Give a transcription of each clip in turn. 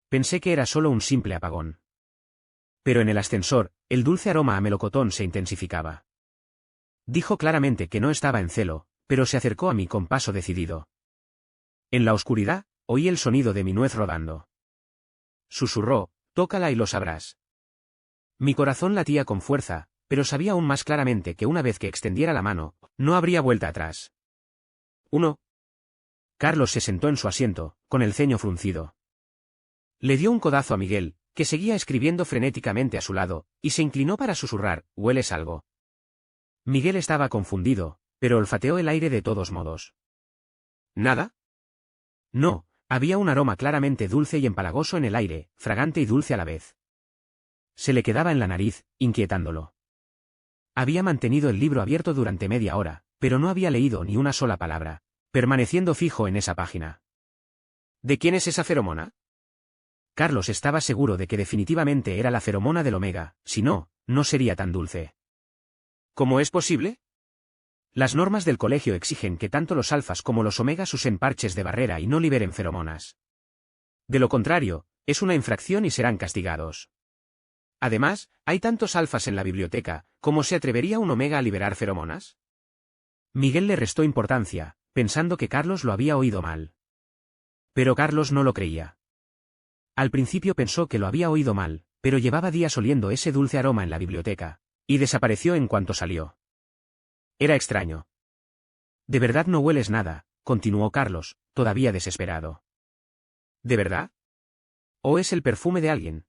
Pensé que era solo un simple apagón. Pero en el ascensor, el dulce aroma a melocotón se intensificaba. Dijo claramente que no estaba en celo, pero se acercó a mí con paso decidido. En la oscuridad, oí el sonido de mi nuez rodando. Susurró, tócala y lo sabrás. Mi corazón latía con fuerza, pero sabía aún más claramente que una vez que extendiera la mano, no habría vuelta atrás. 1. Carlos se sentó en su asiento, con el ceño fruncido. Le dio un codazo a Miguel, que seguía escribiendo frenéticamente a su lado, y se inclinó para susurrar, ¿hueles algo? Miguel estaba confundido, pero olfateó el aire de todos modos. ¿Nada? No, había un aroma claramente dulce y empalagoso en el aire, fragante y dulce a la vez. Se le quedaba en la nariz, inquietándolo. Había mantenido el libro abierto durante media hora, pero no había leído ni una sola palabra, permaneciendo fijo en esa página. ¿De quién es esa feromona? Carlos estaba seguro de que definitivamente era la feromona del omega, si no, no sería tan dulce. ¿Cómo es posible? Las normas del colegio exigen que tanto los alfas como los omegas usen parches de barrera y no liberen feromonas. De lo contrario, es una infracción y serán castigados. Además, hay tantos alfas en la biblioteca, ¿cómo se atrevería un omega a liberar feromonas? Miguel le restó importancia, pensando que Carlos lo había oído mal. Pero Carlos no lo creía. Al principio pensó que lo había oído mal, pero llevaba días oliendo ese dulce aroma en la biblioteca, y desapareció en cuanto salió. Era extraño. ¿De verdad no hueles nada?, continuó Carlos, todavía desesperado. ¿De verdad? ¿O es el perfume de alguien?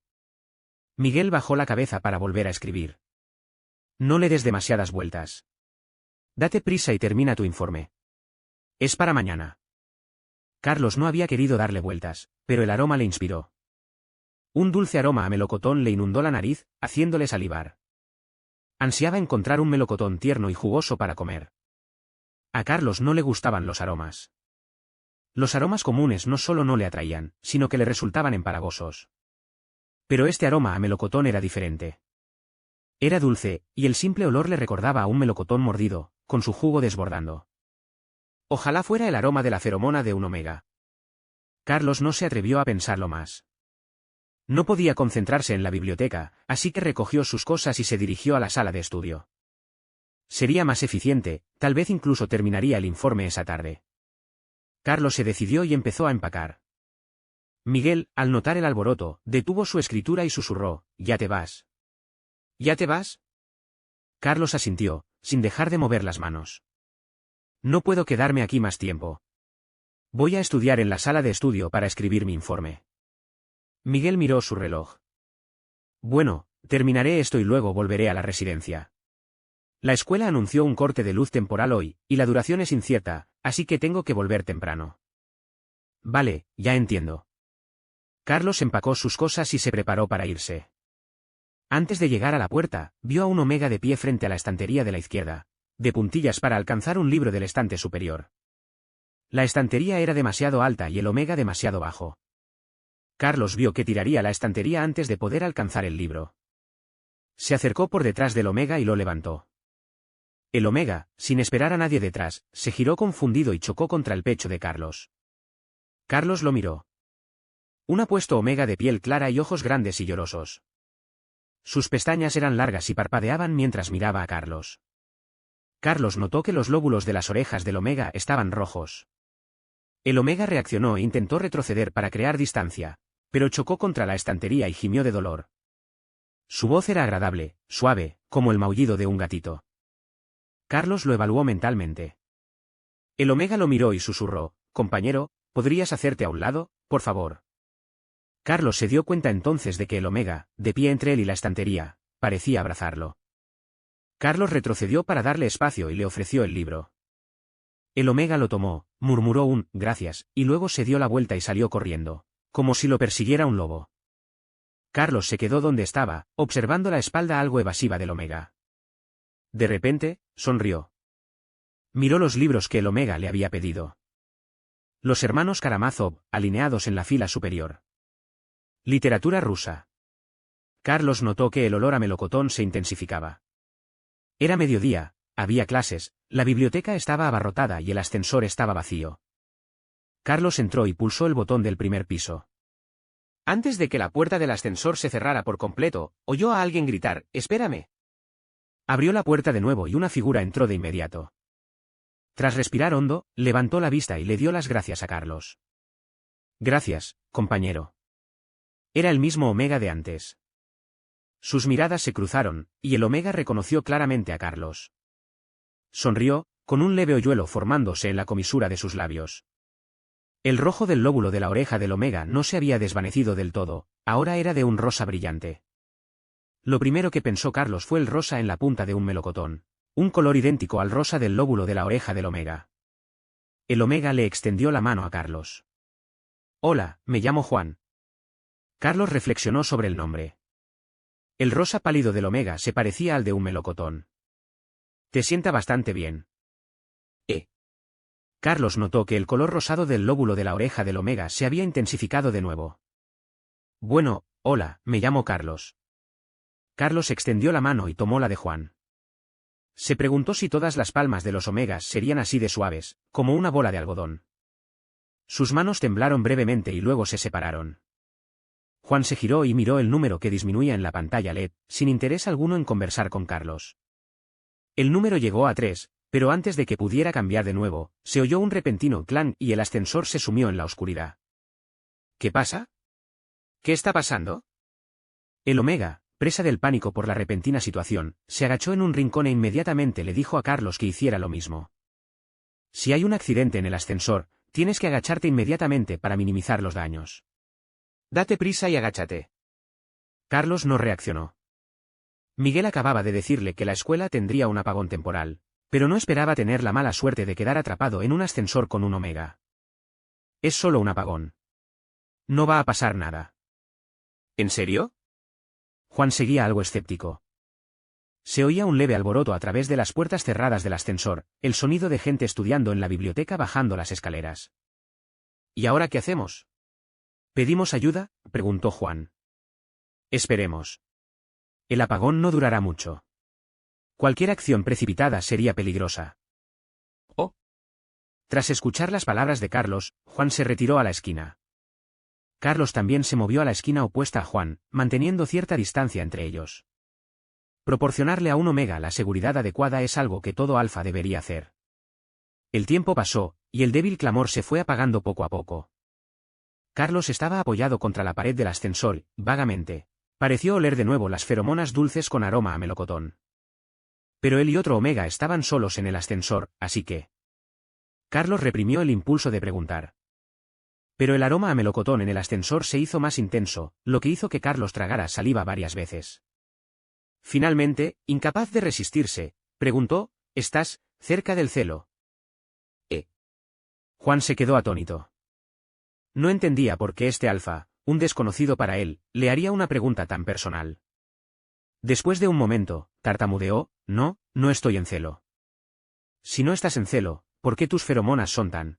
Miguel bajó la cabeza para volver a escribir. No le des demasiadas vueltas. Date prisa y termina tu informe. Es para mañana. Carlos no había querido darle vueltas, pero el aroma le inspiró. Un dulce aroma a melocotón le inundó la nariz, haciéndole salivar. Ansiaba encontrar un melocotón tierno y jugoso para comer. A Carlos no le gustaban los aromas. Los aromas comunes no solo no le atraían, sino que le resultaban empalagosos. Pero este aroma a melocotón era diferente. Era dulce, y el simple olor le recordaba a un melocotón mordido, con su jugo desbordando. Ojalá fuera el aroma de la feromona de un omega. Carlos no se atrevió a pensarlo más. No podía concentrarse en la biblioteca, así que recogió sus cosas y se dirigió a la sala de estudio. Sería más eficiente, tal vez incluso terminaría el informe esa tarde. Carlos se decidió y empezó a empacar. Miguel, al notar el alboroto, detuvo su escritura y susurró, ¿ya te vas? ¿Ya te vas? Carlos asintió, sin dejar de mover las manos. No puedo quedarme aquí más tiempo. Voy a estudiar en la sala de estudio para escribir mi informe. Miguel miró su reloj. Bueno, terminaré esto y luego volveré a la residencia. La escuela anunció un corte de luz temporal hoy, y la duración es incierta, así que tengo que volver temprano. Vale, ya entiendo. Carlos empacó sus cosas y se preparó para irse. Antes de llegar a la puerta, vio a un omega de pie frente a la estantería de la izquierda, de puntillas para alcanzar un libro del estante superior. La estantería era demasiado alta y el omega demasiado bajo. Carlos vio que tiraría la estantería antes de poder alcanzar el libro. Se acercó por detrás del omega y lo levantó. El omega, sin esperar a nadie detrás, se giró confundido y chocó contra el pecho de Carlos. Carlos lo miró. Un apuesto omega de piel clara y ojos grandes y llorosos. Sus pestañas eran largas y parpadeaban mientras miraba a Carlos. Carlos notó que los lóbulos de las orejas del omega estaban rojos. El omega reaccionó e intentó retroceder para crear distancia, pero chocó contra la estantería y gimió de dolor. Su voz era agradable, suave, como el maullido de un gatito. Carlos lo evaluó mentalmente. El omega lo miró y susurró, compañero, ¿podrías hacerte a un lado, por favor? Carlos se dio cuenta entonces de que el omega, de pie entre él y la estantería, parecía abrazarlo. Carlos retrocedió para darle espacio y le ofreció el libro. El omega lo tomó, murmuró un «gracias», y luego se dio la vuelta y salió corriendo, como si lo persiguiera un lobo. Carlos se quedó donde estaba, observando la espalda algo evasiva del omega. De repente, sonrió. Miró los libros que el omega le había pedido. Los hermanos Karamazov, alineados en la fila superior. Literatura rusa. Carlos notó que el olor a melocotón se intensificaba. Era mediodía, había clases, la biblioteca estaba abarrotada y el ascensor estaba vacío. Carlos entró y pulsó el botón del primer piso. Antes de que la puerta del ascensor se cerrara por completo, oyó a alguien gritar, «¡Espérame!». Abrió la puerta de nuevo y una figura entró de inmediato. Tras respirar hondo, levantó la vista y le dio las gracias a Carlos. «Gracias, compañero». Era el mismo Omega de antes. Sus miradas se cruzaron, y el Omega reconoció claramente a Carlos. Sonrió, con un leve hoyuelo formándose en la comisura de sus labios. El rojo del lóbulo de la oreja del Omega no se había desvanecido del todo, ahora era de un rosa brillante. Lo primero que pensó Carlos fue el rosa en la punta de un melocotón, un color idéntico al rosa del lóbulo de la oreja del Omega. El Omega le extendió la mano a Carlos. «Hola, me llamo Juan». Carlos reflexionó sobre el nombre. El rosa pálido del Omega se parecía al de un melocotón. «Te sienta bastante bien». Carlos notó que el color rosado del lóbulo de la oreja del Omega se había intensificado de nuevo. «Bueno, hola, me llamo Carlos». Carlos extendió la mano y tomó la de Juan. Se preguntó si todas las palmas de los Omegas serían así de suaves, como una bola de algodón. Sus manos temblaron brevemente y luego se separaron. Juan se giró y miró el número que disminuía en la pantalla LED, sin interés alguno en conversar con Carlos. El número llegó a 3, pero antes de que pudiera cambiar de nuevo, se oyó un repentino clan y el ascensor se sumió en la oscuridad. «¿Qué pasa? ¿Qué está pasando?». El Omega, presa del pánico por la repentina situación, se agachó en un rincón e inmediatamente le dijo a Carlos que hiciera lo mismo. «Si hay un accidente en el ascensor, tienes que agacharte inmediatamente para minimizar los daños. Date prisa y agáchate». Carlos no reaccionó. Miguel acababa de decirle que la escuela tendría un apagón temporal, pero no esperaba tener la mala suerte de quedar atrapado en un ascensor con un Omega. «Es solo un apagón. No va a pasar nada». «¿En serio?». Juan seguía algo escéptico. Se oía un leve alboroto a través de las puertas cerradas del ascensor, el sonido de gente estudiando en la biblioteca bajando las escaleras. «¿Y ahora qué hacemos?». «¿Pedimos ayuda?», preguntó Juan. «Esperemos. El apagón no durará mucho. Cualquier acción precipitada sería peligrosa». «Oh». Tras escuchar las palabras de Carlos, Juan se retiró a la esquina. Carlos también se movió a la esquina opuesta a Juan, manteniendo cierta distancia entre ellos. Proporcionarle a un Omega la seguridad adecuada es algo que todo alfa debería hacer. El tiempo pasó, y el débil clamor se fue apagando poco a poco. Carlos estaba apoyado contra la pared del ascensor, vagamente. Pareció oler de nuevo las feromonas dulces con aroma a melocotón. Pero él y otro Omega estaban solos en el ascensor, así que... Carlos reprimió el impulso de preguntar. Pero el aroma a melocotón en el ascensor se hizo más intenso, lo que hizo que Carlos tragara saliva varias veces. Finalmente, incapaz de resistirse, preguntó, «¿Estás cerca del celo?». Juan se quedó atónito. No entendía por qué este alfa, un desconocido para él, le haría una pregunta tan personal. Después de un momento, tartamudeó, «No, no estoy en celo». «Si no estás en celo, ¿por qué tus feromonas son tan...?».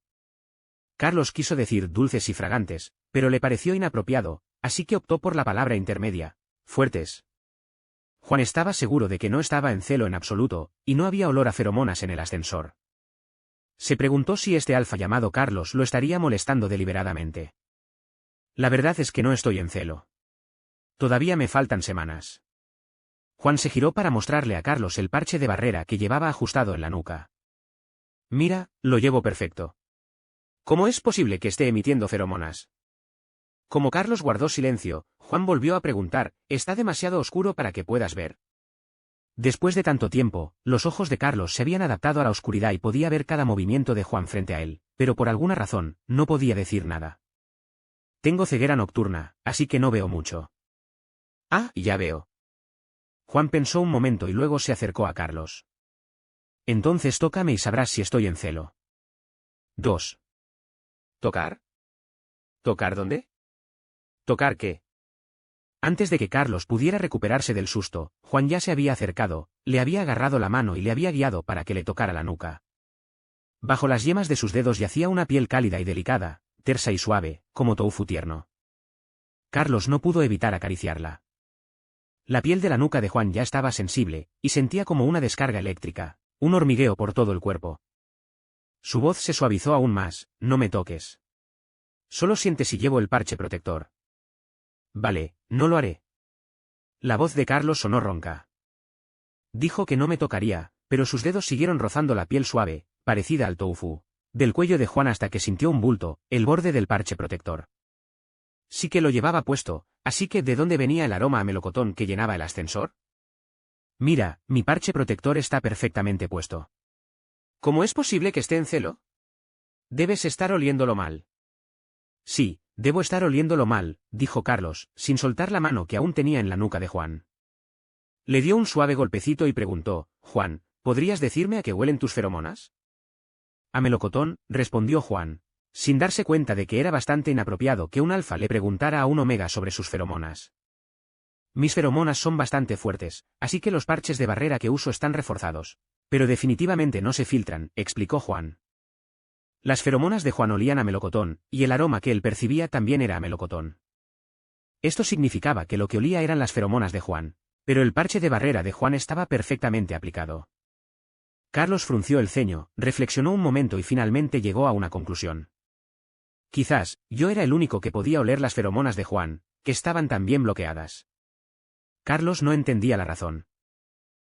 Carlos quiso decir dulces y fragantes, pero le pareció inapropiado, así que optó por la palabra intermedia, «fuertes». Juan estaba seguro de que no estaba en celo en absoluto, y no había olor a feromonas en el ascensor. Se preguntó si este alfa llamado Carlos lo estaría molestando deliberadamente. «La verdad es que no estoy en celo. Todavía me faltan semanas». Juan se giró para mostrarle a Carlos el parche de barrera que llevaba ajustado en la nuca. «Mira, lo llevo perfecto. ¿Cómo es posible que esté emitiendo feromonas?». Como Carlos guardó silencio, Juan volvió a preguntar, «¿Está demasiado oscuro para que puedas ver?». Después de tanto tiempo, los ojos de Carlos se habían adaptado a la oscuridad y podía ver cada movimiento de Juan frente a él, pero por alguna razón, no podía decir nada. «Tengo ceguera nocturna, así que no veo mucho». «Ah, ya veo». Juan pensó un momento y luego se acercó a Carlos. «Entonces tócame y sabrás si estoy en celo». 2. ¿Tocar? ¿Tocar dónde? ¿Tocar qué? Antes de que Carlos pudiera recuperarse del susto, Juan ya se había acercado, le había agarrado la mano y le había guiado para que le tocara la nuca. Bajo las yemas de sus dedos yacía una piel cálida y delicada, tersa y suave, como tofu tierno. Carlos no pudo evitar acariciarla. La piel de la nuca de Juan ya estaba sensible, y sentía como una descarga eléctrica, un hormigueo por todo el cuerpo. Su voz se suavizó aún más, «No me toques. Solo siente si llevo el parche protector». Vale, no lo haré. La voz de Carlos sonó ronca. Dijo que no me tocaría, pero sus dedos siguieron rozando la piel suave, parecida al tofu, del cuello de Juan hasta que sintió un bulto, el borde del parche protector. Sí que lo llevaba puesto, así que ¿de dónde venía el aroma a melocotón que llenaba el ascensor? Mira, mi parche protector está perfectamente puesto. ¿Cómo es posible que esté en celo? Debes estar oliéndolo mal. Sí, debo estar oliéndolo mal, dijo Carlos, sin soltar la mano que aún tenía en la nuca de Juan. Le dio un suave golpecito y preguntó, Juan, ¿podrías decirme a qué huelen tus feromonas? A melocotón, respondió Juan, sin darse cuenta de que era bastante inapropiado que un alfa le preguntara a un omega sobre sus feromonas. Mis feromonas son bastante fuertes, así que los parches de barrera que uso están reforzados, pero definitivamente no se filtran, explicó Juan. Las feromonas de Juan olían a melocotón, y el aroma que él percibía también era a melocotón. Esto significaba que lo que olía eran las feromonas de Juan, pero el parche de barrera de Juan estaba perfectamente aplicado. Carlos frunció el ceño, reflexionó un momento y finalmente llegó a una conclusión. Quizás, yo era el único que podía oler las feromonas de Juan, que estaban tan bien bloqueadas. Carlos no entendía la razón.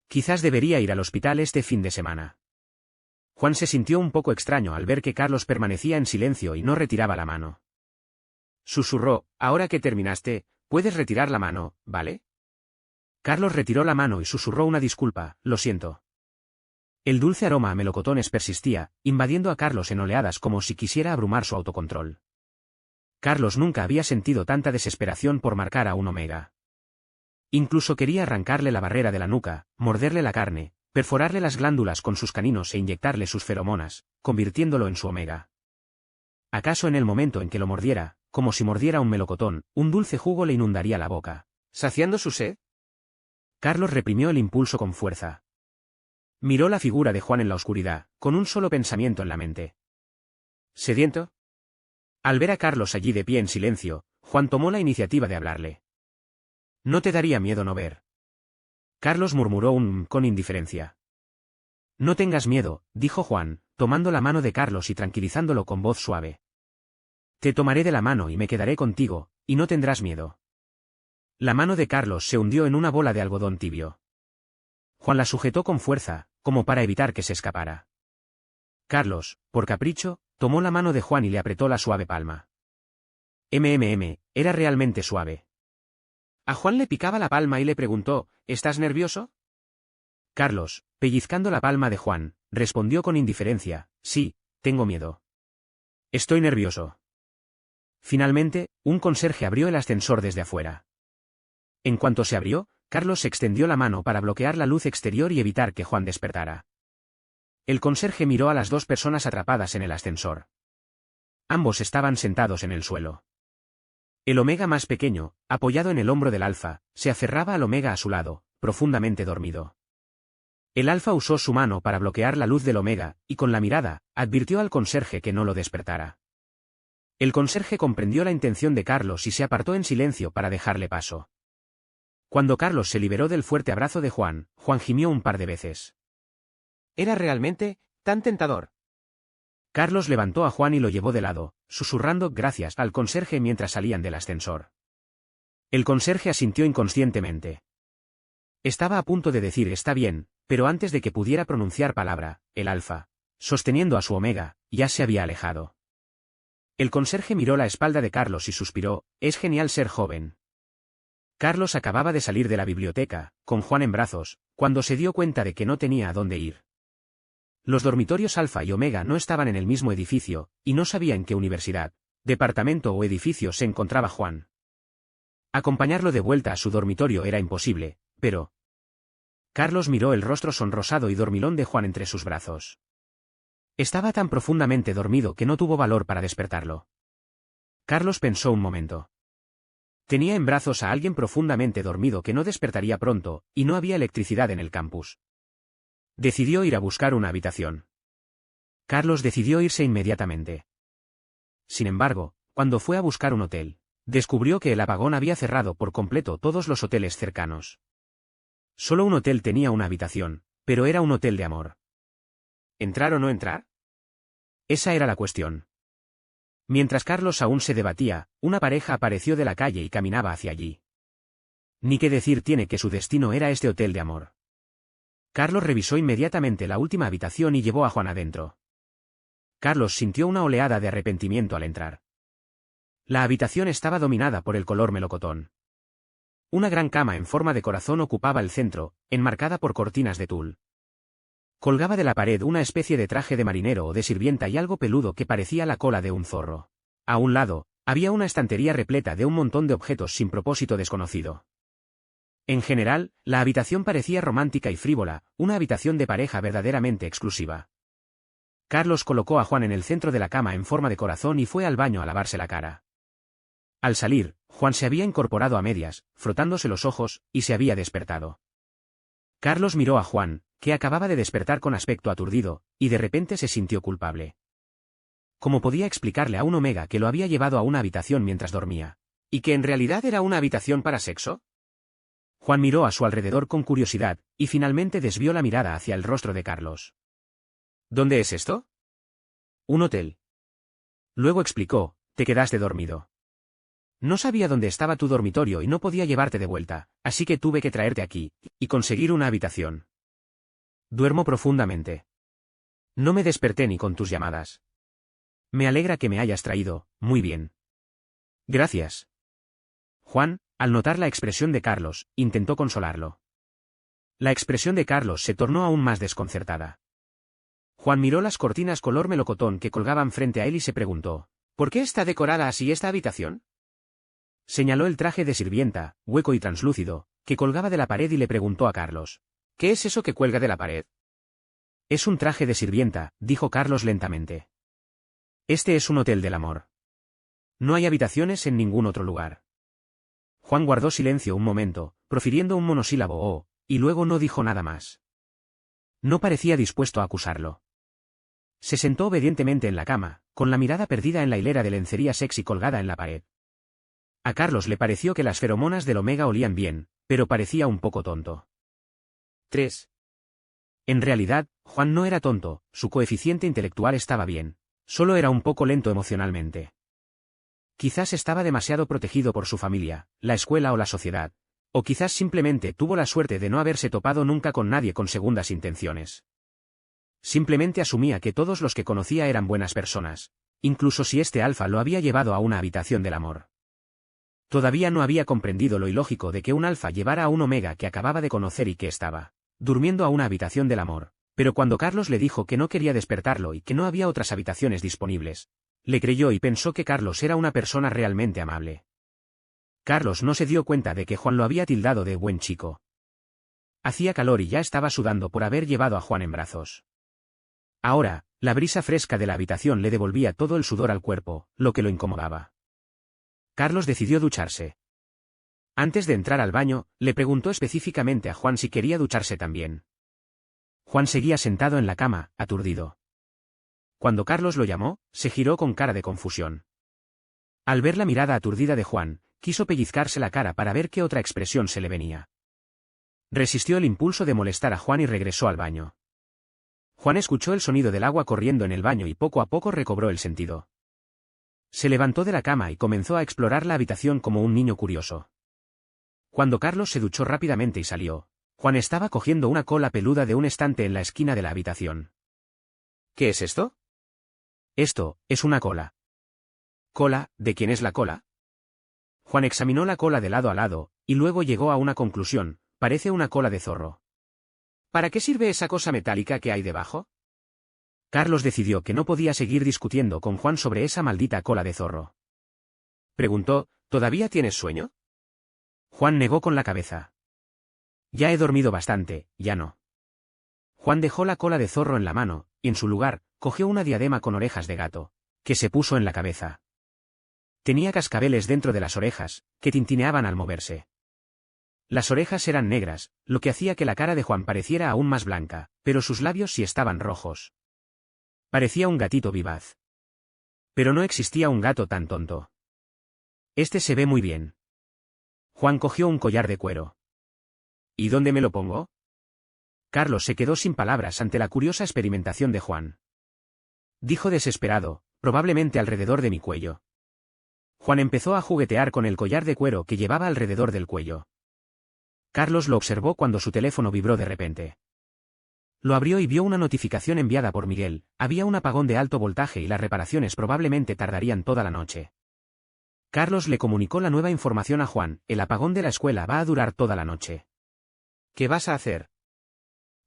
Quizás debería ir al hospital este fin de semana. Juan se sintió un poco extraño al ver que Carlos permanecía en silencio y no retiraba la mano. Susurró, ahora que terminaste, puedes retirar la mano, ¿vale? Carlos retiró la mano y susurró una disculpa, lo siento. El dulce aroma a melocotones persistía, invadiendo a Carlos en oleadas como si quisiera abrumar su autocontrol. Carlos nunca había sentido tanta desesperación por marcar a un omega. Incluso quería arrancarle la barrera de la nuca, morderle la carne, perforarle las glándulas con sus caninos e inyectarle sus feromonas, convirtiéndolo en su omega. ¿Acaso en el momento en que lo mordiera, como si mordiera un melocotón, un dulce jugo le inundaría la boca, saciando su sed? Carlos reprimió el impulso con fuerza. Miró la figura de Juan en la oscuridad, con un solo pensamiento en la mente. ¿Sediento? Al ver a Carlos allí de pie en silencio, Juan tomó la iniciativa de hablarle. ¿No te daría miedo no ver? Carlos murmuró con indiferencia. No tengas miedo, dijo Juan, tomando la mano de Carlos y tranquilizándolo con voz suave. Te tomaré de la mano y me quedaré contigo, y no tendrás miedo. La mano de Carlos se hundió en una bola de algodón tibio. Juan la sujetó con fuerza, como para evitar que se escapara. Carlos, por capricho, tomó la mano de Juan y le apretó la suave palma. Era realmente suave. A Juan le picaba la palma y le preguntó, ¿estás nervioso? Carlos, pellizcando la palma de Juan, respondió con indiferencia, sí, tengo miedo. Estoy nervioso. Finalmente, un conserje abrió el ascensor desde afuera. En cuanto se abrió, Carlos extendió la mano para bloquear la luz exterior y evitar que Juan despertara. El conserje miró a las dos personas atrapadas en el ascensor. Ambos estaban sentados en el suelo. El omega más pequeño, apoyado en el hombro del alfa, se aferraba al omega a su lado, profundamente dormido. El alfa usó su mano para bloquear la luz del omega, y con la mirada, advirtió al conserje que no lo despertara. El conserje comprendió la intención de Carlos y se apartó en silencio para dejarle paso. Cuando Carlos se liberó del fuerte abrazo de Juan, Juan gimió un par de veces. Era realmente tan tentador. Carlos levantó a Juan y lo llevó de lado, susurrando gracias al conserje mientras salían del ascensor. El conserje asintió inconscientemente. Estaba a punto de decir está bien, pero antes de que pudiera pronunciar palabra, el alfa, sosteniendo a su omega, ya se había alejado. El conserje miró la espalda de Carlos y suspiró, es genial ser joven. Carlos acababa de salir de la biblioteca, con Juan en brazos, cuando se dio cuenta de que no tenía a dónde ir. Los dormitorios Alfa y Omega no estaban en el mismo edificio, y no sabía en qué universidad, departamento o edificio se encontraba Juan. Acompañarlo de vuelta a su dormitorio era imposible, pero... Carlos miró el rostro sonrosado y dormilón de Juan entre sus brazos. Estaba tan profundamente dormido que no tuvo valor para despertarlo. Carlos pensó un momento. Tenía en brazos a alguien profundamente dormido que no despertaría pronto, y no había electricidad en el campus. Decidió ir a buscar una habitación. Carlos decidió irse inmediatamente. Sin embargo, cuando fue a buscar un hotel, descubrió que el apagón había cerrado por completo todos los hoteles cercanos. Solo un hotel tenía una habitación, pero era un hotel de amor. ¿Entrar o no entrar? Esa era la cuestión. Mientras Carlos aún se debatía, una pareja apareció de la calle y caminaba hacia allí. Ni qué decir tiene que su destino era este hotel de amor. Carlos revisó inmediatamente la última habitación y llevó a Juan adentro. Carlos sintió una oleada de arrepentimiento al entrar. La habitación estaba dominada por el color melocotón. Una gran cama en forma de corazón ocupaba el centro, enmarcada por cortinas de tul. Colgaba de la pared una especie de traje de marinero o de sirvienta y algo peludo que parecía la cola de un zorro. A un lado, había una estantería repleta de un montón de objetos sin propósito desconocido. En general, la habitación parecía romántica y frívola, una habitación de pareja verdaderamente exclusiva. Carlos colocó a Juan en el centro de la cama en forma de corazón y fue al baño a lavarse la cara. Al salir, Juan se había incorporado a medias, frotándose los ojos, y se había despertado. Carlos miró a Juan, que acababa de despertar con aspecto aturdido, y de repente se sintió culpable. ¿Cómo podía explicarle a un Omega que lo había llevado a una habitación mientras dormía? ¿Y que en realidad era una habitación para sexo? Juan miró a su alrededor con curiosidad, y finalmente desvió la mirada hacia el rostro de Carlos. ¿Dónde es esto? Un hotel. Luego explicó, te quedaste dormido. No sabía dónde estaba tu dormitorio y no podía llevarte de vuelta, así que tuve que traerte aquí, y conseguir una habitación. Duermo profundamente. No me desperté ni con tus llamadas. Me alegra que me hayas traído, muy bien. Gracias. Juan, al notar la expresión de Carlos, intentó consolarlo. La expresión de Carlos se tornó aún más desconcertada. Juan miró las cortinas color melocotón que colgaban frente a él y se preguntó, ¿por qué está decorada así esta habitación? Señaló el traje de sirvienta, hueco y translúcido, que colgaba de la pared y le preguntó a Carlos, ¿qué es eso que cuelga de la pared? Es un traje de sirvienta, dijo Carlos lentamente. Este es un hotel del amor. No hay habitaciones en ningún otro lugar. Juan guardó silencio un momento, profiriendo un monosílabo «oh», y luego no dijo nada más. No parecía dispuesto a acusarlo. Se sentó obedientemente en la cama, con la mirada perdida en la hilera de lencería sexy colgada en la pared. A Carlos le pareció que las feromonas del Omega olían bien, pero parecía un poco tonto. 3. En realidad, Juan no era tonto, su coeficiente intelectual estaba bien, solo era un poco lento emocionalmente. Quizás estaba demasiado protegido por su familia, la escuela o la sociedad, o quizás simplemente tuvo la suerte de no haberse topado nunca con nadie con segundas intenciones. Simplemente asumía que todos los que conocía eran buenas personas, incluso si este alfa lo había llevado a una habitación del amor. Todavía no había comprendido lo ilógico de que un alfa llevara a un Omega que acababa de conocer y que estaba durmiendo a una habitación del amor, pero cuando Carlos le dijo que no quería despertarlo y que no había otras habitaciones disponibles, le creyó y pensó que Carlos era una persona realmente amable. Carlos no se dio cuenta de que Juan lo había tildado de buen chico. Hacía calor y ya estaba sudando por haber llevado a Juan en brazos. Ahora, la brisa fresca de la habitación le devolvía todo el sudor al cuerpo, lo que lo incomodaba. Carlos decidió ducharse. Antes de entrar al baño, le preguntó específicamente a Juan si quería ducharse también. Juan seguía sentado en la cama, aturdido. Cuando Carlos lo llamó, se giró con cara de confusión. Al ver la mirada aturdida de Juan, quiso pellizcarse la cara para ver qué otra expresión se le venía. Resistió el impulso de molestar a Juan y regresó al baño. Juan escuchó el sonido del agua corriendo en el baño y poco a poco recobró el sentido. Se levantó de la cama y comenzó a explorar la habitación como un niño curioso. Cuando Carlos se duchó rápidamente y salió, Juan estaba cogiendo una cola peluda de un estante en la esquina de la habitación. ¿Qué es esto? Esto es una cola. ¿Cola? ¿De quién es la cola? Juan examinó la cola de lado a lado, y luego llegó a una conclusión, parece una cola de zorro. ¿Para qué sirve esa cosa metálica que hay debajo? Carlos decidió que no podía seguir discutiendo con Juan sobre esa maldita cola de zorro. Preguntó, ¿todavía tienes sueño? Juan negó con la cabeza. Ya he dormido bastante, ya no. Juan dejó la cola de zorro en la mano, y en su lugar, cogió una diadema con orejas de gato, que se puso en la cabeza. Tenía cascabeles dentro de las orejas, que tintineaban al moverse. Las orejas eran negras, lo que hacía que la cara de Juan pareciera aún más blanca, pero sus labios sí estaban rojos. Parecía un gatito vivaz. Pero no existía un gato tan tonto. Este se ve muy bien. Juan cogió un collar de cuero. ¿Y dónde me lo pongo? Carlos se quedó sin palabras ante la curiosa experimentación de Juan. Dijo desesperado, probablemente alrededor de mi cuello. Juan empezó a juguetear con el collar de cuero que llevaba alrededor del cuello. Carlos lo observó cuando su teléfono vibró de repente. Lo abrió y vio una notificación enviada por Miguel. Había un apagón de alto voltaje y las reparaciones probablemente tardarían toda la noche. Carlos le comunicó la nueva información a Juan: el apagón de la escuela va a durar toda la noche. ¿Qué vas a hacer?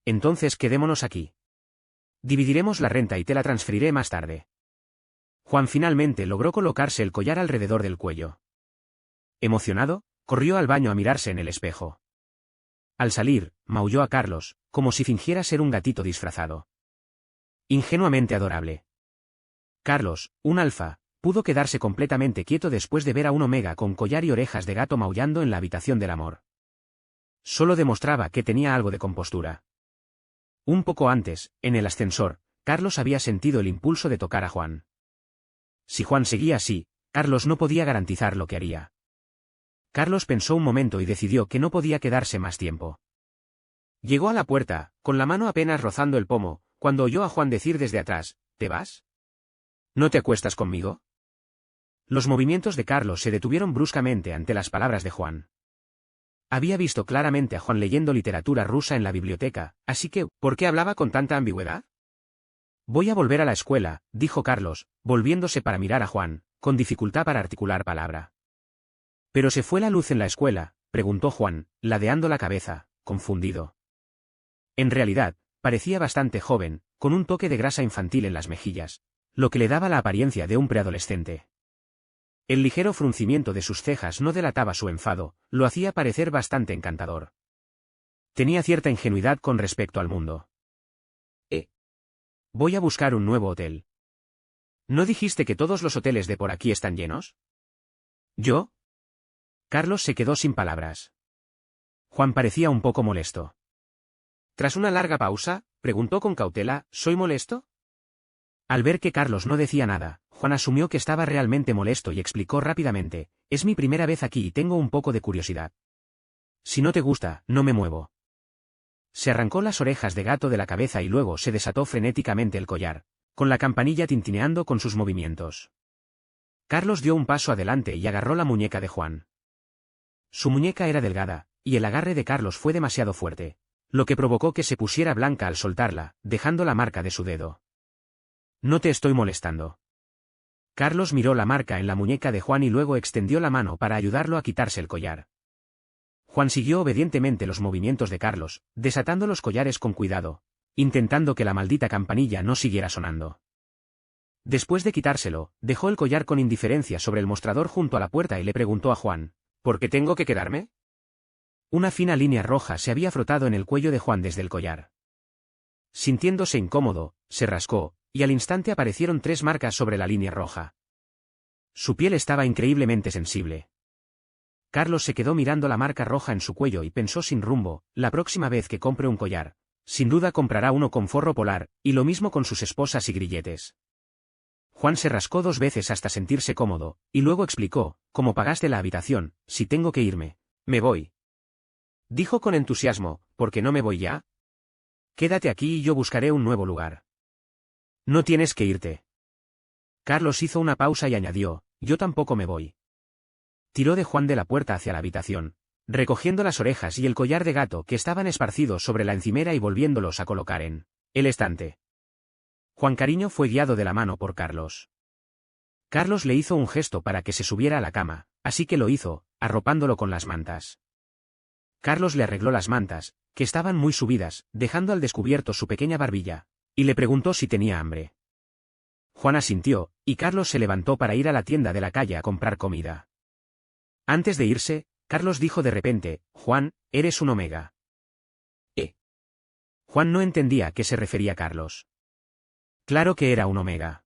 Entonces quedémonos aquí. Dividiremos la renta y te la transferiré más tarde. Juan finalmente logró colocarse el collar alrededor del cuello. Emocionado, corrió al baño a mirarse en el espejo. Al salir, maulló a Carlos, como si fingiera ser un gatito disfrazado. Ingenuamente adorable. Carlos, un alfa, pudo quedarse completamente quieto después de ver a un omega con collar y orejas de gato maullando en la habitación del amor. Solo demostraba que tenía algo de compostura. Un poco antes, en el ascensor, Carlos había sentido el impulso de tocar a Juan. Si Juan seguía así, Carlos no podía garantizar lo que haría. Carlos pensó un momento y decidió que no podía quedarse más tiempo. Llegó a la puerta, con la mano apenas rozando el pomo, cuando oyó a Juan decir desde atrás: ¿te vas? ¿No te acuestas conmigo? Los movimientos de Carlos se detuvieron bruscamente ante las palabras de Juan. Había visto claramente a Juan leyendo literatura rusa en la biblioteca, así que, ¿por qué hablaba con tanta ambigüedad? Voy a volver a la escuela, dijo Carlos, volviéndose para mirar a Juan, con dificultad para articular palabra. ¿Pero se fue la luz en la escuela?, preguntó Juan, ladeando la cabeza, confundido. En realidad, parecía bastante joven, con un toque de grasa infantil en las mejillas, lo que le daba la apariencia de un preadolescente. El ligero fruncimiento de sus cejas no delataba su enfado, lo hacía parecer bastante encantador. Tenía cierta ingenuidad con respecto al mundo. Voy a buscar un nuevo hotel. ¿No dijiste que todos los hoteles de por aquí están llenos? ¿Yo? Carlos se quedó sin palabras. Juan parecía un poco molesto. Tras una larga pausa, preguntó con cautela: ¿soy molesto? Al ver que Carlos no decía nada, Juan asumió que estaba realmente molesto y explicó rápidamente: es mi primera vez aquí y tengo un poco de curiosidad. Si no te gusta, no me muevo. Se arrancó las orejas de gato de la cabeza y luego se desató frenéticamente el collar, con la campanilla tintineando con sus movimientos. Carlos dio un paso adelante y agarró la muñeca de Juan. Su muñeca era delgada, y el agarre de Carlos fue demasiado fuerte, lo que provocó que se pusiera blanca al soltarla, dejando la marca de su dedo. No te estoy molestando. Carlos miró la marca en la muñeca de Juan y luego extendió la mano para ayudarlo a quitarse el collar. Juan siguió obedientemente los movimientos de Carlos, desatando los collares con cuidado, intentando que la maldita campanilla no siguiera sonando. Después de quitárselo, dejó el collar con indiferencia sobre el mostrador junto a la puerta y le preguntó a Juan: ¿por qué tengo que quedarme? Una fina línea roja se había frotado en el cuello de Juan desde el collar. Sintiéndose incómodo, se rascó, y al instante aparecieron 3 marcas sobre la línea roja. Su piel estaba increíblemente sensible. Carlos se quedó mirando la marca roja en su cuello y pensó sin rumbo: la próxima vez que compre un collar, sin duda comprará uno con forro polar, y lo mismo con sus esposas y grilletes. Juan se rascó 2 veces hasta sentirse cómodo, y luego explicó: ¿cómo pagaste la habitación? Si tengo que irme, me voy. Dijo con entusiasmo: ¿por qué no me voy ya? Quédate aquí y yo buscaré un nuevo lugar. No tienes que irte. Carlos hizo una pausa y añadió: yo tampoco me voy. Tiró de Juan de la puerta hacia la habitación, recogiendo las orejas y el collar de gato que estaban esparcidos sobre la encimera y volviéndolos a colocar en el estante. Juan Cariño fue guiado de la mano por Carlos. Carlos le hizo un gesto para que se subiera a la cama, así que lo hizo, arropándolo con las mantas. Carlos le arregló las mantas, que estaban muy subidas, dejando al descubierto su pequeña barbilla, y le preguntó si tenía hambre. Juan asintió, y Carlos se levantó para ir a la tienda de la calle a comprar comida. Antes de irse, Carlos dijo de repente: Juan, eres un omega. Juan no entendía a qué se refería Carlos. Claro que era un omega.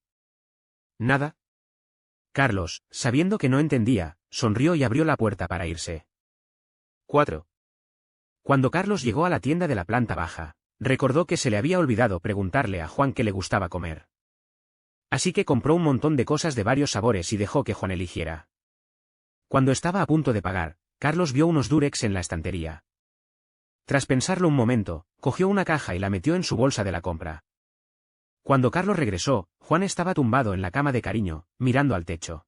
¿Nada? Carlos, sabiendo que no entendía, sonrió y abrió la puerta para irse. 4. Cuando Carlos llegó a la tienda de la planta baja, recordó que se le había olvidado preguntarle a Juan qué le gustaba comer. Así que compró un montón de cosas de varios sabores y dejó que Juan eligiera. Cuando estaba a punto de pagar, Carlos vio unos Durex en la estantería. Tras pensarlo un momento, cogió una caja y la metió en su bolsa de la compra. Cuando Carlos regresó, Juan estaba tumbado en la cama de cariño, mirando al techo.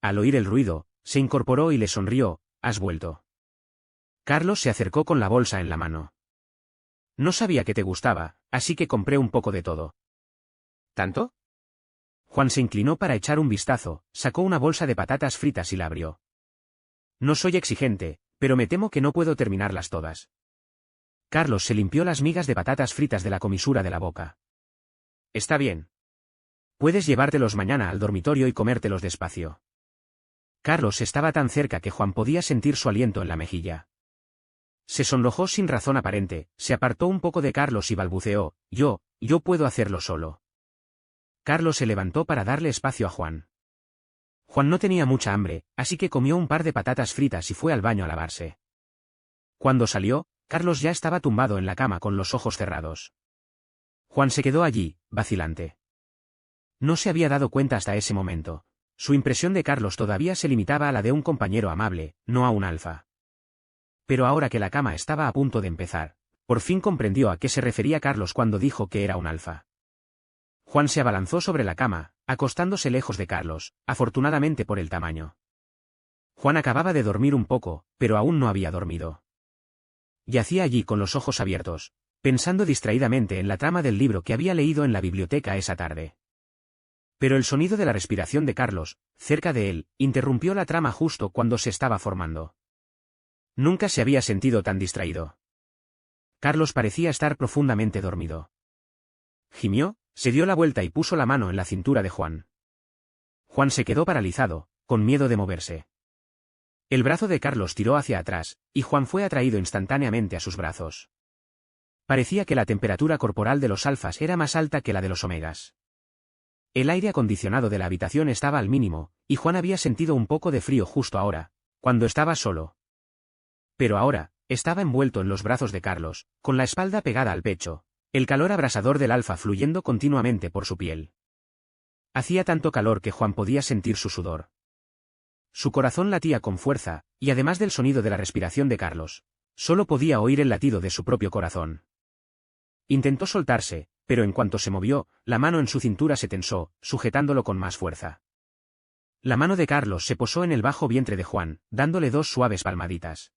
Al oír el ruido, se incorporó y le sonrió. ¿Has vuelto? Carlos se acercó con la bolsa en la mano. No sabía que te gustaba, así que compré un poco de todo. ¿Tanto? Juan se inclinó para echar un vistazo, sacó una bolsa de patatas fritas y la abrió. No soy exigente, pero me temo que no puedo terminarlas todas. Carlos se limpió las migas de patatas fritas de la comisura de la boca. Está bien. Puedes llevártelos mañana al dormitorio y comértelos despacio. Carlos estaba tan cerca que Juan podía sentir su aliento en la mejilla. Se sonrojó sin razón aparente, se apartó un poco de Carlos y balbuceó, yo puedo hacerlo solo. Carlos se levantó para darle espacio a Juan. Juan no tenía mucha hambre, así que comió un par de patatas fritas y fue al baño a lavarse. Cuando salió, Carlos ya estaba tumbado en la cama con los ojos cerrados. Juan se quedó allí, vacilante. No se había dado cuenta hasta ese momento. Su impresión de Carlos todavía se limitaba a la de un compañero amable, no a un alfa. Pero ahora que la cama estaba a punto de empezar, por fin comprendió a qué se refería Carlos cuando dijo que era un alfa. Juan se abalanzó sobre la cama, acostándose lejos de Carlos, afortunadamente por el tamaño. Juan acababa de dormir un poco, pero aún no había dormido. Yacía allí con los ojos abiertos, pensando distraídamente en la trama del libro que había leído en la biblioteca esa tarde. Pero el sonido de la respiración de Carlos, cerca de él, interrumpió la trama justo cuando se estaba formando. Nunca se había sentido tan distraído. Carlos parecía estar profundamente dormido. Gimió, se dio la vuelta y puso la mano en la cintura de Juan. Juan se quedó paralizado, con miedo de moverse. El brazo de Carlos tiró hacia atrás, y Juan fue atraído instantáneamente a sus brazos. Parecía que la temperatura corporal de los alfas era más alta que la de los omegas. El aire acondicionado de la habitación estaba al mínimo, y Juan había sentido un poco de frío justo ahora, cuando estaba solo. Pero ahora, estaba envuelto en los brazos de Carlos, con la espalda pegada al pecho, el calor abrasador del alfa fluyendo continuamente por su piel. Hacía tanto calor que Juan podía sentir su sudor. Su corazón latía con fuerza, y además del sonido de la respiración de Carlos, solo podía oír el latido de su propio corazón. Intentó soltarse, pero en cuanto se movió, la mano en su cintura se tensó, sujetándolo con más fuerza. La mano de Carlos se posó en el bajo vientre de Juan, dándole 2 suaves palmaditas.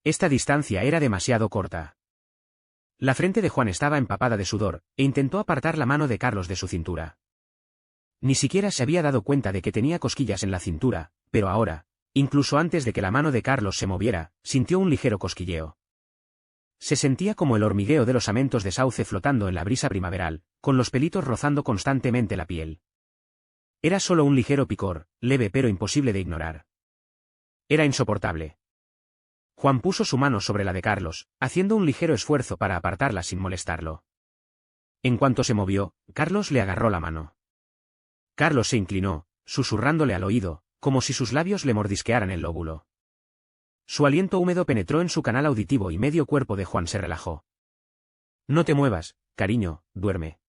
Esta distancia era demasiado corta. La frente de Juan estaba empapada de sudor, e intentó apartar la mano de Carlos de su cintura. Ni siquiera se había dado cuenta de que tenía cosquillas en la cintura, pero ahora, incluso antes de que la mano de Carlos se moviera, sintió un ligero cosquilleo. Se sentía como el hormigueo de los amentos de sauce flotando en la brisa primaveral, con los pelitos rozando constantemente la piel. Era solo un ligero picor, leve pero imposible de ignorar. Era insoportable. Juan puso su mano sobre la de Carlos, haciendo un ligero esfuerzo para apartarla sin molestarlo. En cuanto se movió, Carlos le agarró la mano. Carlos se inclinó, susurrándole al oído, como si sus labios le mordisquearan el lóbulo. Su aliento húmedo penetró en su canal auditivo y medio cuerpo de Juan se relajó. No te muevas, cariño, duerme.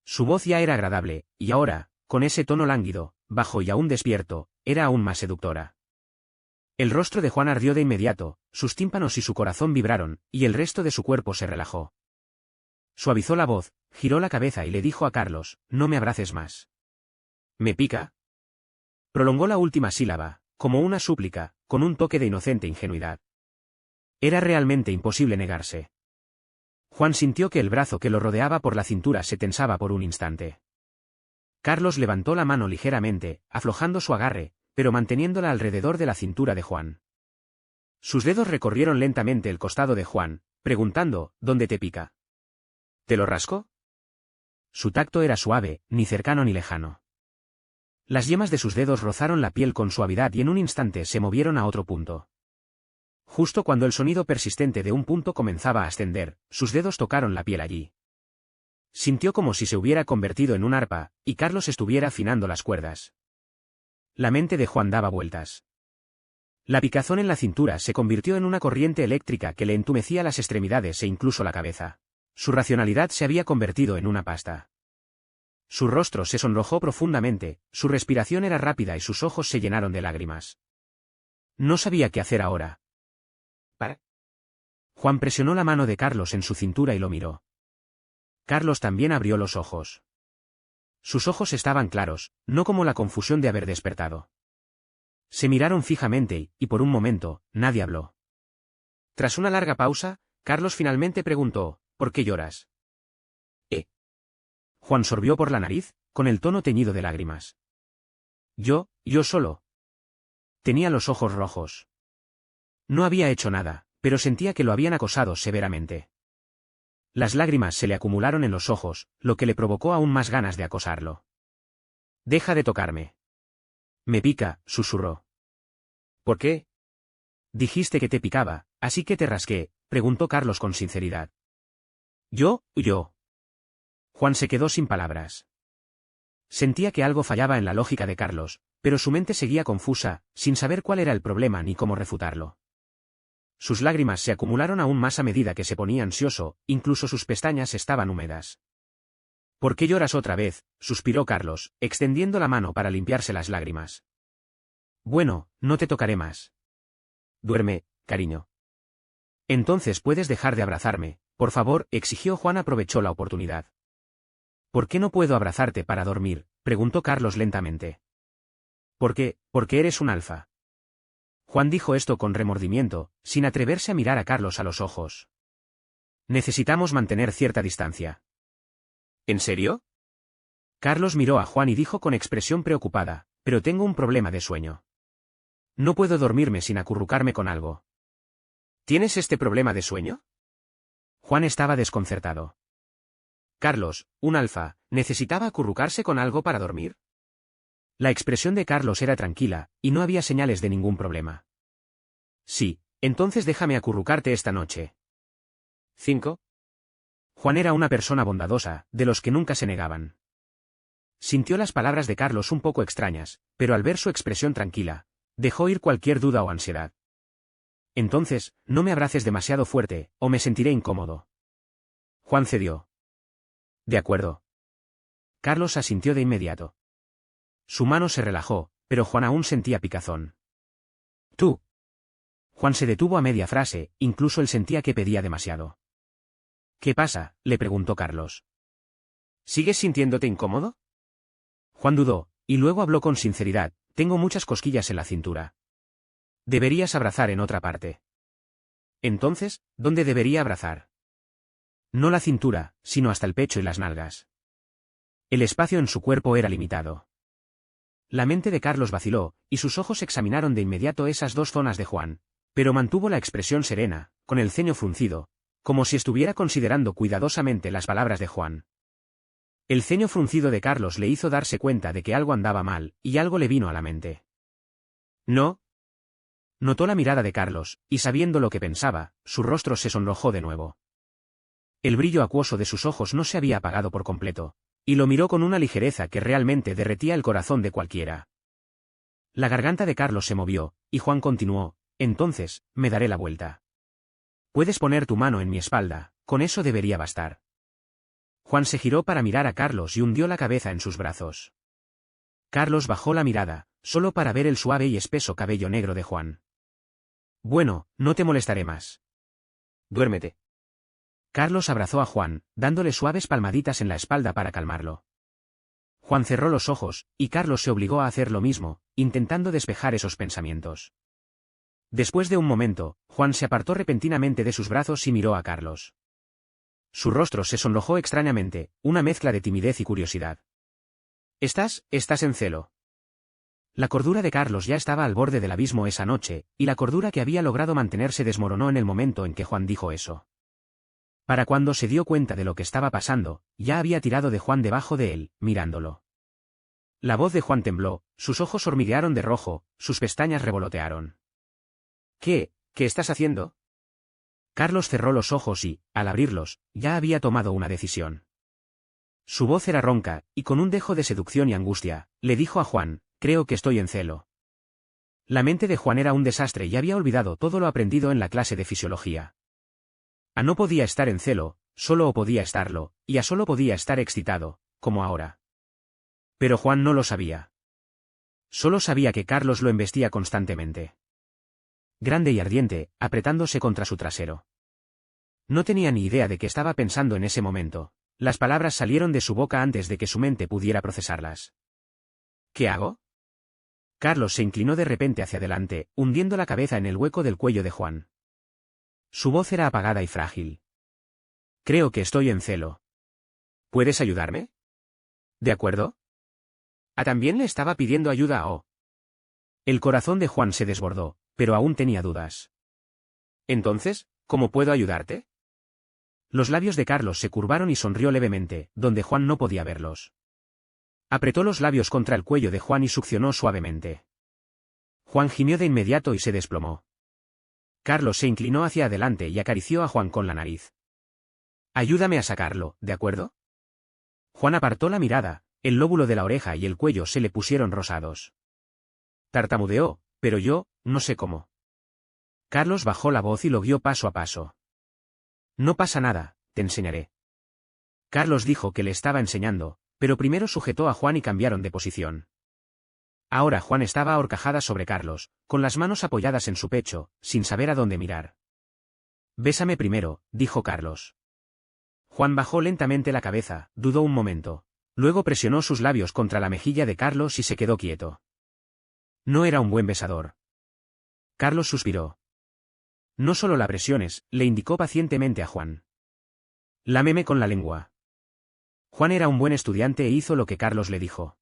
Su voz ya era agradable, y ahora, con ese tono lánguido, bajo y aún despierto, era aún más seductora. El rostro de Juan ardió de inmediato, sus tímpanos y su corazón vibraron, y el resto de su cuerpo se relajó. Suavizó la voz, giró la cabeza y le dijo a Carlos, no me abraces más. ¿Me pica? Prolongó la última sílaba, como una súplica, con un toque de inocente ingenuidad. Era realmente imposible negarse. Juan sintió que el brazo que lo rodeaba por la cintura se tensaba por un instante. Carlos levantó la mano ligeramente, aflojando su agarre, pero manteniéndola alrededor de la cintura de Juan. Sus dedos recorrieron lentamente el costado de Juan, preguntando, ¿dónde te pica? ¿Te lo rasco? Su tacto era suave, ni cercano ni lejano. Las yemas de sus dedos rozaron la piel con suavidad y en un instante se movieron a otro punto. Justo cuando el sonido persistente de un punto comenzaba a ascender, sus dedos tocaron la piel allí. Sintió como si se hubiera convertido en un arpa, y Carlos estuviera afinando las cuerdas. La mente de Juan daba vueltas. La picazón en la cintura se convirtió en una corriente eléctrica que le entumecía las extremidades e incluso la cabeza. Su racionalidad se había convertido en una pasta. Su rostro se sonrojó profundamente, su respiración era rápida y sus ojos se llenaron de lágrimas. No sabía qué hacer ahora. ¿Para? Juan presionó la mano de Carlos en su cintura y lo miró. Carlos también abrió los ojos. Sus ojos estaban claros, no como la confusión de haber despertado. Se miraron fijamente y, por un momento, nadie habló. Tras una larga pausa, Carlos finalmente preguntó, ¿por qué lloras? Juan sorbió por la nariz, con el tono teñido de lágrimas. Yo solo. Tenía los ojos rojos. No había hecho nada, pero sentía que lo habían acosado severamente. Las lágrimas se le acumularon en los ojos, lo que le provocó aún más ganas de acosarlo. Deja de tocarme. Me pica, susurró. ¿Por qué? Dijiste que te picaba, así que te rasqué, preguntó Carlos con sinceridad. ¿Yo? Juan se quedó sin palabras. Sentía que algo fallaba en la lógica de Carlos, pero su mente seguía confusa, sin saber cuál era el problema ni cómo refutarlo. Sus lágrimas se acumularon aún más a medida que se ponía ansioso, incluso sus pestañas estaban húmedas. ¿Por qué lloras otra vez?, suspiró Carlos, extendiendo la mano para limpiarse las lágrimas. Bueno, no te tocaré más. Duerme, cariño. Entonces puedes dejar de abrazarme, por favor, exigió Juan. Aprovechó la oportunidad. ¿Por qué no puedo abrazarte para dormir?, preguntó Carlos lentamente. ¿Por qué? Porque eres un alfa. Juan dijo esto con remordimiento, sin atreverse a mirar a Carlos a los ojos. Necesitamos mantener cierta distancia. ¿En serio? Carlos miró a Juan y dijo con expresión preocupada, pero tengo un problema de sueño. No puedo dormirme sin acurrucarme con algo. ¿Tienes este problema de sueño? Juan estaba desconcertado. Carlos, un alfa, ¿necesitaba acurrucarse con algo para dormir? La expresión de Carlos era tranquila, y no había señales de ningún problema. Sí, entonces déjame acurrucarte esta noche. 5. Juan era una persona bondadosa, de los que nunca se negaban. Sintió las palabras de Carlos un poco extrañas, pero al ver su expresión tranquila, dejó ir cualquier duda o ansiedad. Entonces, no me abraces demasiado fuerte, o me sentiré incómodo. Juan cedió. De acuerdo. Carlos asintió de inmediato. Su mano se relajó, pero Juan aún sentía picazón. Tú. Juan se detuvo a media frase, incluso él sentía que pedía demasiado. ¿Qué pasa?, le preguntó Carlos. ¿Sigues sintiéndote incómodo? Juan dudó, y luego habló con sinceridad, tengo muchas cosquillas en la cintura. Deberías abrazar en otra parte. Entonces, ¿dónde debería abrazar? No la cintura, sino hasta el pecho y las nalgas. El espacio en su cuerpo era limitado. La mente de Carlos vaciló, y sus ojos examinaron de inmediato esas dos zonas de Juan, pero mantuvo la expresión serena, con el ceño fruncido, como si estuviera considerando cuidadosamente las palabras de Juan. El ceño fruncido de Carlos le hizo darse cuenta de que algo andaba mal, y algo le vino a la mente. ¿No? Notó la mirada de Carlos, y sabiendo lo que pensaba, su rostro se sonrojó de nuevo. El brillo acuoso de sus ojos no se había apagado por completo, y lo miró con una ligereza que realmente derretía el corazón de cualquiera. La garganta de Carlos se movió, y Juan continuó, entonces, me daré la vuelta. Puedes poner tu mano en mi espalda, con eso debería bastar. Juan se giró para mirar a Carlos y hundió la cabeza en sus brazos. Carlos bajó la mirada, solo para ver el suave y espeso cabello negro de Juan. Bueno, no te molestaré más. Duérmete. Carlos abrazó a Juan, dándole suaves palmaditas en la espalda para calmarlo. Juan cerró los ojos, y Carlos se obligó a hacer lo mismo, intentando despejar esos pensamientos. Después de un momento, Juan se apartó repentinamente de sus brazos y miró a Carlos. Su rostro se sonrojó extrañamente, una mezcla de timidez y curiosidad. Estás en celo. La cordura de Carlos ya estaba al borde del abismo esa noche, y la cordura que había logrado mantenerse desmoronó en el momento en que Juan dijo eso. Para cuando se dio cuenta de lo que estaba pasando, ya había tirado de Juan debajo de él, mirándolo. La voz de Juan tembló, sus ojos hormiguearon de rojo, sus pestañas revolotearon. ¿Qué estás haciendo? Carlos cerró los ojos y, al abrirlos, ya había tomado una decisión. Su voz era ronca, y con un dejo de seducción y angustia, le dijo a Juan, creo que estoy en celo. La mente de Juan era un desastre y había olvidado todo lo aprendido en la clase de fisiología. A no podía estar en celo, solo o podía estarlo, y a solo podía estar excitado, como ahora. Pero Juan no lo sabía. Solo sabía que Carlos lo embestía constantemente. Grande y ardiente, apretándose contra su trasero. No tenía ni idea de qué estaba pensando en ese momento, Las palabras salieron de su boca antes de que su mente pudiera procesarlas. ¿Qué hago? Carlos se inclinó de repente hacia adelante, hundiendo la cabeza en el hueco del cuello de Juan. Su voz era apagada y frágil. Creo que estoy en celo. ¿Puedes ayudarme? ¿De acuerdo? También le estaba pidiendo ayuda a O. El corazón de Juan se desbordó, pero aún tenía dudas. Entonces, ¿cómo puedo ayudarte? Los labios de Carlos se curvaron y sonrió levemente, donde Juan no podía verlos. Apretó los labios contra el cuello de Juan y succionó suavemente. Juan gimió de inmediato y se desplomó. Carlos se inclinó hacia adelante y acarició a Juan con la nariz. Ayúdame a sacarlo, ¿de acuerdo? Juan apartó la mirada, el lóbulo de la oreja y el cuello se le pusieron rosados. Tartamudeó, pero yo, no sé cómo. Carlos bajó la voz y lo guió paso a paso. No pasa nada, te enseñaré. Carlos dijo que le estaba enseñando, pero primero sujetó a Juan y cambiaron de posición. Ahora Juan estaba a horcajadas sobre Carlos, con las manos apoyadas en su pecho, sin saber a dónde mirar. Bésame primero, dijo Carlos. Juan bajó lentamente la cabeza, dudó un momento. Luego presionó sus labios contra la mejilla de Carlos y se quedó quieto. No era un buen besador. Carlos suspiró. No solo la presiones, le indicó pacientemente a Juan. Lámeme con la lengua. Juan era un buen estudiante e hizo lo que Carlos le dijo.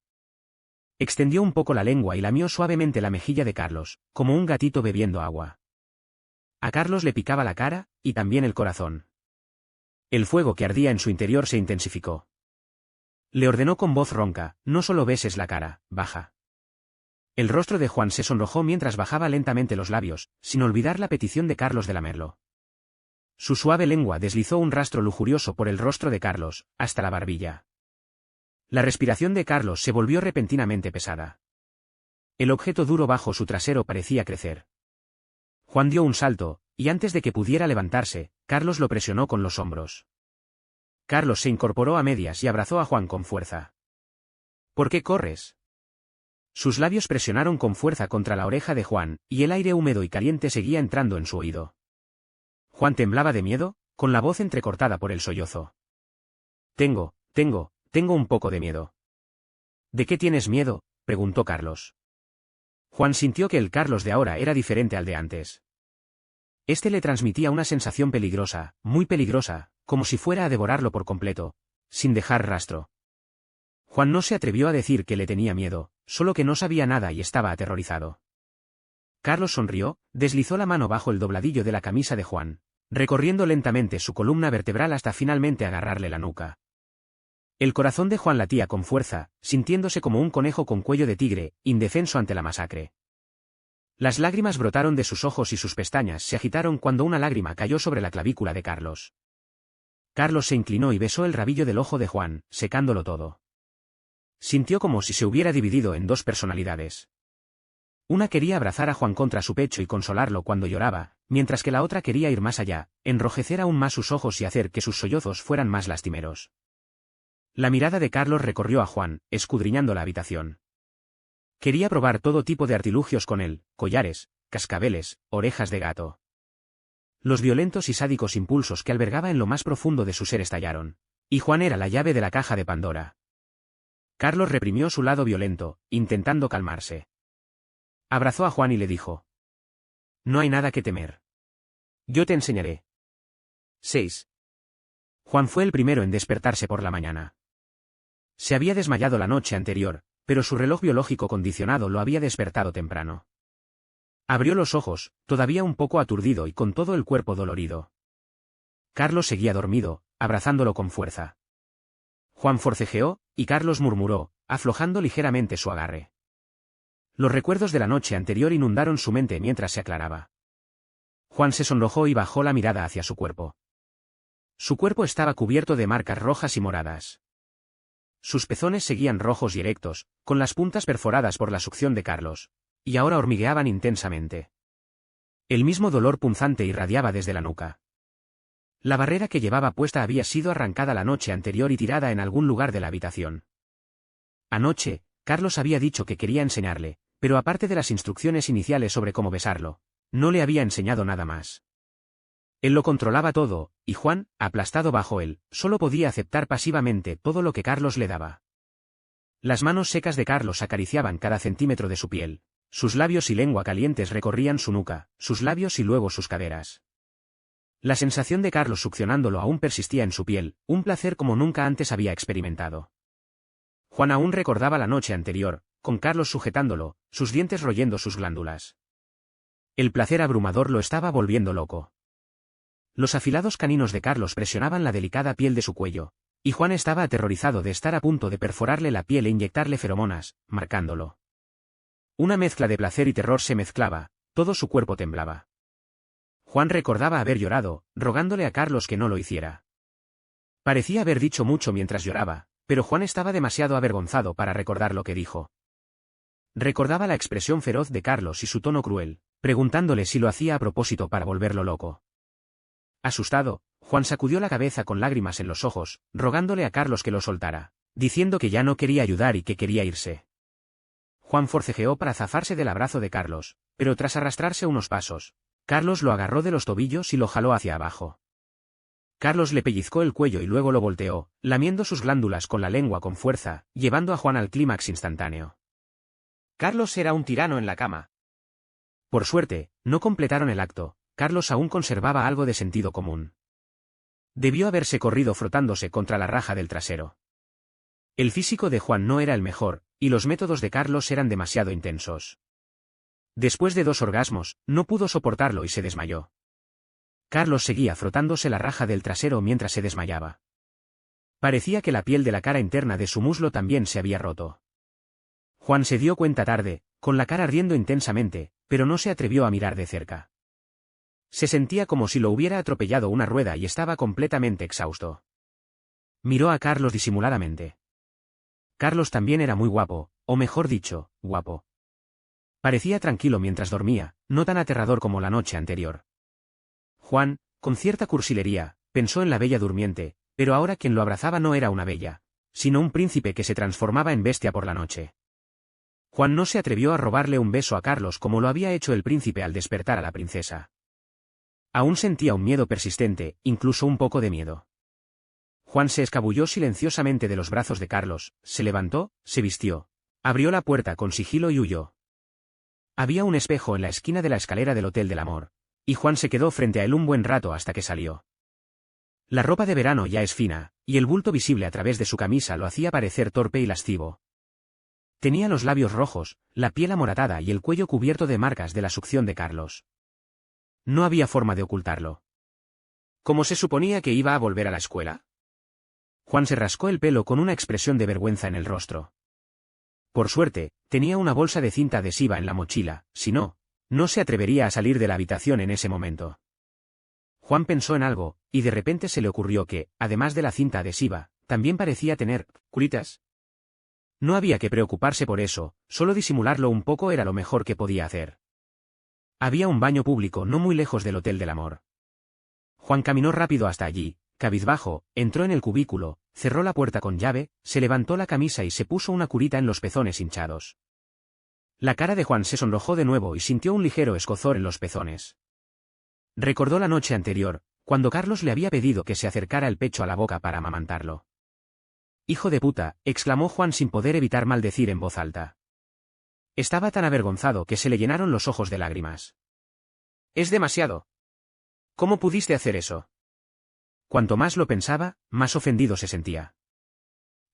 Extendió un poco la lengua y lamió suavemente la mejilla de Carlos, como un gatito bebiendo agua. A Carlos le picaba la cara, y también el corazón. El fuego que ardía en su interior se intensificó. Le ordenó con voz ronca, no solo beses la cara, baja. El rostro de Juan se sonrojó mientras bajaba lentamente los labios, sin olvidar la petición de Carlos de lamerlo. Su suave lengua deslizó un rastro lujurioso por el rostro de Carlos, hasta la barbilla. La respiración de Carlos se volvió repentinamente pesada. El objeto duro bajo su trasero parecía crecer. Juan dio un salto, y antes de que pudiera levantarse, Carlos lo presionó con los hombros. Carlos se incorporó a medias y abrazó a Juan con fuerza. ¿Por qué corres? Sus labios presionaron con fuerza contra la oreja de Juan, y el aire húmedo y caliente seguía entrando en su oído. Juan temblaba de miedo, con la voz entrecortada por el sollozo. Tengo un poco de miedo. ¿De qué tienes miedo?, preguntó Carlos. Juan sintió que el Carlos de ahora era diferente al de antes. Este le transmitía una sensación peligrosa, muy peligrosa, como si fuera a devorarlo por completo, sin dejar rastro. Juan no se atrevió a decir que le tenía miedo, solo que no sabía nada y estaba aterrorizado. Carlos sonrió, deslizó la mano bajo el dobladillo de la camisa de Juan, recorriendo lentamente su columna vertebral hasta finalmente agarrarle la nuca. El corazón de Juan latía con fuerza, sintiéndose como un conejo con cuello de tigre, indefenso ante la masacre. Las lágrimas brotaron de sus ojos y sus pestañas se agitaron cuando una lágrima cayó sobre la clavícula de Carlos. Carlos se inclinó y besó el rabillo del ojo de Juan, secándolo todo. Sintió como si se hubiera dividido en dos personalidades. Una quería abrazar a Juan contra su pecho y consolarlo cuando lloraba, mientras que la otra quería ir más allá, enrojecer aún más sus ojos y hacer que sus sollozos fueran más lastimeros. La mirada de Carlos recorrió a Juan, escudriñando la habitación. Quería probar todo tipo de artilugios con él, collares, cascabeles, orejas de gato. Los violentos y sádicos impulsos que albergaba en lo más profundo de su ser estallaron. Y Juan era la llave de la caja de Pandora. Carlos reprimió su lado violento, intentando calmarse. Abrazó a Juan y le dijo: No hay nada que temer. Yo te enseñaré. 6. Juan fue el primero en despertarse por la mañana. Se había desmayado la noche anterior, pero su reloj biológico condicionado lo había despertado temprano. Abrió los ojos, todavía un poco aturdido y con todo el cuerpo dolorido. Carlos seguía dormido, abrazándolo con fuerza. Juan forcejeó, y Carlos murmuró, aflojando ligeramente su agarre. Los recuerdos de la noche anterior inundaron su mente mientras se aclaraba. Juan se sonrojó y bajó la mirada hacia su cuerpo. Su cuerpo estaba cubierto de marcas rojas y moradas. Sus pezones seguían rojos y erectos, con las puntas perforadas por la succión de Carlos, y ahora hormigueaban intensamente. El mismo dolor punzante irradiaba desde la nuca. La barrera que llevaba puesta había sido arrancada la noche anterior y tirada en algún lugar de la habitación. Anoche, Carlos había dicho que quería enseñarle, pero aparte de las instrucciones iniciales sobre cómo besarlo, no le había enseñado nada más. Él lo controlaba todo, y Juan, aplastado bajo él, solo podía aceptar pasivamente todo lo que Carlos le daba. Las manos secas de Carlos acariciaban cada centímetro de su piel. Sus labios y lengua calientes recorrían su nuca, sus labios y luego sus caderas. La sensación de Carlos succionándolo aún persistía en su piel, un placer como nunca antes había experimentado. Juan aún recordaba la noche anterior, con Carlos sujetándolo, sus dientes royendo sus glándulas. El placer abrumador lo estaba volviendo loco. Los afilados caninos de Carlos presionaban la delicada piel de su cuello, y Juan estaba aterrorizado de estar a punto de perforarle la piel e inyectarle feromonas, marcándolo. Una mezcla de placer y terror se mezclaba, todo su cuerpo temblaba. Juan recordaba haber llorado, rogándole a Carlos que no lo hiciera. Parecía haber dicho mucho mientras lloraba, pero Juan estaba demasiado avergonzado para recordar lo que dijo. Recordaba la expresión feroz de Carlos y su tono cruel, preguntándole si lo hacía a propósito para volverlo loco. Asustado, Juan sacudió la cabeza con lágrimas en los ojos, rogándole a Carlos que lo soltara, diciendo que ya no quería ayudar y que quería irse. Juan forcejeó para zafarse del abrazo de Carlos, pero tras arrastrarse unos pasos, Carlos lo agarró de los tobillos y lo jaló hacia abajo. Carlos le pellizcó el cuello y luego lo volteó, lamiendo sus glándulas con la lengua con fuerza, llevando a Juan al clímax instantáneo. Carlos era un tirano en la cama. Por suerte, no completaron el acto, Carlos aún conservaba algo de sentido común. Debió haberse corrido frotándose contra la raja del trasero. El físico de Juan no era el mejor, y los métodos de Carlos eran demasiado intensos. Después de 2 orgasmos, no pudo soportarlo y se desmayó. Carlos seguía frotándose la raja del trasero mientras se desmayaba. Parecía que la piel de la cara interna de su muslo también se había roto. Juan se dio cuenta tarde, con la cara ardiendo intensamente, pero no se atrevió a mirar de cerca. Se sentía como si lo hubiera atropellado una rueda y estaba completamente exhausto. Miró a Carlos disimuladamente. Carlos también era muy guapo, o mejor dicho, guapo. Parecía tranquilo mientras dormía, no tan aterrador como la noche anterior. Juan, con cierta cursilería, pensó en la bella durmiente, pero ahora quien lo abrazaba no era una bella, sino un príncipe que se transformaba en bestia por la noche. Juan no se atrevió a robarle un beso a Carlos como lo había hecho el príncipe al despertar a la princesa. Aún sentía un miedo persistente, incluso un poco de miedo. Juan se escabulló silenciosamente de los brazos de Carlos, se levantó, se vistió, abrió la puerta con sigilo y huyó. Había un espejo en la esquina de la escalera del Hotel del Amor, y Juan se quedó frente a él un buen rato hasta que salió. La ropa de verano ya es fina, y el bulto visible a través de su camisa lo hacía parecer torpe y lascivo. Tenía los labios rojos, la piel amoratada y el cuello cubierto de marcas de la succión de Carlos. No había forma de ocultarlo. ¿Cómo se suponía que iba a volver a la escuela? Juan se rascó el pelo con una expresión de vergüenza en el rostro. Por suerte, tenía una bolsa de cinta adhesiva en la mochila, si no, no se atrevería a salir de la habitación en ese momento. Juan pensó en algo, y de repente se le ocurrió que, además de la cinta adhesiva, también parecía tener curitas. No había que preocuparse por eso, solo disimularlo un poco era lo mejor que podía hacer. Había un baño público no muy lejos del Hotel del Amor. Juan caminó rápido hasta allí, cabizbajo, entró en el cubículo, cerró la puerta con llave, se levantó la camisa y se puso una curita en los pezones hinchados. La cara de Juan se sonrojó de nuevo y sintió un ligero escozor en los pezones. Recordó la noche anterior, cuando Carlos le había pedido que se acercara el pecho a la boca para amamantarlo. «Hijo de puta», exclamó Juan sin poder evitar maldecir en voz alta. Estaba tan avergonzado que se le llenaron los ojos de lágrimas. «Es demasiado. ¿Cómo pudiste hacer eso?» Cuanto más lo pensaba, más ofendido se sentía.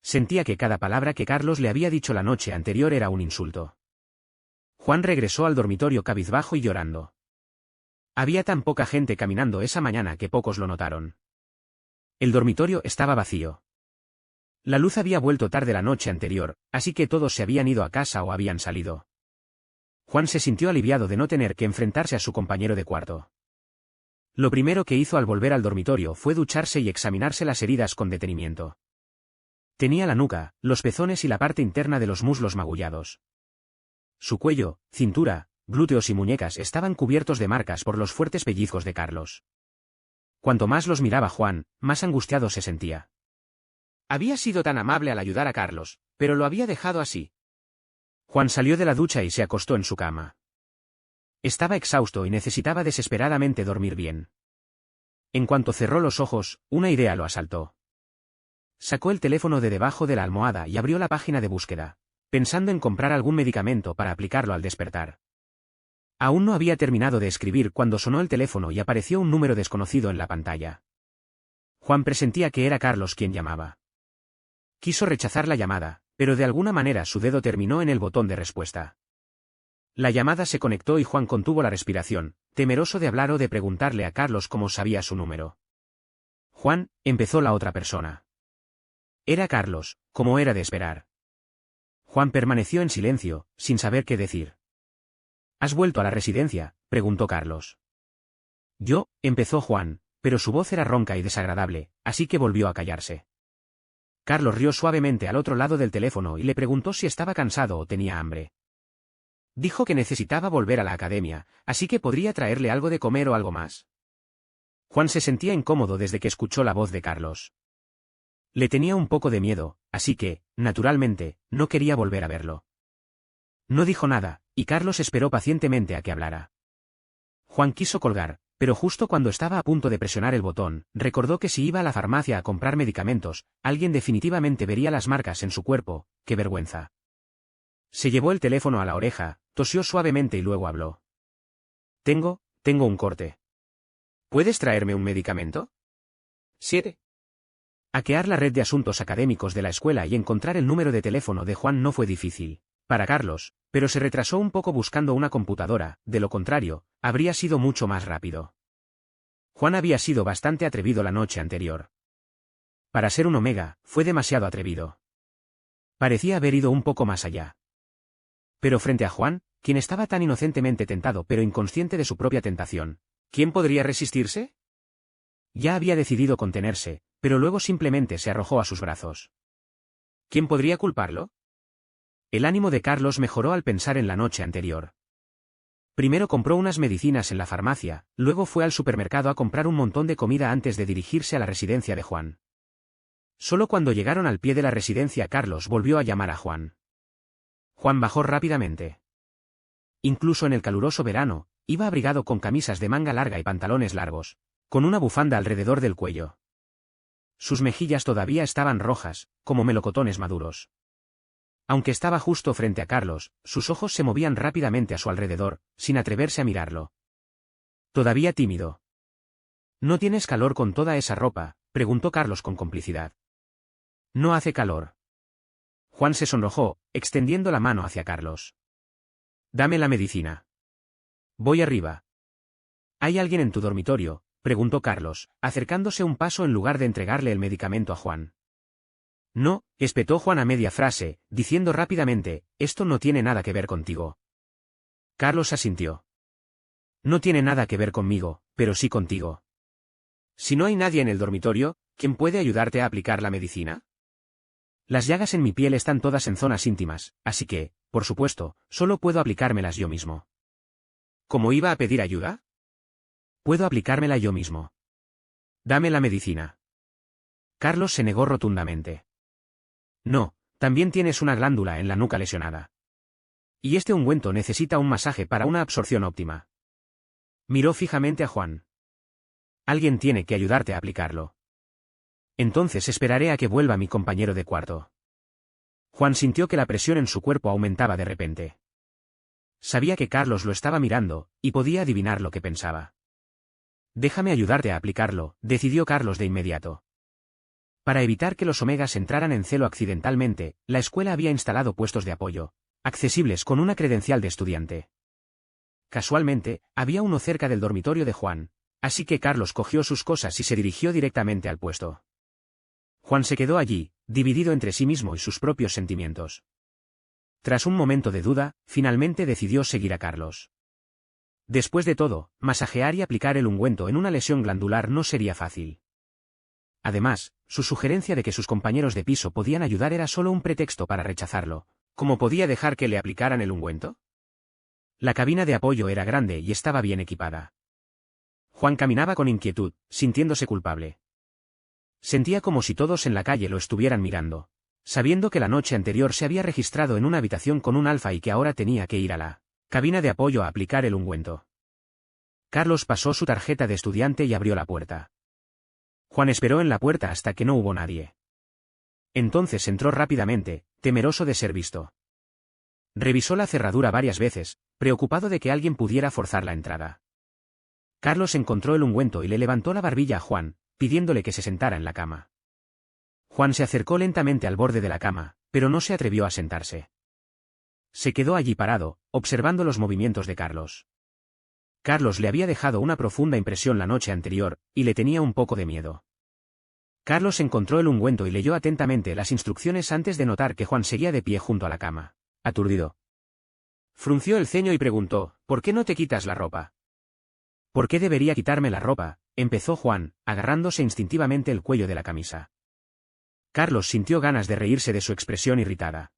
Sentía que cada palabra que Carlos le había dicho la noche anterior era un insulto. Juan regresó al dormitorio cabizbajo y llorando. Había tan poca gente caminando esa mañana que pocos lo notaron. El dormitorio estaba vacío. La luz había vuelto tarde la noche anterior, así que todos se habían ido a casa o habían salido. Juan se sintió aliviado de no tener que enfrentarse a su compañero de cuarto. Lo primero que hizo al volver al dormitorio fue ducharse y examinarse las heridas con detenimiento. Tenía la nuca, los pezones y la parte interna de los muslos magullados. Su cuello, cintura, glúteos y muñecas estaban cubiertos de marcas por los fuertes pellizcos de Carlos. Cuanto más los miraba Juan, más angustiado se sentía. Había sido tan amable al ayudar a Carlos, pero lo había dejado así. Juan salió de la ducha y se acostó en su cama. Estaba exhausto y necesitaba desesperadamente dormir bien. En cuanto cerró los ojos, una idea lo asaltó. Sacó el teléfono de debajo de la almohada y abrió la página de búsqueda, pensando en comprar algún medicamento para aplicarlo al despertar. Aún no había terminado de escribir cuando sonó el teléfono y apareció un número desconocido en la pantalla. Juan presentía que era Carlos quien llamaba. Quiso rechazar la llamada, pero de alguna manera su dedo terminó en el botón de respuesta. La llamada se conectó y Juan contuvo la respiración, temeroso de hablar o de preguntarle a Carlos cómo sabía su número. Juan, empezó la otra persona. Era Carlos, como era de esperar. Juan permaneció en silencio, sin saber qué decir. ¿Has vuelto a la residencia?, preguntó Carlos. Yo, empezó Juan, pero su voz era ronca y desagradable, así que volvió a callarse. Carlos rió suavemente al otro lado del teléfono y le preguntó si estaba cansado o tenía hambre. Dijo que necesitaba volver a la academia, así que podría traerle algo de comer o algo más. Juan se sentía incómodo desde que escuchó la voz de Carlos. Le tenía un poco de miedo, así que, naturalmente, no quería volver a verlo. No dijo nada, y Carlos esperó pacientemente a que hablara. Juan quiso colgar, pero justo cuando estaba a punto de presionar el botón, recordó que si iba a la farmacia a comprar medicamentos, alguien definitivamente vería las marcas en su cuerpo. ¡Qué vergüenza! Se llevó el teléfono a la oreja, tosió suavemente y luego habló. Tengo un corte. ¿Puedes traerme un medicamento? 7. Hackear la red de asuntos académicos de la escuela y encontrar el número de teléfono de Juan no fue difícil para Carlos, pero se retrasó un poco buscando una computadora, de lo contrario, habría sido mucho más rápido. Juan había sido bastante atrevido la noche anterior. Para ser un Omega, fue demasiado atrevido. Parecía haber ido un poco más allá. Pero frente a Juan, quien estaba tan inocentemente tentado pero inconsciente de su propia tentación, ¿quién podría resistirse? Ya había decidido contenerse, pero luego simplemente se arrojó a sus brazos. ¿Quién podría culparlo? El ánimo de Carlos mejoró al pensar en la noche anterior. Primero compró unas medicinas en la farmacia, luego fue al supermercado a comprar un montón de comida antes de dirigirse a la residencia de Juan. Solo cuando llegaron al pie de la residencia Carlos volvió a llamar a Juan. Juan bajó rápidamente. Incluso en el caluroso verano, iba abrigado con camisas de manga larga y pantalones largos, con una bufanda alrededor del cuello. Sus mejillas todavía estaban rojas, como melocotones maduros. Aunque estaba justo frente a Carlos, sus ojos se movían rápidamente a su alrededor, sin atreverse a mirarlo. Todavía tímido. ¿No tienes calor con toda esa ropa?, preguntó Carlos con complicidad. No hace calor. Juan se sonrojó, extendiendo la mano hacia Carlos. Dame la medicina. Voy arriba. ¿Hay alguien en tu dormitorio?, preguntó Carlos, acercándose un paso en lugar de entregarle el medicamento a Juan. No, espetó Juan a media frase, diciendo rápidamente, esto no tiene nada que ver contigo. Carlos asintió. No tiene nada que ver conmigo, pero sí contigo. Si no hay nadie en el dormitorio, ¿quién puede ayudarte a aplicar la medicina? Las llagas en mi piel están todas en zonas íntimas, así que, por supuesto, solo puedo aplicármelas yo mismo. ¿Cómo iba a pedir ayuda? Puedo aplicármela yo mismo. Dame la medicina. Carlos se negó rotundamente. No, también tienes una glándula en la nuca lesionada. Y este ungüento necesita un masaje para una absorción óptima. Miró fijamente a Juan. Alguien tiene que ayudarte a aplicarlo. Entonces esperaré a que vuelva mi compañero de cuarto. Juan sintió que la presión en su cuerpo aumentaba de repente. Sabía que Carlos lo estaba mirando, y podía adivinar lo que pensaba. Déjame ayudarte a aplicarlo, decidió Carlos de inmediato. Para evitar que los Omegas entraran en celo accidentalmente, la escuela había instalado puestos de apoyo, accesibles con una credencial de estudiante. Casualmente, había uno cerca del dormitorio de Juan, así que Carlos cogió sus cosas y se dirigió directamente al puesto. Juan se quedó allí, dividido entre sí mismo y sus propios sentimientos. Tras un momento de duda, finalmente decidió seguir a Carlos. Después de todo, masajear y aplicar el ungüento en una lesión glandular no sería fácil. Además, su sugerencia de que sus compañeros de piso podían ayudar era solo un pretexto para rechazarlo. ¿Cómo podía dejar que le aplicaran el ungüento? La cabina de apoyo era grande y estaba bien equipada. Juan caminaba con inquietud, sintiéndose culpable. Sentía como si todos en la calle lo estuvieran mirando, sabiendo que la noche anterior se había registrado en una habitación con un alfa y que ahora tenía que ir a la cabina de apoyo a aplicar el ungüento. Carlos pasó su tarjeta de estudiante y abrió la puerta. Juan esperó en la puerta hasta que no hubo nadie. Entonces entró rápidamente, temeroso de ser visto. Revisó la cerradura varias veces, preocupado de que alguien pudiera forzar la entrada. Carlos encontró el ungüento y le levantó la barbilla a Juan, pidiéndole que se sentara en la cama. Juan se acercó lentamente al borde de la cama, pero no se atrevió a sentarse. Se quedó allí parado, observando los movimientos de Carlos. Carlos le había dejado una profunda impresión la noche anterior, y le tenía un poco de miedo. Carlos encontró el ungüento y leyó atentamente las instrucciones antes de notar que Juan seguía de pie junto a la cama, aturdido. Frunció el ceño y preguntó, ¿por qué no te quitas la ropa? ¿Por qué debería quitarme la ropa? Empezó Juan, agarrándose instintivamente el cuello de la camisa. Carlos sintió ganas de reírse de su expresión irritada.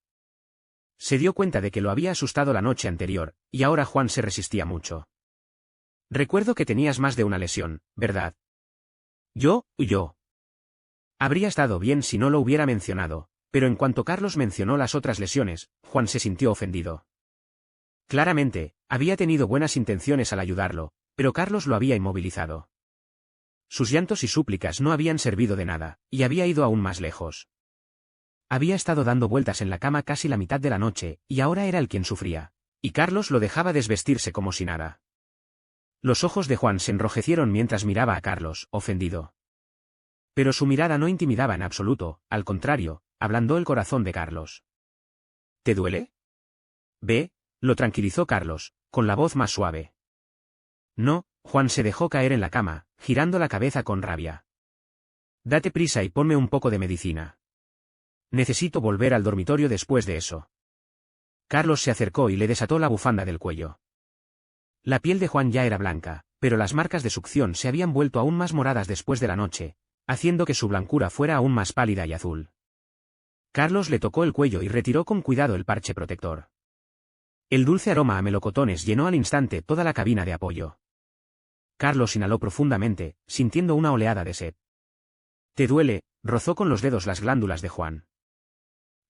Se dio cuenta de que lo había asustado la noche anterior, y ahora Juan se resistía mucho. Recuerdo que tenías más de una lesión, ¿verdad? Yo. Habría estado bien si no lo hubiera mencionado, pero en cuanto Carlos mencionó las otras lesiones, Juan se sintió ofendido. Claramente, había tenido buenas intenciones al ayudarlo, pero Carlos lo había inmovilizado. Sus llantos y súplicas no habían servido de nada, y había ido aún más lejos. Había estado dando vueltas en la cama casi la mitad de la noche, y ahora era él quien sufría, y Carlos lo dejaba desvestirse como si nada. Los ojos de Juan se enrojecieron mientras miraba a Carlos, ofendido. Pero su mirada no intimidaba en absoluto, al contrario, ablandó el corazón de Carlos. ¿Te duele? Ve, lo tranquilizó Carlos, con la voz más suave. No, Juan se dejó caer en la cama, girando la cabeza con rabia. Date prisa y ponme un poco de medicina. Necesito volver al dormitorio después de eso. Carlos se acercó y le desató la bufanda del cuello. La piel de Juan ya era blanca, pero las marcas de succión se habían vuelto aún más moradas después de la noche, haciendo que su blancura fuera aún más pálida y azul. Carlos le tocó el cuello y retiró con cuidado el parche protector. El dulce aroma a melocotones llenó al instante toda la cabina de apoyo. Carlos inhaló profundamente, sintiendo una oleada de sed. ¿Te duele? Rozó con los dedos las glándulas de Juan.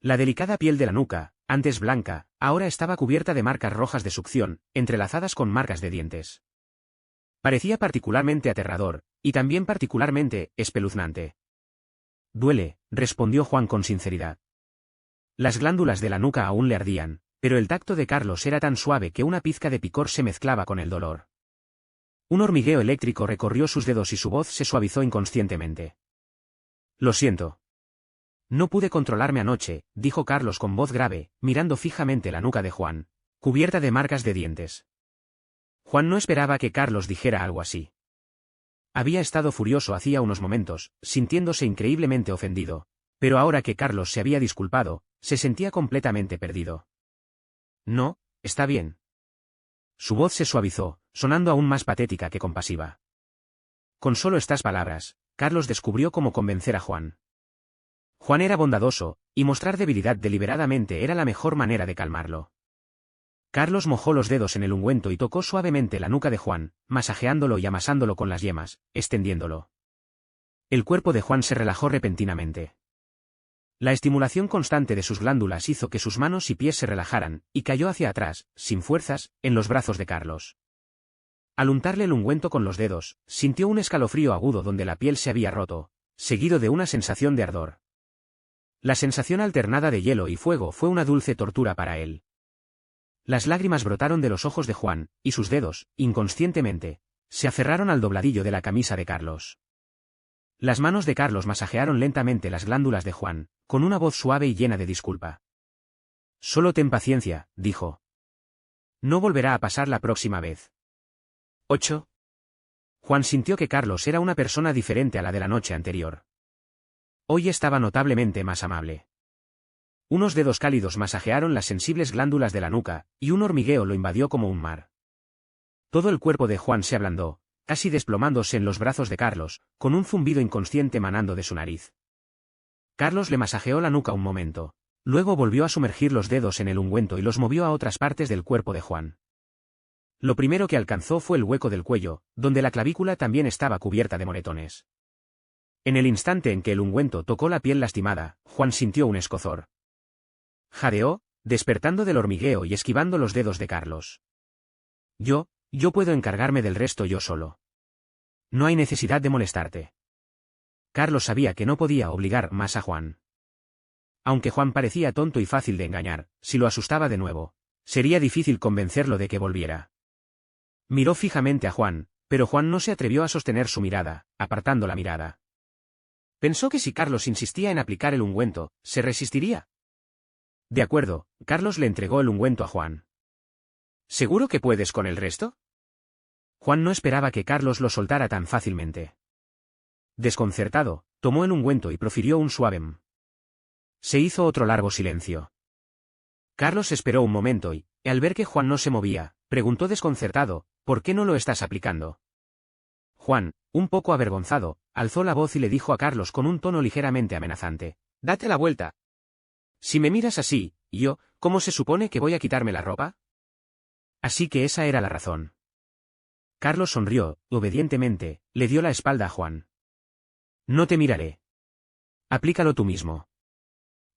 La delicada piel de la nuca, antes blanca, ahora estaba cubierta de marcas rojas de succión, entrelazadas con marcas de dientes. Parecía particularmente aterrador, y también particularmente espeluznante. Duele, respondió Juan con sinceridad. Las glándulas de la nuca aún le ardían, pero el tacto de Carlos era tan suave que una pizca de picor se mezclaba con el dolor. Un hormigueo eléctrico recorrió sus dedos y su voz se suavizó inconscientemente. Lo siento. No pude controlarme anoche, dijo Carlos con voz grave, mirando fijamente la nuca de Juan, cubierta de marcas de dientes. Juan no esperaba que Carlos dijera algo así. Había estado furioso hacía unos momentos, sintiéndose increíblemente ofendido, pero ahora que Carlos se había disculpado, se sentía completamente perdido. No, está bien. Su voz se suavizó, sonando aún más patética que compasiva. Con solo estas palabras, Carlos descubrió cómo convencer a Juan. Juan era bondadoso, y mostrar debilidad deliberadamente era la mejor manera de calmarlo. Carlos mojó los dedos en el ungüento y tocó suavemente la nuca de Juan, masajeándolo y amasándolo con las yemas, extendiéndolo. El cuerpo de Juan se relajó repentinamente. La estimulación constante de sus glándulas hizo que sus manos y pies se relajaran, y cayó hacia atrás, sin fuerzas, en los brazos de Carlos. Al untarle el ungüento con los dedos, sintió un escalofrío agudo donde la piel se había roto, seguido de una sensación de ardor. La sensación alternada de hielo y fuego fue una dulce tortura para él. Las lágrimas brotaron de los ojos de Juan, y sus dedos, inconscientemente, se aferraron al dobladillo de la camisa de Carlos. Las manos de Carlos masajearon lentamente las glándulas de Juan, con una voz suave y llena de disculpa. Solo ten paciencia, dijo. No volverá a pasar la próxima vez. 8. Juan sintió que Carlos era una persona diferente a la de la noche anterior. Hoy estaba notablemente más amable. Unos dedos cálidos masajearon las sensibles glándulas de la nuca, y un hormigueo lo invadió como un mar. Todo el cuerpo de Juan se ablandó, casi desplomándose en los brazos de Carlos, con un zumbido inconsciente emanando de su nariz. Carlos le masajeó la nuca un momento, luego volvió a sumergir los dedos en el ungüento y los movió a otras partes del cuerpo de Juan. Lo primero que alcanzó fue el hueco del cuello, donde la clavícula también estaba cubierta de moretones. En el instante en que el ungüento tocó la piel lastimada, Juan sintió un escozor. Jadeó, despertando del hormigueo y esquivando los dedos de Carlos. Yo puedo encargarme del resto yo solo. No hay necesidad de molestarte. Carlos sabía que no podía obligar más a Juan. Aunque Juan parecía tonto y fácil de engañar, si lo asustaba de nuevo, sería difícil convencerlo de que volviera. Miró fijamente a Juan, pero Juan no se atrevió a sostener su mirada, apartando la mirada. Pensó que si Carlos insistía en aplicar el ungüento, se resistiría. De acuerdo, Carlos le entregó el ungüento a Juan. ¿Seguro que puedes con el resto? Juan no esperaba que Carlos lo soltara tan fácilmente. Desconcertado, tomó el ungüento y profirió un suave "mm". Se hizo otro largo silencio. Carlos esperó un momento y, al ver que Juan no se movía, preguntó desconcertado, ¿por qué no lo estás aplicando? Juan, un poco avergonzado, alzó la voz y le dijo a Carlos con un tono ligeramente amenazante, «Date la vuelta. Si me miras así, yo, ¿cómo se supone que voy a quitarme la ropa?» Así que esa era la razón. Carlos sonrió, y obedientemente, le dio la espalda a Juan. «No te miraré. Aplícalo tú mismo.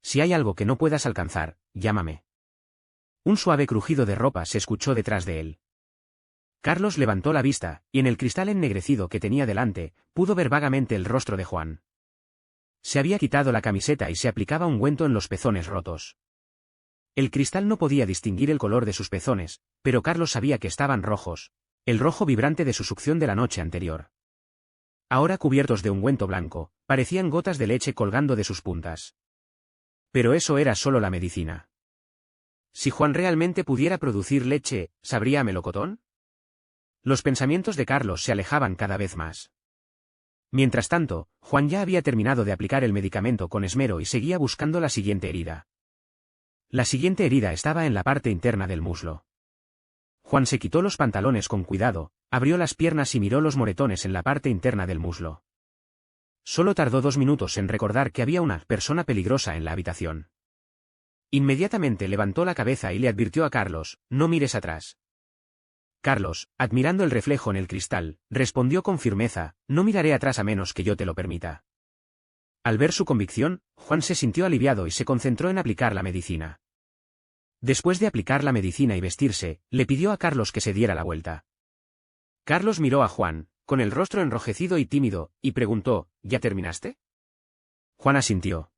Si hay algo que no puedas alcanzar, llámame». Un suave crujido de ropa se escuchó detrás de él. Carlos levantó la vista, y en el cristal ennegrecido que tenía delante, pudo ver vagamente el rostro de Juan. Se había quitado la camiseta y se aplicaba ungüento en los pezones rotos. El cristal no podía distinguir el color de sus pezones, pero Carlos sabía que estaban rojos, el rojo vibrante de su succión de la noche anterior. Ahora cubiertos de ungüento blanco, parecían gotas de leche colgando de sus puntas. Pero eso era solo la medicina. Si Juan realmente pudiera producir leche, ¿sabría a melocotón? Los pensamientos de Carlos se alejaban cada vez más. Mientras tanto, Juan ya había terminado de aplicar el medicamento con esmero y seguía buscando la siguiente herida. La siguiente herida estaba en la parte interna del muslo. Juan se quitó los pantalones con cuidado, abrió las piernas y miró los moretones en la parte interna del muslo. Solo tardó 2 minutos en recordar que había una persona peligrosa en la habitación. Inmediatamente levantó la cabeza y le advirtió a Carlos, «No mires atrás». Carlos, admirando el reflejo en el cristal, respondió con firmeza, «No miraré atrás a menos que yo te lo permita». Al ver su convicción, Juan se sintió aliviado y se concentró en aplicar la medicina. Después de aplicar la medicina y vestirse, le pidió a Carlos que se diera la vuelta. Carlos miró a Juan, con el rostro enrojecido y tímido, y preguntó, «¿Ya terminaste?» Juan asintió.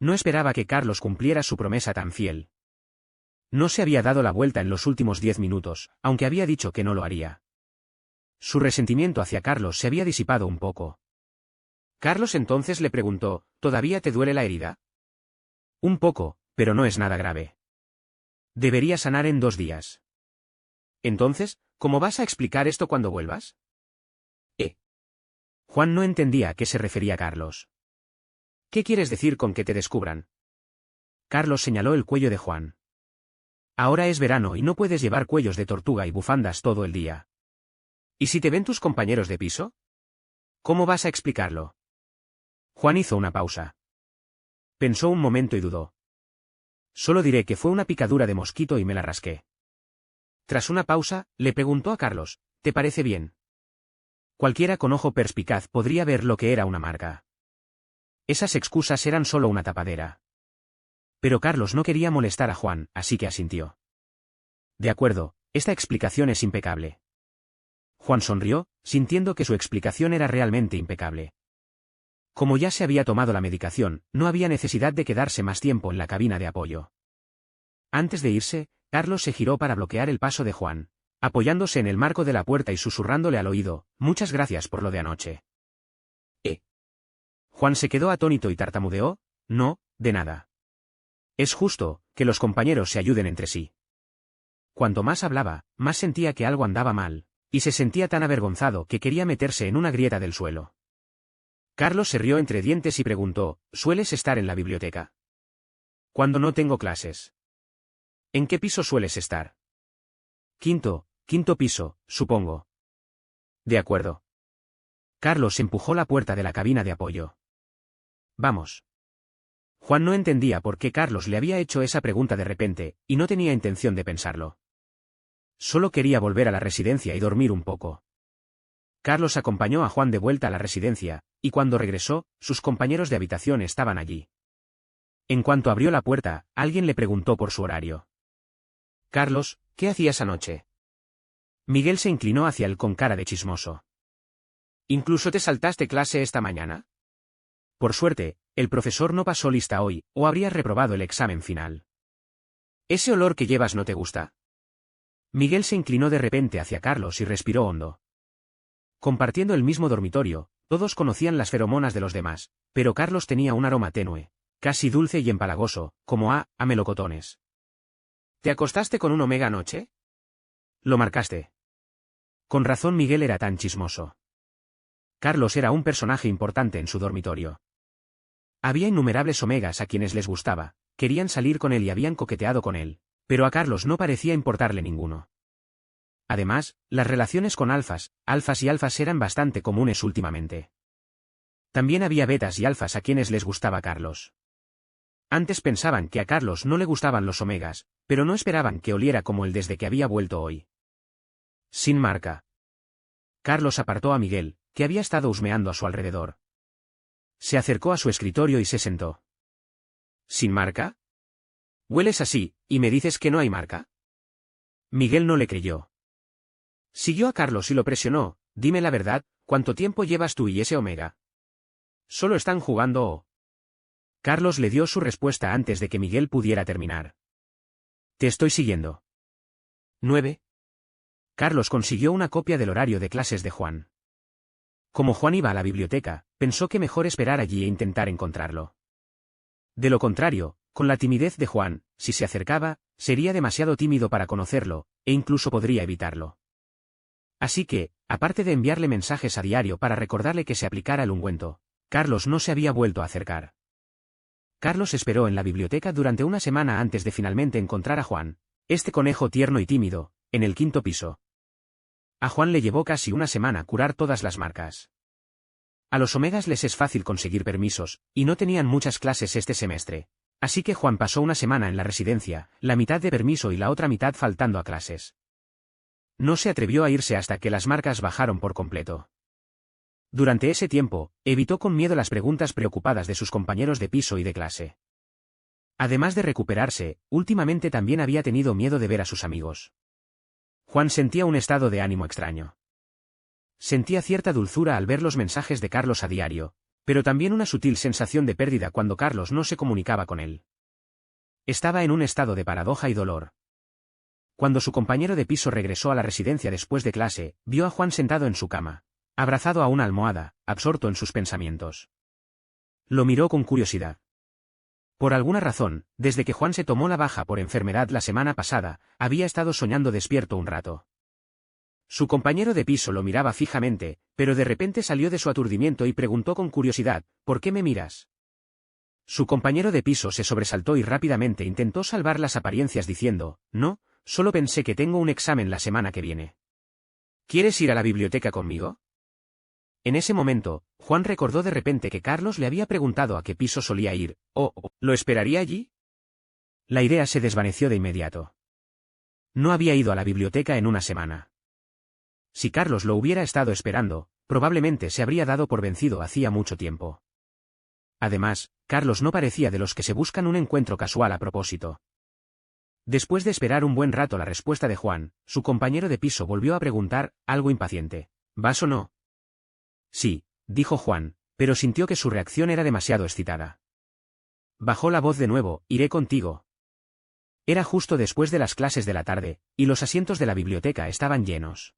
No esperaba que Carlos cumpliera su promesa tan fiel. No se había dado la vuelta en los últimos 10 minutos, aunque había dicho que no lo haría. Su resentimiento hacia Carlos se había disipado un poco. Carlos entonces le preguntó, «¿Todavía te duele la herida?» «Un poco, pero no es nada grave. Debería sanar en 2 días». «Entonces, ¿cómo vas a explicar esto cuando vuelvas?» Juan no entendía a qué se refería Carlos. «¿Qué quieres decir con que te descubran?» Carlos señaló el cuello de Juan. «Ahora es verano y no puedes llevar cuellos de tortuga y bufandas todo el día. ¿Y si te ven tus compañeros de piso? ¿Cómo vas a explicarlo?» Juan hizo una pausa. Pensó un momento y dudó. «Solo diré que fue una picadura de mosquito y me la rasqué». Tras una pausa, le preguntó a Carlos, «¿Te parece bien?» Cualquiera con ojo perspicaz podría ver lo que era una marca. Esas excusas eran solo una tapadera. Pero Carlos no quería molestar a Juan, así que asintió. «De acuerdo, esta explicación es impecable». Juan sonrió, sintiendo que su explicación era realmente impecable. Como ya se había tomado la medicación, no había necesidad de quedarse más tiempo en la cabina de apoyo. Antes de irse, Carlos se giró para bloquear el paso de Juan, apoyándose en el marco de la puerta y susurrándole al oído, «Muchas gracias por lo de anoche». Juan se quedó atónito y tartamudeó, «No, de nada. Es justo, que los compañeros se ayuden entre sí». Cuanto más hablaba, más sentía que algo andaba mal, y se sentía tan avergonzado que quería meterse en una grieta del suelo. Carlos se rió entre dientes y preguntó, «¿Sueles estar en la biblioteca?» «Cuando no tengo clases». «¿En qué piso sueles estar?» «Quinto piso, supongo». «De acuerdo». Carlos empujó la puerta de la cabina de apoyo. «Vamos». Juan no entendía por qué Carlos le había hecho esa pregunta de repente, y no tenía intención de pensarlo. Solo quería volver a la residencia y dormir un poco. Carlos acompañó a Juan de vuelta a la residencia, y cuando regresó, sus compañeros de habitación estaban allí. En cuanto abrió la puerta, alguien le preguntó por su horario. «Carlos, ¿qué hacías anoche?» Miguel se inclinó hacia él con cara de chismoso. «¿Incluso te saltaste clase esta mañana?» Por suerte, el profesor no pasó lista hoy, o habrías reprobado el examen final. ¿Ese olor que llevas no te gusta? Miguel se inclinó de repente hacia Carlos y respiró hondo. Compartiendo el mismo dormitorio, todos conocían las feromonas de los demás, pero Carlos tenía un aroma tenue, casi dulce y empalagoso, como a melocotones. ¿Te acostaste con un omega anoche? Lo marcaste. Con razón Miguel era tan chismoso. Carlos era un personaje importante en su dormitorio. Había innumerables omegas a quienes les gustaba, querían salir con él y habían coqueteado con él, pero a Carlos no parecía importarle ninguno. Además, las relaciones con alfas y alfas eran bastante comunes últimamente. También había betas y alfas a quienes les gustaba Carlos. Antes pensaban que a Carlos no le gustaban los omegas, pero no esperaban que oliera como él desde que había vuelto hoy. Sin marca. Carlos apartó a Miguel, que había estado husmeando a su alrededor. Se acercó a su escritorio y se sentó. ¿Sin marca? Hueles así, ¿y me dices que no hay marca? Miguel no le creyó. Siguió a Carlos y lo presionó. Dime la verdad, ¿cuánto tiempo llevas tú y ese omega? Solo están jugando o... Carlos le dio su respuesta antes de que Miguel pudiera terminar. Te estoy siguiendo. 9. Carlos consiguió una copia del horario de clases de Juan. Como Juan iba a la biblioteca, pensó que mejor esperar allí e intentar encontrarlo. De lo contrario, con la timidez de Juan, si se acercaba, sería demasiado tímido para conocerlo, e incluso podría evitarlo. Así que, aparte de enviarle mensajes a diario para recordarle que se aplicara el ungüento, Carlos no se había vuelto a acercar. Carlos esperó en la biblioteca durante una semana antes de finalmente encontrar a Juan, este conejo tierno y tímido, en el 5.º piso. A Juan le llevó casi una semana curar todas las marcas. A los omegas les es fácil conseguir permisos, y no tenían muchas clases este semestre, así que Juan pasó una semana en la residencia, la mitad de permiso y la otra mitad faltando a clases. No se atrevió a irse hasta que las marcas bajaron por completo. Durante ese tiempo, evitó con miedo las preguntas preocupadas de sus compañeros de piso y de clase. Además de recuperarse, últimamente también había tenido miedo de ver a sus amigos. Juan sentía un estado de ánimo extraño. Sentía cierta dulzura al ver los mensajes de Carlos a diario, pero también una sutil sensación de pérdida cuando Carlos no se comunicaba con él. Estaba en un estado de paradoja y dolor. Cuando su compañero de piso regresó a la residencia después de clase, vio a Juan sentado en su cama, abrazado a una almohada, absorto en sus pensamientos. Lo miró con curiosidad. Por alguna razón, desde que Juan se tomó la baja por enfermedad la semana pasada, había estado soñando despierto un rato. Su compañero de piso lo miraba fijamente, pero de repente salió de su aturdimiento y preguntó con curiosidad, ¿por qué me miras? Su compañero de piso se sobresaltó y rápidamente intentó salvar las apariencias diciendo, no, solo pensé que tengo un examen la semana que viene. ¿Quieres ir a la biblioteca conmigo? En ese momento, Juan recordó de repente que Carlos le había preguntado a qué piso solía ir, ¿lo esperaría allí? La idea se desvaneció de inmediato. No había ido a la biblioteca en una semana. Si Carlos lo hubiera estado esperando, probablemente se habría dado por vencido hacía mucho tiempo. Además, Carlos no parecía de los que se buscan un encuentro casual a propósito. Después de esperar un buen rato la respuesta de Juan, su compañero de piso volvió a preguntar, algo impaciente, ¿vas o no? Sí, dijo Juan, pero sintió que su reacción era demasiado excitada. Bajó la voz de nuevo, iré contigo. Era justo después de las clases de la tarde, y los asientos de la biblioteca estaban llenos.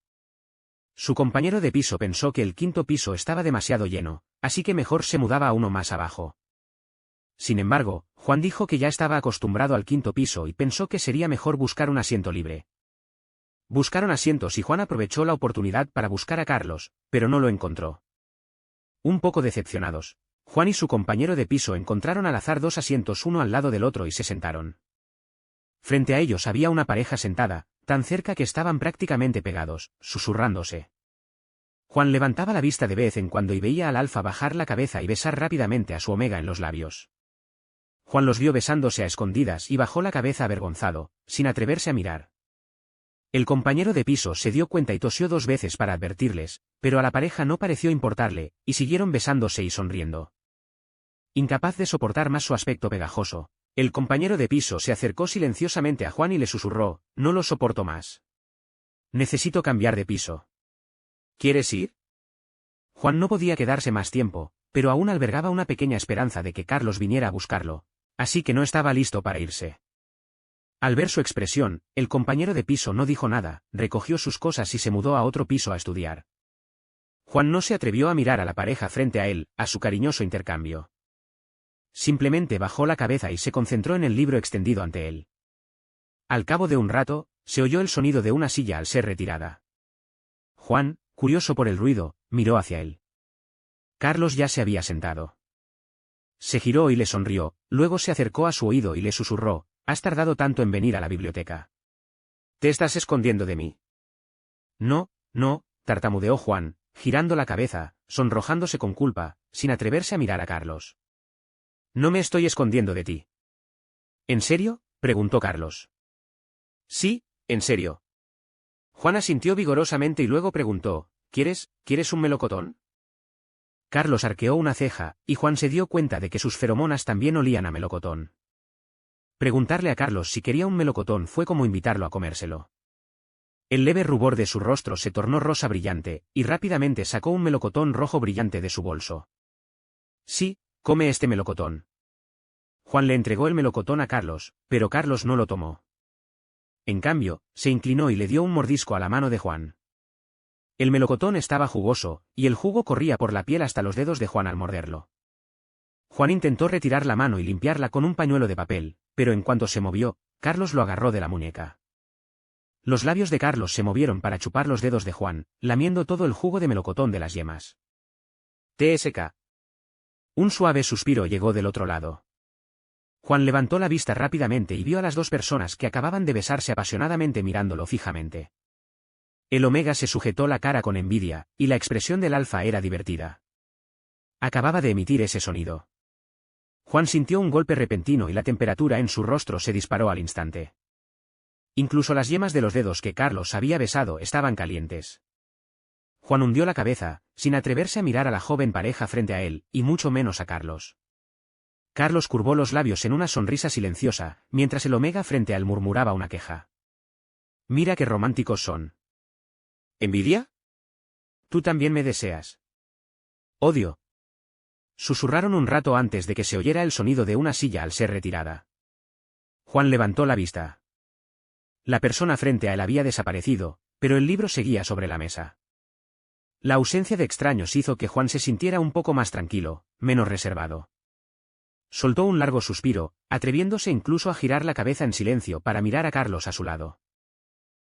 Su compañero de piso pensó que el 5.º piso estaba demasiado lleno, así que mejor se mudaba a uno más abajo. Sin embargo, Juan dijo que ya estaba acostumbrado al 5.º piso y pensó que sería mejor buscar un asiento libre. Buscaron asientos y Juan aprovechó la oportunidad para buscar a Carlos, pero no lo encontró. Un poco decepcionados, Juan y su compañero de piso encontraron al azar dos asientos uno al lado del otro y se sentaron. Frente a ellos había una pareja sentada, tan cerca que estaban prácticamente pegados, susurrándose. Juan levantaba la vista de vez en cuando y veía al alfa bajar la cabeza y besar rápidamente a su omega en los labios. Juan los vio besándose a escondidas y bajó la cabeza avergonzado, sin atreverse a mirar. El compañero de piso se dio cuenta y tosió 2 veces para advertirles, pero a la pareja no pareció importarle, y siguieron besándose y sonriendo. Incapaz de soportar más su aspecto pegajoso, el compañero de piso se acercó silenciosamente a Juan y le susurró, no lo soporto más. Necesito cambiar de piso. ¿Quieres ir? Juan no podía quedarse más tiempo, pero aún albergaba una pequeña esperanza de que Carlos viniera a buscarlo, así que no estaba listo para irse. Al ver su expresión, el compañero de piso no dijo nada, recogió sus cosas y se mudó a otro piso a estudiar. Juan no se atrevió a mirar a la pareja frente a él, a su cariñoso intercambio. Simplemente bajó la cabeza y se concentró en el libro extendido ante él. Al cabo de un rato, se oyó el sonido de una silla al ser retirada. Juan, curioso por el ruido, miró hacia él. Carlos ya se había sentado. Se giró y le sonrió, luego se acercó a su oído y le susurró: «¿Has tardado tanto en venir a la biblioteca? ¿Te estás escondiendo de mí?» «No, no», tartamudeó Juan, girando la cabeza, sonrojándose con culpa, sin atreverse a mirar a Carlos. «No me estoy escondiendo de ti». «¿En serio?», preguntó Carlos. «Sí, en serio». Juan asintió vigorosamente y luego preguntó: ¿Quieres un melocotón? Carlos arqueó una ceja, y Juan se dio cuenta de que sus feromonas también olían a melocotón. Preguntarle a Carlos si quería un melocotón fue como invitarlo a comérselo. El leve rubor de su rostro se tornó rosa brillante, y rápidamente sacó un melocotón rojo brillante de su bolso. «Sí, come este melocotón». Juan le entregó el melocotón a Carlos, pero Carlos no lo tomó. En cambio, se inclinó y le dio un mordisco a la mano de Juan. El melocotón estaba jugoso, y el jugo corría por la piel hasta los dedos de Juan al morderlo. Juan intentó retirar la mano y limpiarla con un pañuelo de papel, pero en cuanto se movió, Carlos lo agarró de la muñeca. Los labios de Carlos se movieron para chupar los dedos de Juan, lamiendo todo el jugo de melocotón de las yemas. «TSK». Un suave suspiro llegó del otro lado. Juan levantó la vista rápidamente y vio a las dos personas que acababan de besarse apasionadamente mirándolo fijamente. El Omega se sujetó la cara con envidia, y la expresión del Alfa era divertida. Acababa de emitir ese sonido. Juan sintió un golpe repentino y la temperatura en su rostro se disparó al instante. Incluso las yemas de los dedos que Carlos había besado estaban calientes. Juan hundió la cabeza, sin atreverse a mirar a la joven pareja frente a él, y mucho menos a Carlos. Carlos curvó los labios en una sonrisa silenciosa, mientras el Omega frente a él murmuraba una queja. «Mira qué románticos son». «¿Envidia? Tú también me deseas». «Odio». Susurraron un rato antes de que se oyera el sonido de una silla al ser retirada. Juan levantó la vista. La persona frente a él había desaparecido, pero el libro seguía sobre la mesa. La ausencia de extraños hizo que Juan se sintiera un poco más tranquilo, menos reservado. Soltó un largo suspiro, atreviéndose incluso a girar la cabeza en silencio para mirar a Carlos a su lado.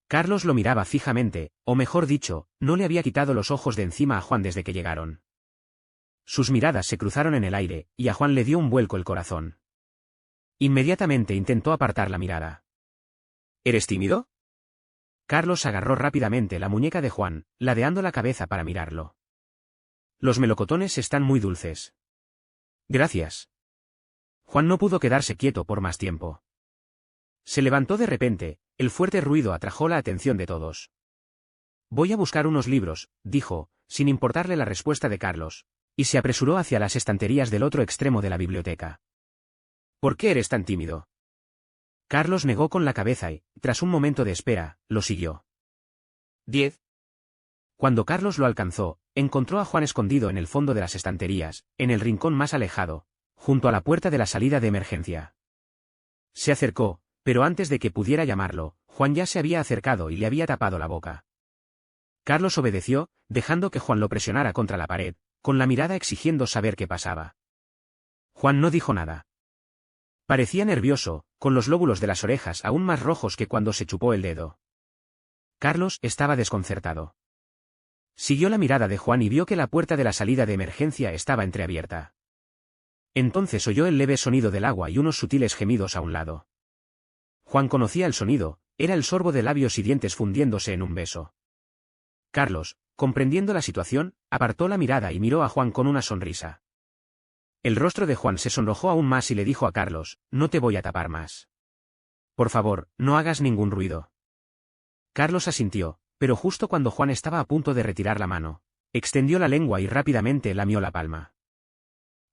Carlos lo miraba fijamente, o mejor dicho, no le había quitado los ojos de encima a Juan desde que llegaron. Sus miradas se cruzaron en el aire, y a Juan le dio un vuelco el corazón. Inmediatamente intentó apartar la mirada. «¿Eres tímido?». Carlos agarró rápidamente la muñeca de Juan, ladeando la cabeza para mirarlo. «Los melocotones están muy dulces». «Gracias». Juan no pudo quedarse quieto por más tiempo. Se levantó de repente, el fuerte ruido atrajo la atención de todos. «Voy a buscar unos libros», dijo, sin importarle la respuesta de Carlos, y se apresuró hacia las estanterías del otro extremo de la biblioteca. «¿Por qué eres tan tímido?». Carlos negó con la cabeza y, tras un momento de espera, lo siguió. 10. Cuando Carlos lo alcanzó, encontró a Juan escondido en el fondo de las estanterías, en el rincón más alejado, junto a la puerta de la salida de emergencia. Se acercó, pero antes de que pudiera llamarlo, Juan ya se había acercado y le había tapado la boca. Carlos obedeció, dejando que Juan lo presionara contra la pared, con la mirada exigiendo saber qué pasaba. Juan no dijo nada. Parecía nervioso, con los lóbulos de las orejas aún más rojos que cuando se chupó el dedo. Carlos estaba desconcertado. Siguió la mirada de Juan y vio que la puerta de la salida de emergencia estaba entreabierta. Entonces oyó el leve sonido del agua y unos sutiles gemidos a un lado. Juan conocía el sonido, era el sorbo de labios y dientes fundiéndose en un beso. Carlos, comprendiendo la situación, apartó la mirada y miró a Juan con una sonrisa. El rostro de Juan se sonrojó aún más y le dijo a Carlos: «No te voy a tapar más. Por favor, no hagas ningún ruido». Carlos asintió, pero justo cuando Juan estaba a punto de retirar la mano, extendió la lengua y rápidamente lamió la palma.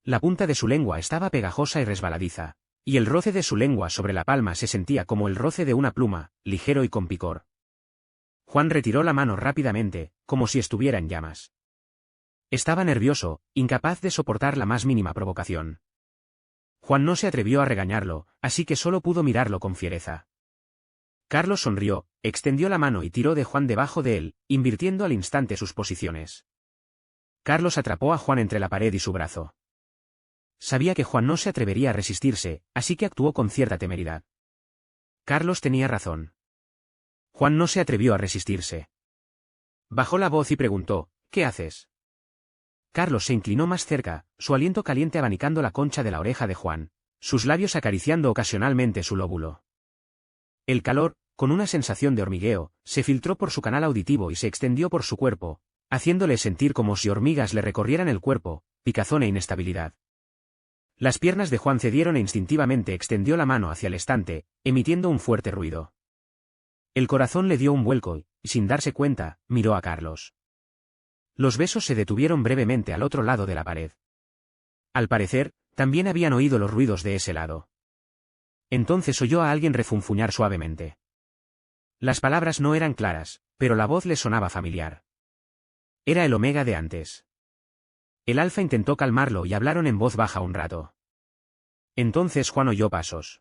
La punta de su lengua estaba pegajosa y resbaladiza, y el roce de su lengua sobre la palma se sentía como el roce de una pluma, ligero y con picor. Juan retiró la mano rápidamente, como si estuviera en llamas. Estaba nervioso, incapaz de soportar la más mínima provocación. Juan no se atrevió a regañarlo, así que solo pudo mirarlo con fiereza. Carlos sonrió, extendió la mano y tiró de Juan debajo de él, invirtiendo al instante sus posiciones. Carlos atrapó a Juan entre la pared y su brazo. Sabía que Juan no se atrevería a resistirse, así que actuó con cierta temeridad. Carlos tenía razón. Juan no se atrevió a resistirse. Bajó la voz y preguntó, ¿qué haces? Carlos se inclinó más cerca, su aliento caliente abanicando la concha de la oreja de Juan, sus labios acariciando ocasionalmente su lóbulo. El calor, con una sensación de hormigueo, se filtró por su canal auditivo y se extendió por su cuerpo, haciéndole sentir como si hormigas le recorrieran el cuerpo, picazón e inestabilidad. Las piernas de Juan cedieron e instintivamente extendió la mano hacia el estante, emitiendo un fuerte ruido. El corazón le dio un vuelco y, sin darse cuenta, miró a Carlos. Los besos se detuvieron brevemente al otro lado de la pared. Al parecer, también habían oído los ruidos de ese lado. Entonces oyó a alguien refunfuñar suavemente. Las palabras no eran claras, pero la voz le sonaba familiar. Era el Omega de antes. El Alfa intentó calmarlo y hablaron en voz baja un rato. Entonces Juan oyó pasos.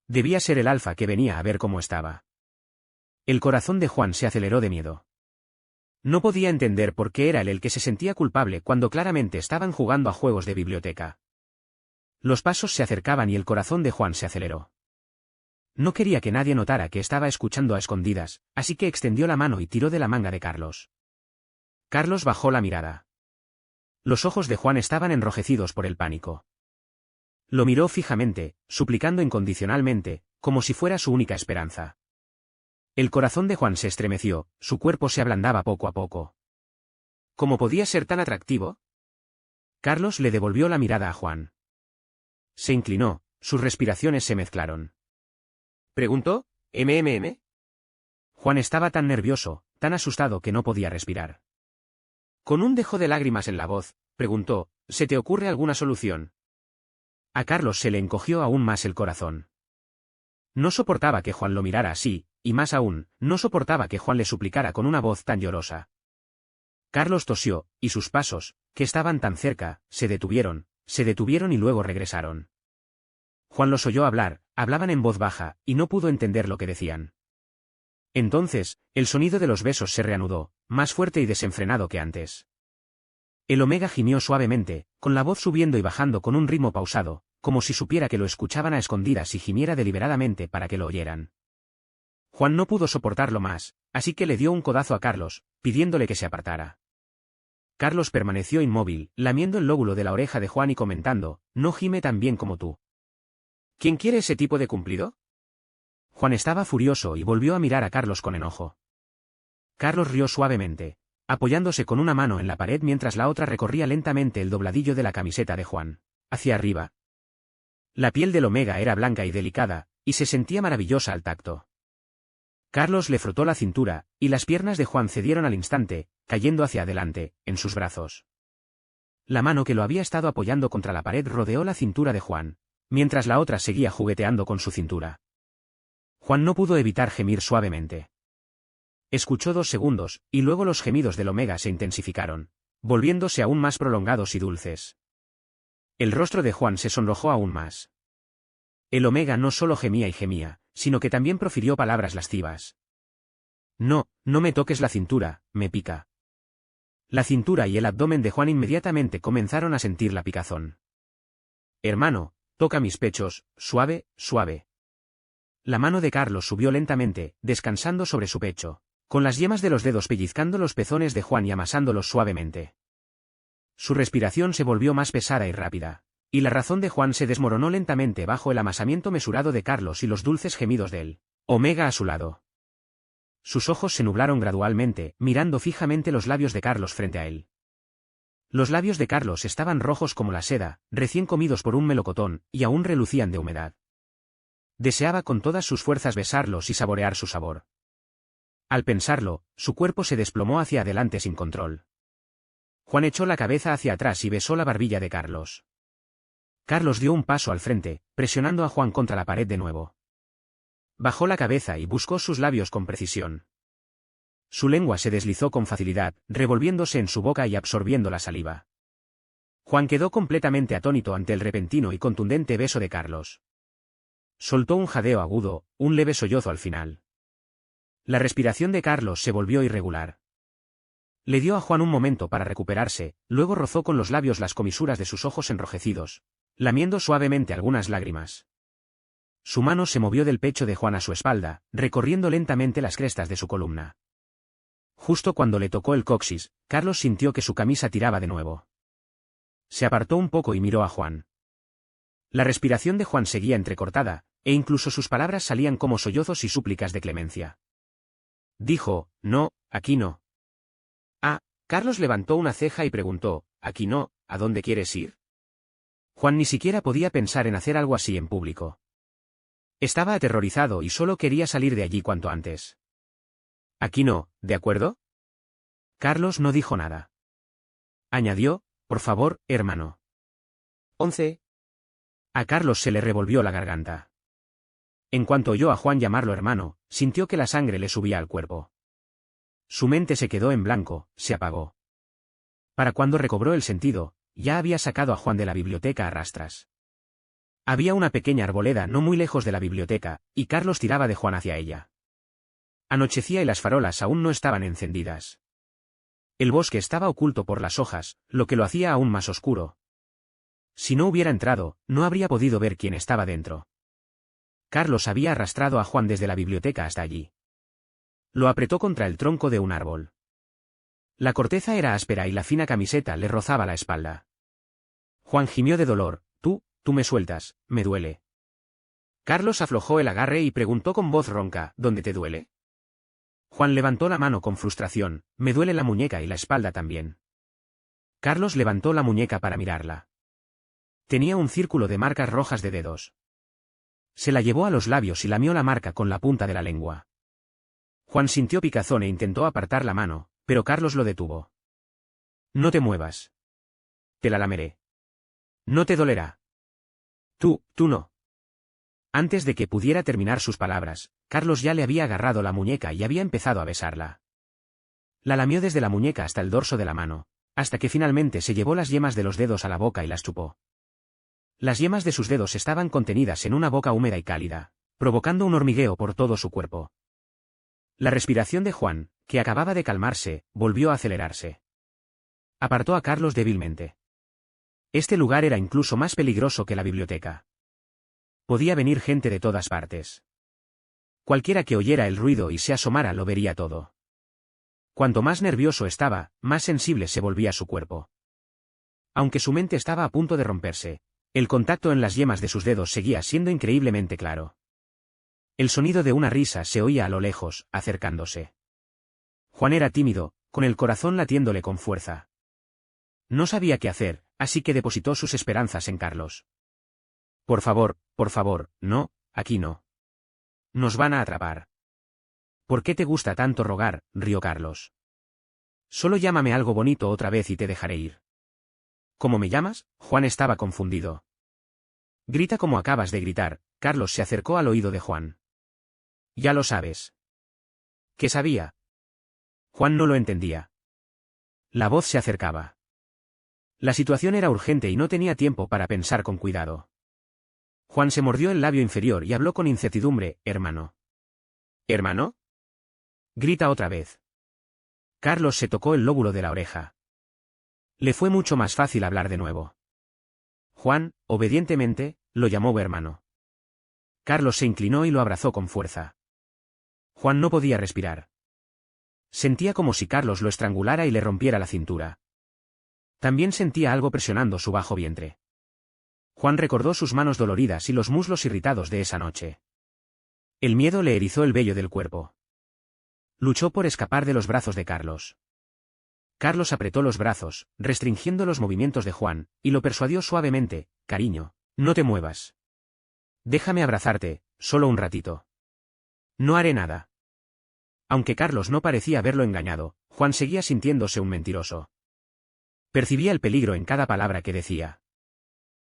Debía ser el Alfa que venía a ver cómo estaba. El corazón de Juan se aceleró de miedo. No podía entender por qué era él el que se sentía culpable cuando claramente estaban jugando a juegos de biblioteca. Los pasos se acercaban y el corazón de Juan se aceleró. No quería que nadie notara que estaba escuchando a escondidas, así que extendió la mano y tiró de la manga de Carlos. Carlos bajó la mirada. Los ojos de Juan estaban enrojecidos por el pánico. Lo miró fijamente, suplicando incondicionalmente, como si fuera su única esperanza. El corazón de Juan se estremeció, su cuerpo se ablandaba poco a poco. ¿Cómo podía ser tan atractivo? Carlos le devolvió la mirada a Juan. Se inclinó, sus respiraciones se mezclaron. ¿Preguntó? ¿MMM? Juan estaba tan nervioso, tan asustado que no podía respirar. Con un dejo de lágrimas en la voz, preguntó, ¿se te ocurre alguna solución? A Carlos se le encogió aún más el corazón. No soportaba que Juan lo mirara así, y más aún, no soportaba que Juan le suplicara con una voz tan llorosa. Carlos tosió, y sus pasos, que estaban tan cerca, se detuvieron y luego regresaron. Juan los oyó hablar, hablaban en voz baja, y no pudo entender lo que decían. Entonces, el sonido de los besos se reanudó, más fuerte y desenfrenado que antes. El Omega gimió suavemente, con la voz subiendo y bajando con un ritmo pausado, como si supiera que lo escuchaban a escondidas y gimiera deliberadamente para que lo oyeran. Juan no pudo soportarlo más, así que le dio un codazo a Carlos, pidiéndole que se apartara. Carlos permaneció inmóvil, lamiendo el lóbulo de la oreja de Juan y comentando, no gime tan bien como tú. ¿Quién quiere ese tipo de cumplido? Juan estaba furioso y volvió a mirar a Carlos con enojo. Carlos rió suavemente, apoyándose con una mano en la pared mientras la otra recorría lentamente el dobladillo de la camiseta de Juan, hacia arriba. La piel del Omega era blanca y delicada, y se sentía maravillosa al tacto. Carlos le frotó la cintura, y las piernas de Juan cedieron al instante, cayendo hacia adelante, en sus brazos. La mano que lo había estado apoyando contra la pared rodeó la cintura de Juan, mientras la otra seguía jugueteando con su cintura. Juan no pudo evitar gemir suavemente. Escuchó 2 segundos, y luego los gemidos del Omega se intensificaron, volviéndose aún más prolongados y dulces. El rostro de Juan se sonrojó aún más. El Omega no solo gemía y gemía, sino que también profirió palabras lascivas. No, no me toques la cintura, me pica. La cintura y el abdomen de Juan inmediatamente comenzaron a sentir la picazón. Hermano, toca mis pechos, suave, suave. La mano de Carlos subió lentamente, descansando sobre su pecho, con las yemas de los dedos pellizcando los pezones de Juan y amasándolos suavemente. Su respiración se volvió más pesada y rápida, y la razón de Juan se desmoronó lentamente bajo el amasamiento mesurado de Carlos y los dulces gemidos de él, Omega a su lado. Sus ojos se nublaron gradualmente, mirando fijamente los labios de Carlos frente a él. Los labios de Carlos estaban rojos como la seda, recién comidos por un melocotón, y aún relucían de humedad. Deseaba con todas sus fuerzas besarlos y saborear su sabor. Al pensarlo, su cuerpo se desplomó hacia adelante sin control. Juan echó la cabeza hacia atrás y besó la barbilla de Carlos. Carlos dio un paso al frente, presionando a Juan contra la pared de nuevo. Bajó la cabeza y buscó sus labios con precisión. Su lengua se deslizó con facilidad, revolviéndose en su boca y absorbiendo la saliva. Juan quedó completamente atónito ante el repentino y contundente beso de Carlos. Soltó un jadeo agudo, un leve sollozo al final. La respiración de Carlos se volvió irregular. Le dio a Juan un momento para recuperarse, luego rozó con los labios las comisuras de sus ojos enrojecidos, lamiendo suavemente algunas lágrimas. Su mano se movió del pecho de Juan a su espalda, recorriendo lentamente las crestas de su columna. Justo cuando le tocó el coxis, Carlos sintió que su camisa tiraba de nuevo. Se apartó un poco y miró a Juan. La respiración de Juan seguía entrecortada, e incluso sus palabras salían como sollozos y súplicas de clemencia. Dijo, no, aquí no. Ah, Carlos levantó una ceja y preguntó, aquí no, ¿a dónde quieres ir? Juan ni siquiera podía pensar en hacer algo así en público. Estaba aterrorizado y solo quería salir de allí cuanto antes. Aquí no, ¿de acuerdo? Carlos no dijo nada. Añadió, por favor, hermano. 11. A Carlos se le revolvió la garganta. En cuanto oyó a Juan llamarlo hermano, sintió que la sangre le subía al cuerpo. Su mente se quedó en blanco, se apagó. Para cuando recobró el sentido, ya había sacado a Juan de la biblioteca a rastras. Había una pequeña arboleda no muy lejos de la biblioteca, y Carlos tiraba de Juan hacia ella. Anochecía y las farolas aún no estaban encendidas. El bosque estaba oculto por las hojas, lo que lo hacía aún más oscuro. Si no hubiera entrado, no habría podido ver quién estaba dentro. Carlos había arrastrado a Juan desde la biblioteca hasta allí. Lo apretó contra el tronco de un árbol. La corteza era áspera y la fina camiseta le rozaba la espalda. Juan gimió de dolor, tú me sueltas, me duele. Carlos aflojó el agarre y preguntó con voz ronca, ¿dónde te duele? Juan levantó la mano con frustración, me duele la muñeca y la espalda también. Carlos levantó la muñeca para mirarla. Tenía un círculo de marcas rojas de dedos. Se la llevó a los labios y lamió la marca con la punta de la lengua. Juan sintió picazón e intentó apartar la mano, pero Carlos lo detuvo. No te muevas. Te la lameré. No te dolerá. Tú no. Antes de que pudiera terminar sus palabras, Carlos ya le había agarrado la muñeca y había empezado a besarla. La lamió desde la muñeca hasta el dorso de la mano, hasta que finalmente se llevó las yemas de los dedos a la boca y las chupó. Las yemas de sus dedos estaban contenidas en una boca húmeda y cálida, provocando un hormigueo por todo su cuerpo. La respiración de Juan, que acababa de calmarse, volvió a acelerarse. Apartó a Carlos débilmente. Este lugar era incluso más peligroso que la biblioteca. Podía venir gente de todas partes. Cualquiera que oyera el ruido y se asomara lo vería todo. Cuanto más nervioso estaba, más sensible se volvía su cuerpo. Aunque su mente estaba a punto de romperse, el contacto en las yemas de sus dedos seguía siendo increíblemente claro. El sonido de una risa se oía a lo lejos, acercándose. Juan era tímido, con el corazón latiéndole con fuerza. No sabía qué hacer, así que depositó sus esperanzas en Carlos. Por favor, no, aquí no. Nos van a atrapar. ¿Por qué te gusta tanto rogar? Rió Carlos. Solo llámame algo bonito otra vez y te dejaré ir. ¿Cómo me llamas? Juan estaba confundido. Grita como acabas de gritar. Carlos se acercó al oído de Juan. Ya lo sabes. ¿Qué sabía? Juan no lo entendía. La voz se acercaba. La situación era urgente y no tenía tiempo para pensar con cuidado. Juan se mordió el labio inferior y habló con incertidumbre, hermano. ¿Hermano? Grita otra vez. Carlos se tocó el lóbulo de la oreja. Le fue mucho más fácil hablar de nuevo. Juan, obedientemente, lo llamó hermano. Carlos se inclinó y lo abrazó con fuerza. Juan no podía respirar. Sentía como si Carlos lo estrangulara y le rompiera la cintura. También sentía algo presionando su bajo vientre. Juan recordó sus manos doloridas y los muslos irritados de esa noche. El miedo le erizó el vello del cuerpo. Luchó por escapar de los brazos de Carlos. Carlos apretó los brazos, restringiendo los movimientos de Juan, y lo persuadió suavemente, cariño, no te muevas. Déjame abrazarte, solo un ratito. No haré nada. Aunque Carlos no parecía haberlo engañado, Juan seguía sintiéndose un mentiroso. Percibía el peligro en cada palabra que decía.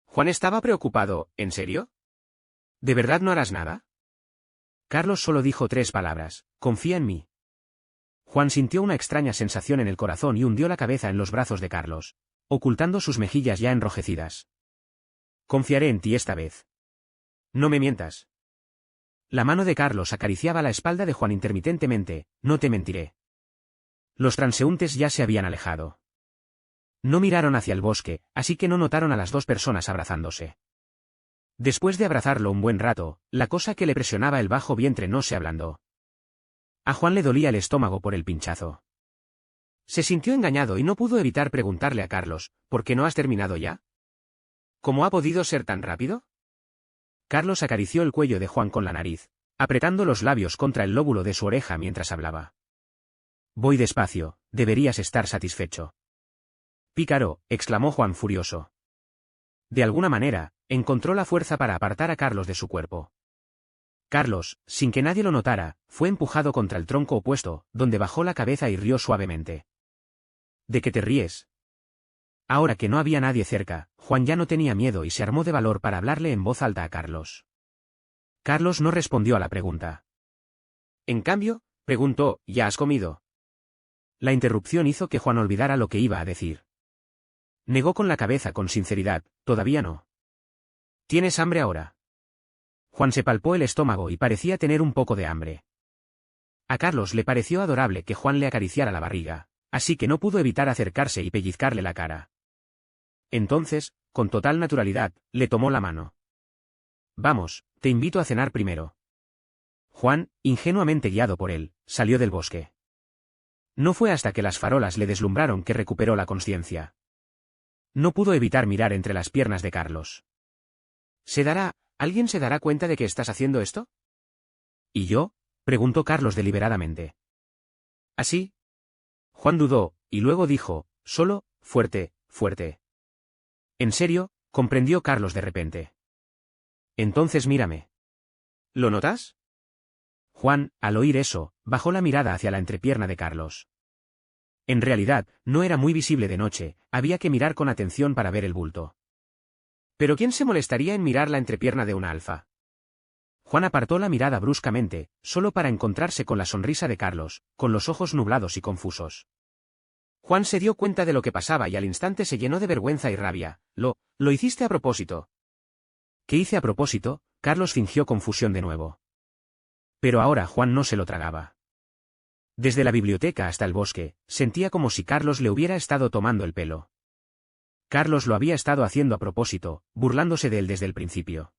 Juan estaba preocupado, ¿en serio? ¿De verdad no harás nada? Carlos solo dijo 3 palabras, confía en mí. Juan sintió una extraña sensación en el corazón y hundió la cabeza en los brazos de Carlos, ocultando sus mejillas ya enrojecidas. Confiaré en ti esta vez. No me mientas. La mano de Carlos acariciaba la espalda de Juan intermitentemente, no te mentiré. Los transeúntes ya se habían alejado. No miraron hacia el bosque, así que no notaron a las dos personas abrazándose. Después de abrazarlo un buen rato, la cosa que le presionaba el bajo vientre no se ablandó. A Juan le dolía el estómago por el pinchazo. Se sintió engañado y no pudo evitar preguntarle a Carlos, ¿por qué no has terminado ya? ¿Cómo ha podido ser tan rápido? Carlos acarició el cuello de Juan con la nariz, apretando los labios contra el lóbulo de su oreja mientras hablaba. Voy despacio, deberías estar satisfecho. Pícaro, exclamó Juan furioso. De alguna manera, encontró la fuerza para apartar a Carlos de su cuerpo. Carlos, sin que nadie lo notara, fue empujado contra el tronco opuesto, donde bajó la cabeza y rió suavemente. ¿De qué te ríes? Ahora que no había nadie cerca, Juan ya no tenía miedo y se armó de valor para hablarle en voz alta a Carlos. Carlos no respondió a la pregunta. En cambio, preguntó, ¿ya has comido? La interrupción hizo que Juan olvidara lo que iba a decir. Negó con la cabeza con sinceridad, todavía no. ¿Tienes hambre ahora? Juan se palpó el estómago y parecía tener un poco de hambre. A Carlos le pareció adorable que Juan le acariciara la barriga, así que no pudo evitar acercarse y pellizcarle la cara. Entonces, con total naturalidad, le tomó la mano. Vamos, te invito a cenar primero. Juan, ingenuamente guiado por él, salió del bosque. No fue hasta que las farolas le deslumbraron que recuperó la consciencia. No pudo evitar mirar entre las piernas de Carlos. ¿Alguien se dará cuenta de que estás haciendo esto? ¿Y yo? Preguntó Carlos deliberadamente. ¿Así? Juan dudó, y luego dijo, solo, fuerte, fuerte. ¿En serio? Comprendió Carlos de repente. Entonces mírame. ¿Lo notas? Juan, al oír eso, bajó la mirada hacia la entrepierna de Carlos. En realidad, no era muy visible de noche, había que mirar con atención para ver el bulto. ¿Pero quién se molestaría en mirar la entrepierna de una alfa? Juan apartó la mirada bruscamente, solo para encontrarse con la sonrisa de Carlos, con los ojos nublados y confusos. Juan se dio cuenta de lo que pasaba y al instante se llenó de vergüenza y rabia. Lo hiciste a propósito. ¿Qué hice a propósito? Carlos fingió confusión de nuevo. Pero ahora Juan no se lo tragaba. Desde la biblioteca hasta el bosque, sentía como si Carlos le hubiera estado tomando el pelo. Carlos lo había estado haciendo a propósito, burlándose de él desde el principio.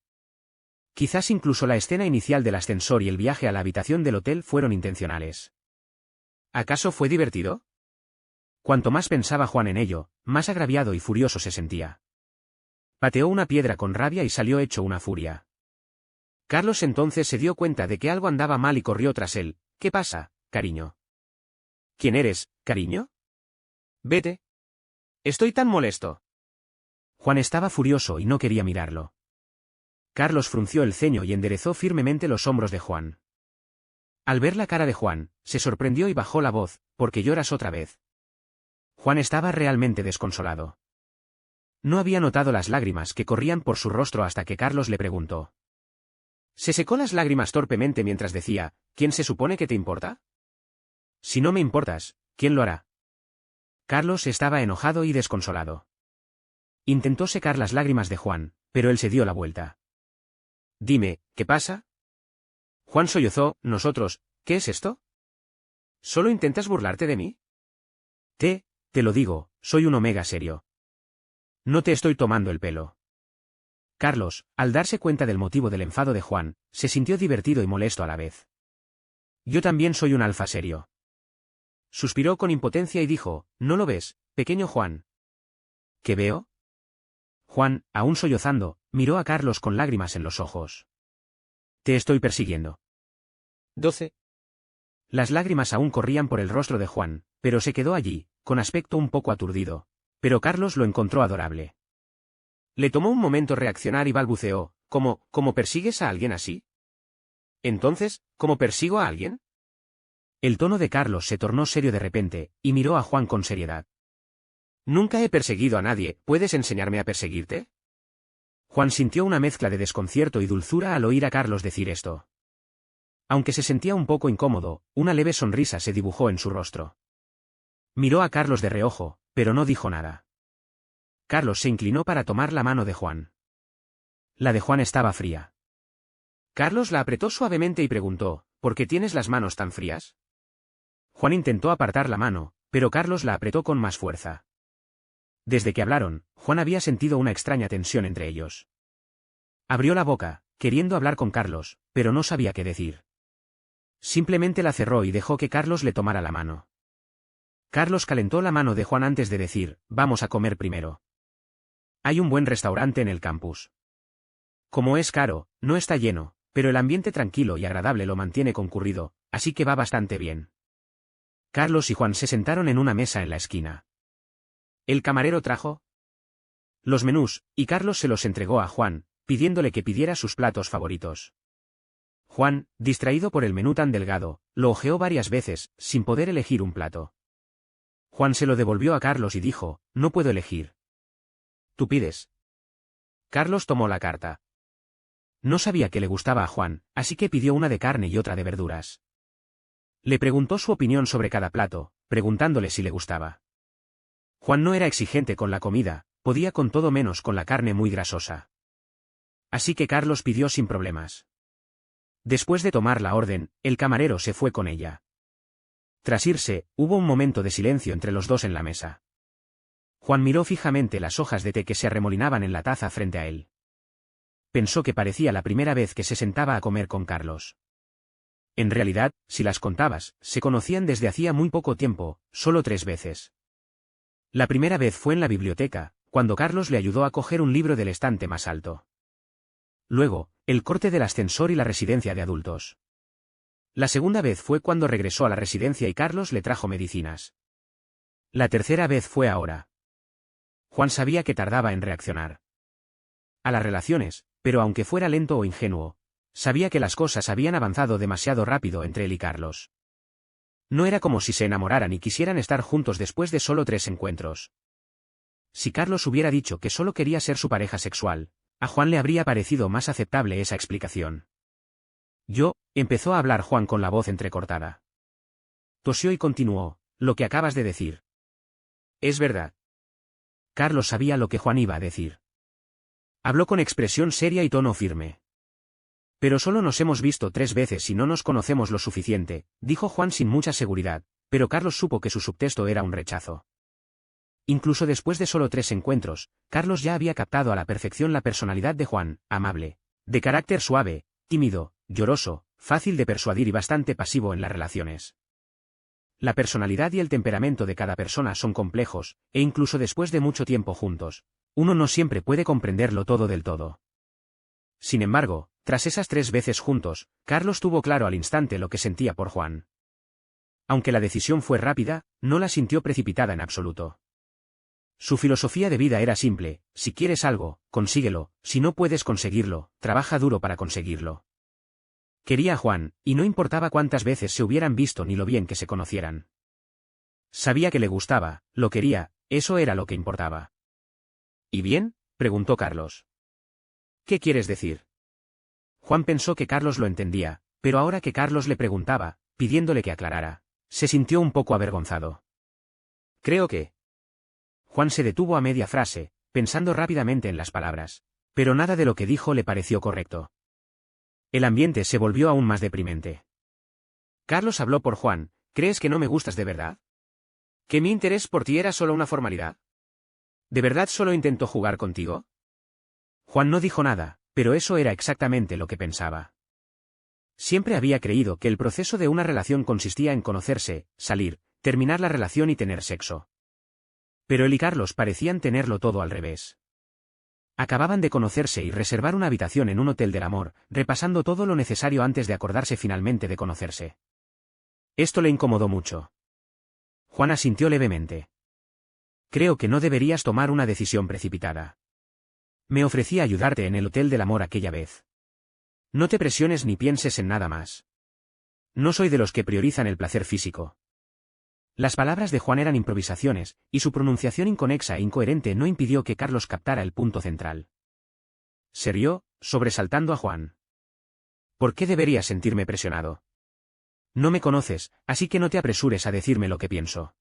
Quizás incluso la escena inicial del ascensor y el viaje a la habitación del hotel fueron intencionales. ¿Acaso fue divertido? Cuanto más pensaba Juan en ello, más agraviado y furioso se sentía. Pateó una piedra con rabia y salió hecho una furia. Carlos entonces se dio cuenta de que algo andaba mal y corrió tras él. ¿Qué pasa, cariño? ¿Quién eres, cariño? Vete. Estoy tan molesto. Juan estaba furioso y no quería mirarlo. Carlos frunció el ceño y enderezó firmemente los hombros de Juan. Al ver la cara de Juan, se sorprendió y bajó la voz, ¿por qué lloras otra vez? Juan estaba realmente desconsolado. No había notado las lágrimas que corrían por su rostro hasta que Carlos le preguntó. Se secó las lágrimas torpemente mientras decía, ¿quién se supone que te importa? Si no me importas, ¿quién lo hará? Carlos estaba enojado y desconsolado. Intentó secar las lágrimas de Juan, pero él se dio la vuelta. Dime, ¿qué pasa? Juan sollozó, nosotros, ¿qué es esto? ¿Solo intentas burlarte de mí? Te lo digo, soy un omega serio. No te estoy tomando el pelo. Carlos, al darse cuenta del motivo del enfado de Juan, se sintió divertido y molesto a la vez. Yo también soy un alfa serio. Suspiró con impotencia y dijo, ¿no lo ves, pequeño Juan? ¿Qué veo? Juan, aún sollozando, miró a Carlos con lágrimas en los ojos. Te estoy persiguiendo. 12. Las lágrimas aún corrían por el rostro de Juan, pero se quedó allí, con aspecto un poco aturdido. Pero Carlos lo encontró adorable. Le tomó un momento reaccionar y balbuceó, ¿cómo persigues a alguien así? Entonces, ¿cómo persigo a alguien? El tono de Carlos se tornó serio de repente, y miró a Juan con seriedad. Nunca he perseguido a nadie, ¿puedes enseñarme a perseguirte? Juan sintió una mezcla de desconcierto y dulzura al oír a Carlos decir esto. Aunque se sentía un poco incómodo, una leve sonrisa se dibujó en su rostro. Miró a Carlos de reojo, pero no dijo nada. Carlos se inclinó para tomar la mano de Juan. La de Juan estaba fría. Carlos la apretó suavemente y preguntó, ¿por qué tienes las manos tan frías? Juan intentó apartar la mano, pero Carlos la apretó con más fuerza. Desde que hablaron, Juan había sentido una extraña tensión entre ellos. Abrió la boca, queriendo hablar con Carlos, pero no sabía qué decir. Simplemente la cerró y dejó que Carlos le tomara la mano. Carlos calentó la mano de Juan antes de decir, vamos a comer primero. Hay un buen restaurante en el campus. Como es caro, no está lleno, pero el ambiente tranquilo y agradable lo mantiene concurrido, así que va bastante bien. Carlos y Juan se sentaron en una mesa en la esquina. El camarero trajo los menús, y Carlos se los entregó a Juan, pidiéndole que pidiera sus platos favoritos. Juan, distraído por el menú tan delgado, lo hojeó varias veces, sin poder elegir un plato. Juan se lo devolvió a Carlos y dijo, no puedo elegir. ¿Tú pides? Carlos tomó la carta. No sabía que le gustaba a Juan, así que pidió una de carne y otra de verduras. Le preguntó su opinión sobre cada plato, preguntándole si le gustaba. Juan no era exigente con la comida, podía con todo menos con la carne muy grasosa. Así que Carlos pidió sin problemas. Después de tomar la orden, el camarero se fue con ella. Tras irse, hubo un momento de silencio entre los dos en la mesa. Juan miró fijamente las hojas de té que se arremolinaban en la taza frente a él. Pensó que parecía la primera vez que se sentaba a comer con Carlos. En realidad, si las contabas, se conocían desde hacía muy poco tiempo, solo 3 veces. La primera vez fue en la biblioteca, cuando Carlos le ayudó a coger un libro del estante más alto. Luego, el corte del ascensor y la residencia de adultos. La segunda vez fue cuando regresó a la residencia y Carlos le trajo medicinas. La tercera vez fue ahora. Juan sabía que tardaba en reaccionar a las relaciones, pero aunque fuera lento o ingenuo, sabía que las cosas habían avanzado demasiado rápido entre él y Carlos. No era como si se enamoraran y quisieran estar juntos después de solo 3 encuentros. Si Carlos hubiera dicho que solo quería ser su pareja sexual, a Juan le habría parecido más aceptable esa explicación. Empezó a hablar Juan con la voz entrecortada. Tosió y continuó, lo que acabas de decir. Es verdad. Carlos sabía lo que Juan iba a decir. Habló con expresión seria y tono firme. Pero solo nos hemos visto 3 veces y no nos conocemos lo suficiente, dijo Juan sin mucha seguridad, pero Carlos supo que su subtexto era un rechazo. Incluso después de solo 3 encuentros, Carlos ya había captado a la perfección la personalidad de Juan, amable, de carácter suave, tímido, lloroso, fácil de persuadir y bastante pasivo en las relaciones. La personalidad y el temperamento de cada persona son complejos, e incluso después de mucho tiempo juntos, uno no siempre puede comprenderlo todo del todo. Sin embargo, tras esas 3 veces juntos, Carlos tuvo claro al instante lo que sentía por Juan. Aunque la decisión fue rápida, no la sintió precipitada en absoluto. Su filosofía de vida era simple, si quieres algo, consíguelo, si no puedes conseguirlo, trabaja duro para conseguirlo. Quería a Juan, y no importaba cuántas veces se hubieran visto ni lo bien que se conocieran. Sabía que le gustaba, lo quería, eso era lo que importaba. ¿Y bien? Preguntó Carlos. ¿Qué quieres decir? Juan pensó que Carlos lo entendía, pero ahora que Carlos le preguntaba, pidiéndole que aclarara, se sintió un poco avergonzado. Creo que... Juan se detuvo a media frase, pensando rápidamente en las palabras, pero nada de lo que dijo le pareció correcto. El ambiente se volvió aún más deprimente. Carlos habló por Juan, ¿crees que no me gustas de verdad? ¿Que mi interés por ti era solo una formalidad? ¿De verdad solo intento jugar contigo? Juan no dijo nada, pero eso era exactamente lo que pensaba. Siempre había creído que el proceso de una relación consistía en conocerse, salir, terminar la relación y tener sexo. Pero él y Carlos parecían tenerlo todo al revés. Acababan de conocerse y reservar una habitación en un hotel del amor, repasando todo lo necesario antes de acordarse finalmente de conocerse. Esto le incomodó mucho. Juan asintió levemente. Creo que no deberías tomar una decisión precipitada. Me ofrecí a ayudarte en el hotel del amor aquella vez. No te presiones ni pienses en nada más. No soy de los que priorizan el placer físico. Las palabras de Juan eran improvisaciones, y su pronunciación inconexa e incoherente no impidió que Carlos captara el punto central. Se rió, sobresaltando a Juan. ¿Por qué debería sentirme presionado? No me conoces, así que no te apresures a decirme lo que pienso.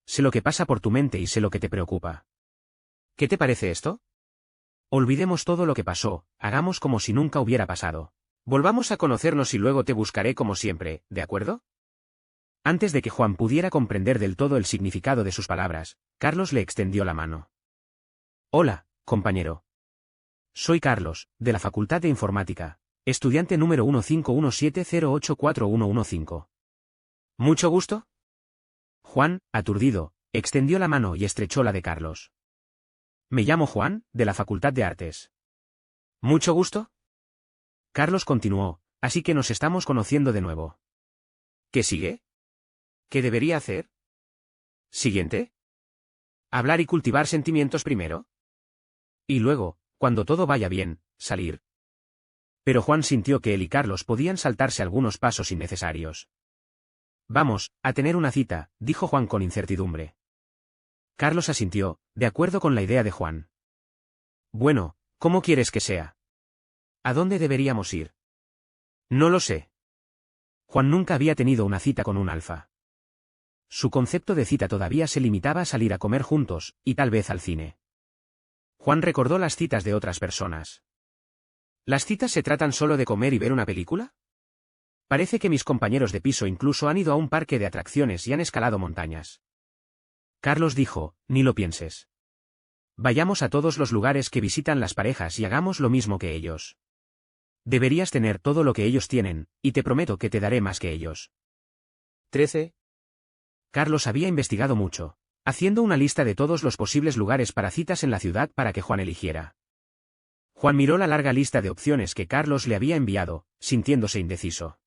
Sé lo que pasa por tu mente y sé lo que te preocupa. ¿Qué te parece esto? Olvidemos todo lo que pasó, hagamos como si nunca hubiera pasado. Volvamos a conocernos y luego te buscaré como siempre, ¿de acuerdo? Antes de que Juan pudiera comprender del todo el significado de sus palabras, Carlos le extendió la mano. Hola, compañero. Soy Carlos, de la Facultad de Informática, estudiante número 1517084115. ¿Mucho gusto? Juan, aturdido, extendió la mano y estrechó la de Carlos. Me llamo Juan, de la Facultad de Artes. ¿Mucho gusto? Carlos continuó, así que nos estamos conociendo de nuevo. ¿Qué sigue? ¿Qué debería hacer? Siguiente. Hablar y cultivar sentimientos primero. Y luego, cuando todo vaya bien, salir. Pero Juan sintió que él y Carlos podían saltarse algunos pasos innecesarios. Vamos, a tener una cita, dijo Juan con incertidumbre. Carlos asintió, de acuerdo con la idea de Juan. Bueno, ¿cómo quieres que sea? ¿A dónde deberíamos ir? No lo sé. Juan nunca había tenido una cita con un alfa. Su concepto de cita todavía se limitaba a salir a comer juntos, y tal vez al cine. Juan recordó las citas de otras personas. ¿Las citas se tratan solo de comer y ver una película? Parece que mis compañeros de piso incluso han ido a un parque de atracciones y han escalado montañas. Carlos dijo, ni lo pienses. Vayamos a todos los lugares que visitan las parejas y hagamos lo mismo que ellos. Deberías tener todo lo que ellos tienen, y te prometo que te daré más que ellos. 13. Carlos había investigado mucho, haciendo una lista de todos los posibles lugares para citas en la ciudad para que Juan eligiera. Juan miró la larga lista de opciones que Carlos le había enviado, sintiéndose indeciso.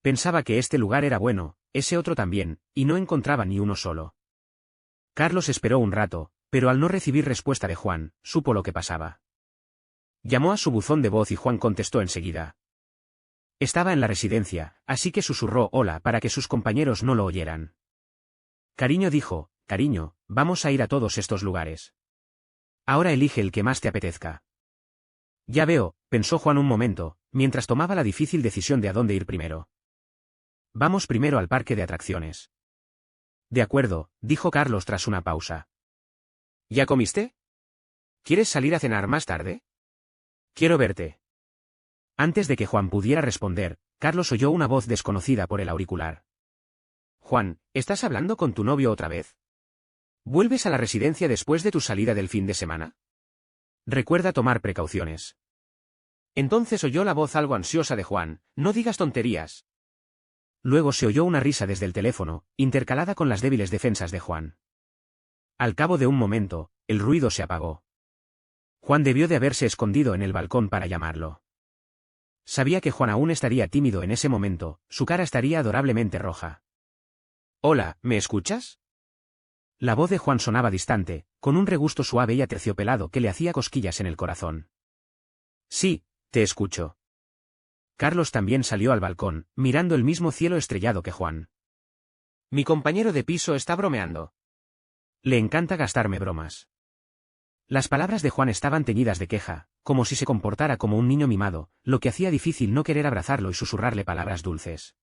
Pensaba que este lugar era bueno, ese otro también, y no encontraba ni uno solo. Carlos esperó un rato, pero al no recibir respuesta de Juan, supo lo que pasaba. Llamó a su buzón de voz y Juan contestó enseguida. Estaba en la residencia, así que susurró hola para que sus compañeros no lo oyeran. Cariño dijo, cariño, vamos a ir a todos estos lugares. Ahora elige el que más te apetezca. Ya veo, pensó Juan un momento, mientras tomaba la difícil decisión de a dónde ir primero. Vamos primero al parque de atracciones. De acuerdo, dijo Carlos tras una pausa. ¿Ya comiste? ¿Quieres salir a cenar más tarde? Quiero verte. Antes de que Juan pudiera responder, Carlos oyó una voz desconocida por el auricular. Juan, ¿estás hablando con tu novio otra vez? ¿Vuelves a la residencia después de tu salida del fin de semana? Recuerda tomar precauciones. Entonces oyó la voz algo ansiosa de Juan, no digas tonterías. Luego se oyó una risa desde el teléfono, intercalada con las débiles defensas de Juan. Al cabo de un momento, el ruido se apagó. Juan debió de haberse escondido en el balcón para llamarlo. Sabía que Juan aún estaría tímido en ese momento, su cara estaría adorablemente roja. Hola, ¿me escuchas? La voz de Juan sonaba distante, con un regusto suave y aterciopelado que le hacía cosquillas en el corazón. Sí, te escucho. Carlos también salió al balcón, mirando el mismo cielo estrellado que Juan. Mi compañero de piso está bromeando. Le encanta gastarme bromas. Las palabras de Juan estaban teñidas de queja, como si se comportara como un niño mimado, lo que hacía difícil no querer abrazarlo y susurrarle palabras dulces.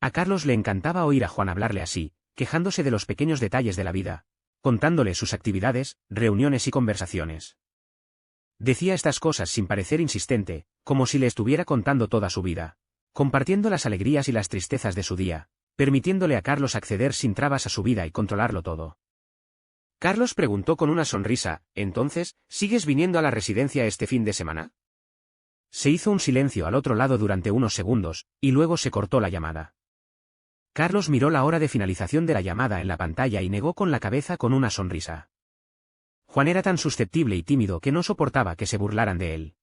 A Carlos le encantaba oír a Juan hablarle así, quejándose de los pequeños detalles de la vida, contándole sus actividades, reuniones y conversaciones. Decía estas cosas sin parecer insistente, como si le estuviera contando toda su vida, compartiendo las alegrías y las tristezas de su día, permitiéndole a Carlos acceder sin trabas a su vida y controlarlo todo. Carlos preguntó con una sonrisa, ¿entonces, sigues viniendo a la residencia este fin de semana? Se hizo un silencio al otro lado durante unos segundos, y luego se cortó la llamada. Carlos miró la hora de finalización de la llamada en la pantalla y negó con la cabeza con una sonrisa. Juan era tan susceptible y tímido que no soportaba que se burlaran de él.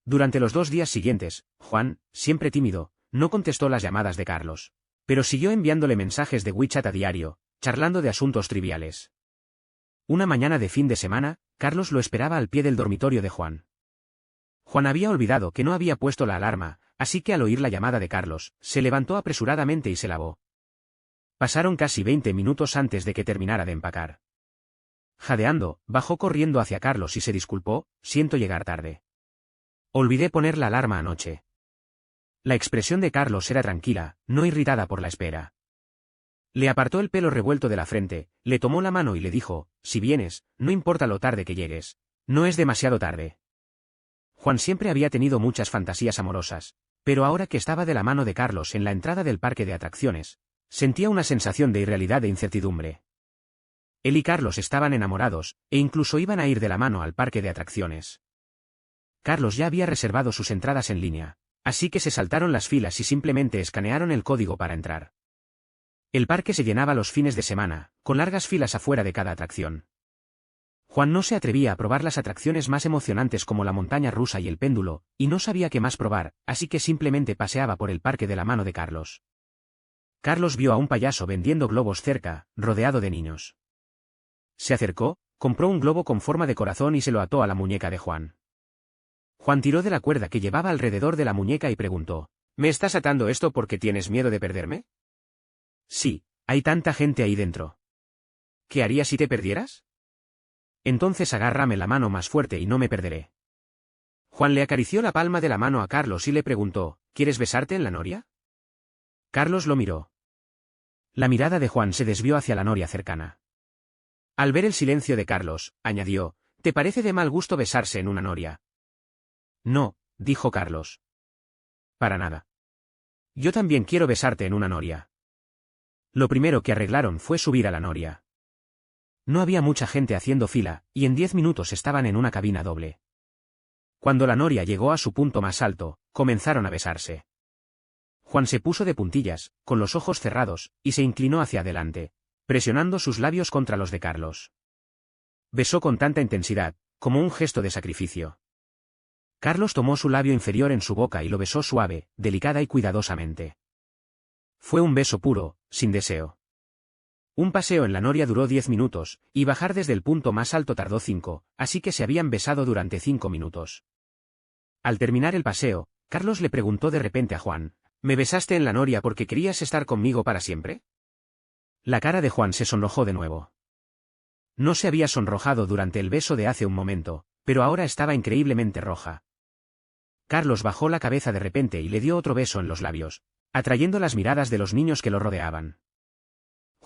Durante los 2 días siguientes, Juan, siempre tímido, no contestó las llamadas de Carlos, pero siguió enviándole mensajes de WeChat a diario, charlando de asuntos triviales. Una mañana de fin de semana, Carlos lo esperaba al pie del dormitorio de Juan. Juan había olvidado que no había puesto la alarma, así que al oír la llamada de Carlos, se levantó apresuradamente y se lavó. Pasaron casi 20 minutos antes de que terminara de empacar. Jadeando, bajó corriendo hacia Carlos y se disculpó, siento llegar tarde. Olvidé poner la alarma anoche. La expresión de Carlos era tranquila, no irritada por la espera. Le apartó el pelo revuelto de la frente, le tomó la mano y le dijo, si vienes, no importa lo tarde que llegues. No es demasiado tarde. Juan siempre había tenido muchas fantasías amorosas, pero ahora que estaba de la mano de Carlos en la entrada del parque de atracciones, sentía una sensación de irrealidad e incertidumbre. Él y Carlos estaban enamorados, e incluso iban a ir de la mano al parque de atracciones. Carlos ya había reservado sus entradas en línea, así que se saltaron las filas y simplemente escanearon el código para entrar. El parque se llenaba los fines de semana, con largas filas afuera de cada atracción. Juan no se atrevía a probar las atracciones más emocionantes como la montaña rusa y el péndulo, y no sabía qué más probar, así que simplemente paseaba por el parque de la mano de Carlos. Carlos vio a un payaso vendiendo globos cerca, rodeado de niños. Se acercó, compró un globo con forma de corazón y se lo ató a la muñeca de Juan. Juan tiró de la cuerda que llevaba alrededor de la muñeca y preguntó, ¿me estás atando esto porque tienes miedo de perderme? Sí, hay tanta gente ahí dentro. ¿Qué harías si te perdieras? Entonces agárrame la mano más fuerte y no me perderé. Juan le acarició la palma de la mano a Carlos y le preguntó, ¿quieres besarte en la noria? Carlos lo miró. La mirada de Juan se desvió hacia la noria cercana. Al ver el silencio de Carlos, añadió, ¿te parece de mal gusto besarse en una noria? No, dijo Carlos. Para nada. Yo también quiero besarte en una noria. Lo primero que arreglaron fue subir a la noria. No había mucha gente haciendo fila, y en 10 minutos estaban en una cabina doble. Cuando la noria llegó a su punto más alto, comenzaron a besarse. Juan se puso de puntillas, con los ojos cerrados, y se inclinó hacia adelante, presionando sus labios contra los de Carlos. Besó con tanta intensidad, como un gesto de sacrificio. Carlos tomó su labio inferior en su boca y lo besó suave, delicada y cuidadosamente. Fue un beso puro, sin deseo. Un paseo en la noria duró 10 minutos, y bajar desde el punto más alto tardó 5, así que se habían besado durante 5 minutos. Al terminar el paseo, Carlos le preguntó de repente a Juan, ¿me besaste en la noria porque querías estar conmigo para siempre? La cara de Juan se sonrojó de nuevo. No se había sonrojado durante el beso de hace un momento, pero ahora estaba increíblemente roja. Carlos bajó la cabeza de repente y le dio otro beso en los labios, atrayendo las miradas de los niños que lo rodeaban.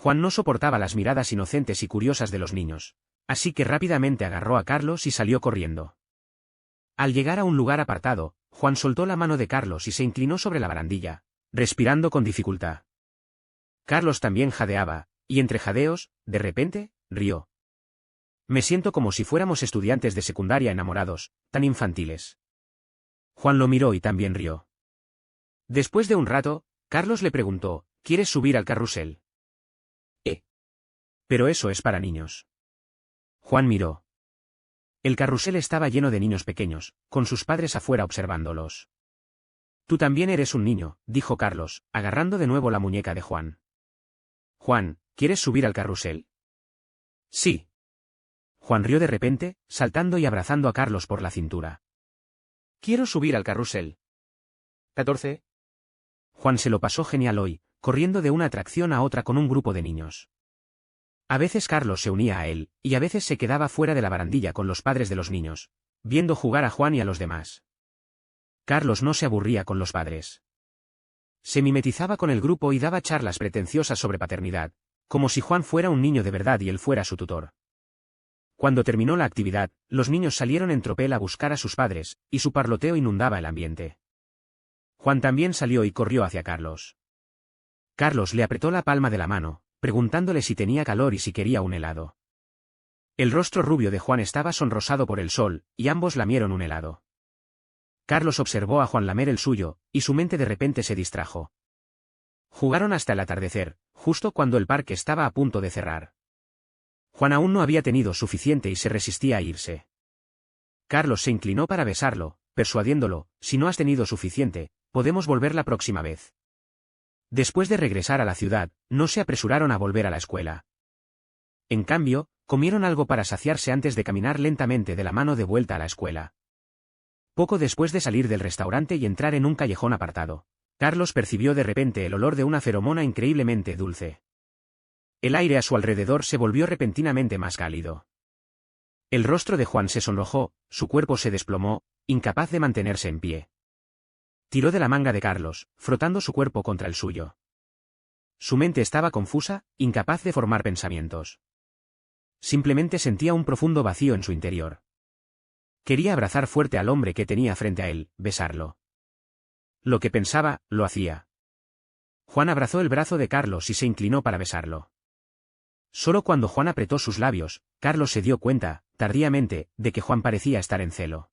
Juan no soportaba las miradas inocentes y curiosas de los niños, así que rápidamente agarró a Carlos y salió corriendo. Al llegar a un lugar apartado, Juan soltó la mano de Carlos y se inclinó sobre la barandilla, respirando con dificultad. Carlos también jadeaba, y entre jadeos, de repente, rió. Me siento como si fuéramos estudiantes de secundaria enamorados, tan infantiles. Juan lo miró y también rió. Después de un rato, Carlos le preguntó, ¿quieres subir al carrusel? Pero eso es para niños. Juan miró. El carrusel estaba lleno de niños pequeños, con sus padres afuera observándolos. Tú también eres un niño, dijo Carlos, agarrando de nuevo la muñeca de Juan. Juan, ¿quieres subir al carrusel? Sí. Juan rió de repente, saltando y abrazando a Carlos por la cintura. Quiero subir al carrusel. 14. Juan se lo pasó genial hoy, corriendo de una atracción a otra con un grupo de niños. A veces Carlos se unía a él, y a veces se quedaba fuera de la barandilla con los padres de los niños, viendo jugar a Juan y a los demás. Carlos no se aburría con los padres. Se mimetizaba con el grupo y daba charlas pretenciosas sobre paternidad, como si Juan fuera un niño de verdad y él fuera su tutor. Cuando terminó la actividad, los niños salieron en tropel a buscar a sus padres, y su parloteo inundaba el ambiente. Juan también salió y corrió hacia Carlos. Carlos le apretó la palma de la mano, preguntándole si tenía calor y si quería un helado. El rostro rubio de Juan estaba sonrosado por el sol, y ambos lamieron un helado. Carlos observó a Juan lamer el suyo, y su mente de repente se distrajo. Jugaron hasta el atardecer, justo cuando el parque estaba a punto de cerrar. Juan aún no había tenido suficiente y se resistía a irse. Carlos se inclinó para besarlo, persuadiéndolo, si no has tenido suficiente, podemos volver la próxima vez. Después de regresar a la ciudad, no se apresuraron a volver a la escuela. En cambio, comieron algo para saciarse antes de caminar lentamente de la mano de vuelta a la escuela. Poco después de salir del restaurante y entrar en un callejón apartado, Carlos percibió de repente el olor de una feromona increíblemente dulce. El aire a su alrededor se volvió repentinamente más cálido. El rostro de Juan se sonrojó, su cuerpo se desplomó, incapaz de mantenerse en pie. Tiró de la manga de Carlos, frotando su cuerpo contra el suyo. Su mente estaba confusa, incapaz de formar pensamientos. Simplemente sentía un profundo vacío en su interior. Quería abrazar fuerte al hombre que tenía frente a él, besarlo. Lo que pensaba, lo hacía. Juan abrazó el brazo de Carlos y se inclinó para besarlo. Solo cuando Juan apretó sus labios, Carlos se dio cuenta, tardíamente, de que Juan parecía estar en celo.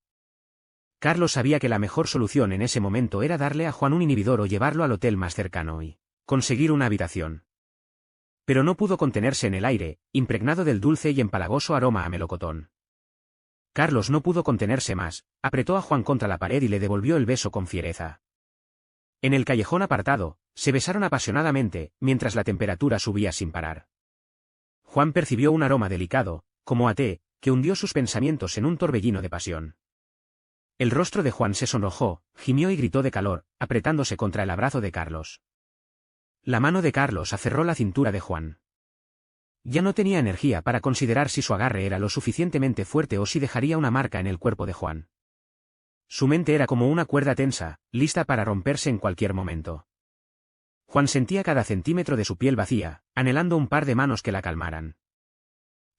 Carlos sabía que la mejor solución en ese momento era darle a Juan un inhibidor o llevarlo al hotel más cercano y conseguir una habitación. Pero no pudo contenerse en el aire, impregnado del dulce y empalagoso aroma a melocotón. Carlos no pudo contenerse más, apretó a Juan contra la pared y le devolvió el beso con fiereza. En el callejón apartado, se besaron apasionadamente, mientras la temperatura subía sin parar. Juan percibió un aroma delicado, como a té, que hundió sus pensamientos en un torbellino de pasión. El rostro de Juan se sonrojó, gimió y gritó de calor, apretándose contra el abrazo de Carlos. La mano de Carlos aferró la cintura de Juan. Ya no tenía energía para considerar si su agarre era lo suficientemente fuerte o si dejaría una marca en el cuerpo de Juan. Su mente era como una cuerda tensa, lista para romperse en cualquier momento. Juan sentía cada centímetro de su piel vacía, anhelando un par de manos que la calmaran.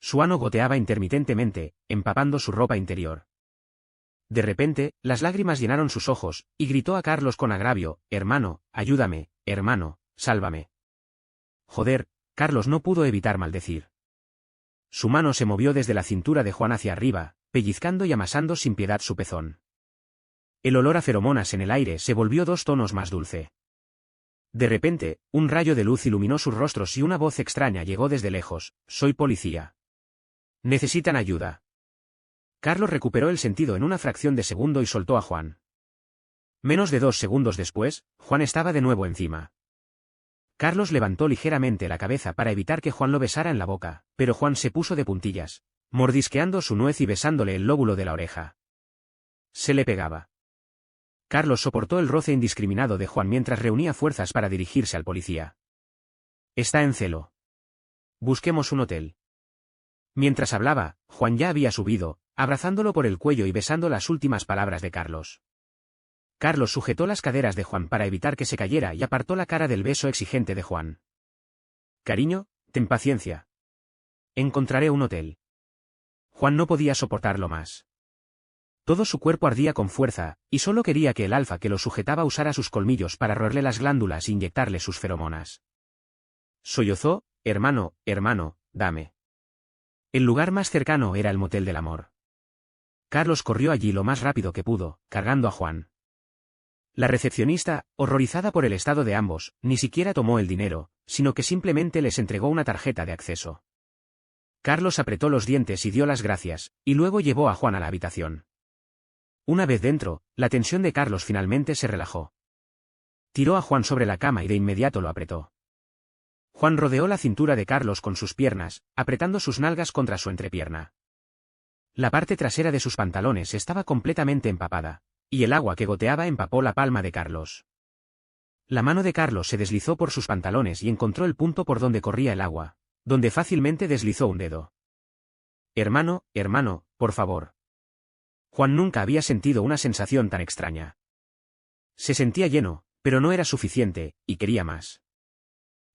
Su ano goteaba intermitentemente, empapando su ropa interior. De repente, las lágrimas llenaron sus ojos, y gritó a Carlos con agravio: «Hermano, ayúdame, hermano, sálvame». Joder, Carlos no pudo evitar maldecir. Su mano se movió desde la cintura de Juan hacia arriba, pellizcando y amasando sin piedad su pezón. El olor a feromonas en el aire se volvió 2 tonos más dulce. De repente, un rayo de luz iluminó sus rostros y una voz extraña llegó desde lejos: «Soy policía. ¿Necesitan ayuda?». Carlos recuperó el sentido en una fracción de segundo y soltó a Juan. Menos de 2 segundos después, Juan estaba de nuevo encima. Carlos levantó ligeramente la cabeza para evitar que Juan lo besara en la boca, pero Juan se puso de puntillas, mordisqueando su nuez y besándole el lóbulo de la oreja. Se le pegaba. Carlos soportó el roce indiscriminado de Juan mientras reunía fuerzas para dirigirse al policía. «Está en celo. Busquemos un hotel». Mientras hablaba, Juan ya había subido, abrazándolo por el cuello y besando las últimas palabras de Carlos. Carlos sujetó las caderas de Juan para evitar que se cayera y apartó la cara del beso exigente de Juan. «Cariño, ten paciencia. Encontraré un hotel». Juan no podía soportarlo más. Todo su cuerpo ardía con fuerza, y solo quería que el alfa que lo sujetaba usara sus colmillos para roerle las glándulas e inyectarle sus feromonas. Sollozó: «Hermano, hermano, dame». El lugar más cercano era el motel del amor. Carlos corrió allí lo más rápido que pudo, cargando a Juan. La recepcionista, horrorizada por el estado de ambos, ni siquiera tomó el dinero, sino que simplemente les entregó una tarjeta de acceso. Carlos apretó los dientes y dio las gracias, y luego llevó a Juan a la habitación. Una vez dentro, la tensión de Carlos finalmente se relajó. Tiró a Juan sobre la cama y de inmediato lo apretó. Juan rodeó la cintura de Carlos con sus piernas, apretando sus nalgas contra su entrepierna. La parte trasera de sus pantalones estaba completamente empapada, y el agua que goteaba empapó la palma de Carlos. La mano de Carlos se deslizó por sus pantalones y encontró el punto por donde corría el agua, donde fácilmente deslizó un dedo. «Hermano, hermano, por favor». Juan nunca había sentido una sensación tan extraña. Se sentía lleno, pero no era suficiente, y quería más.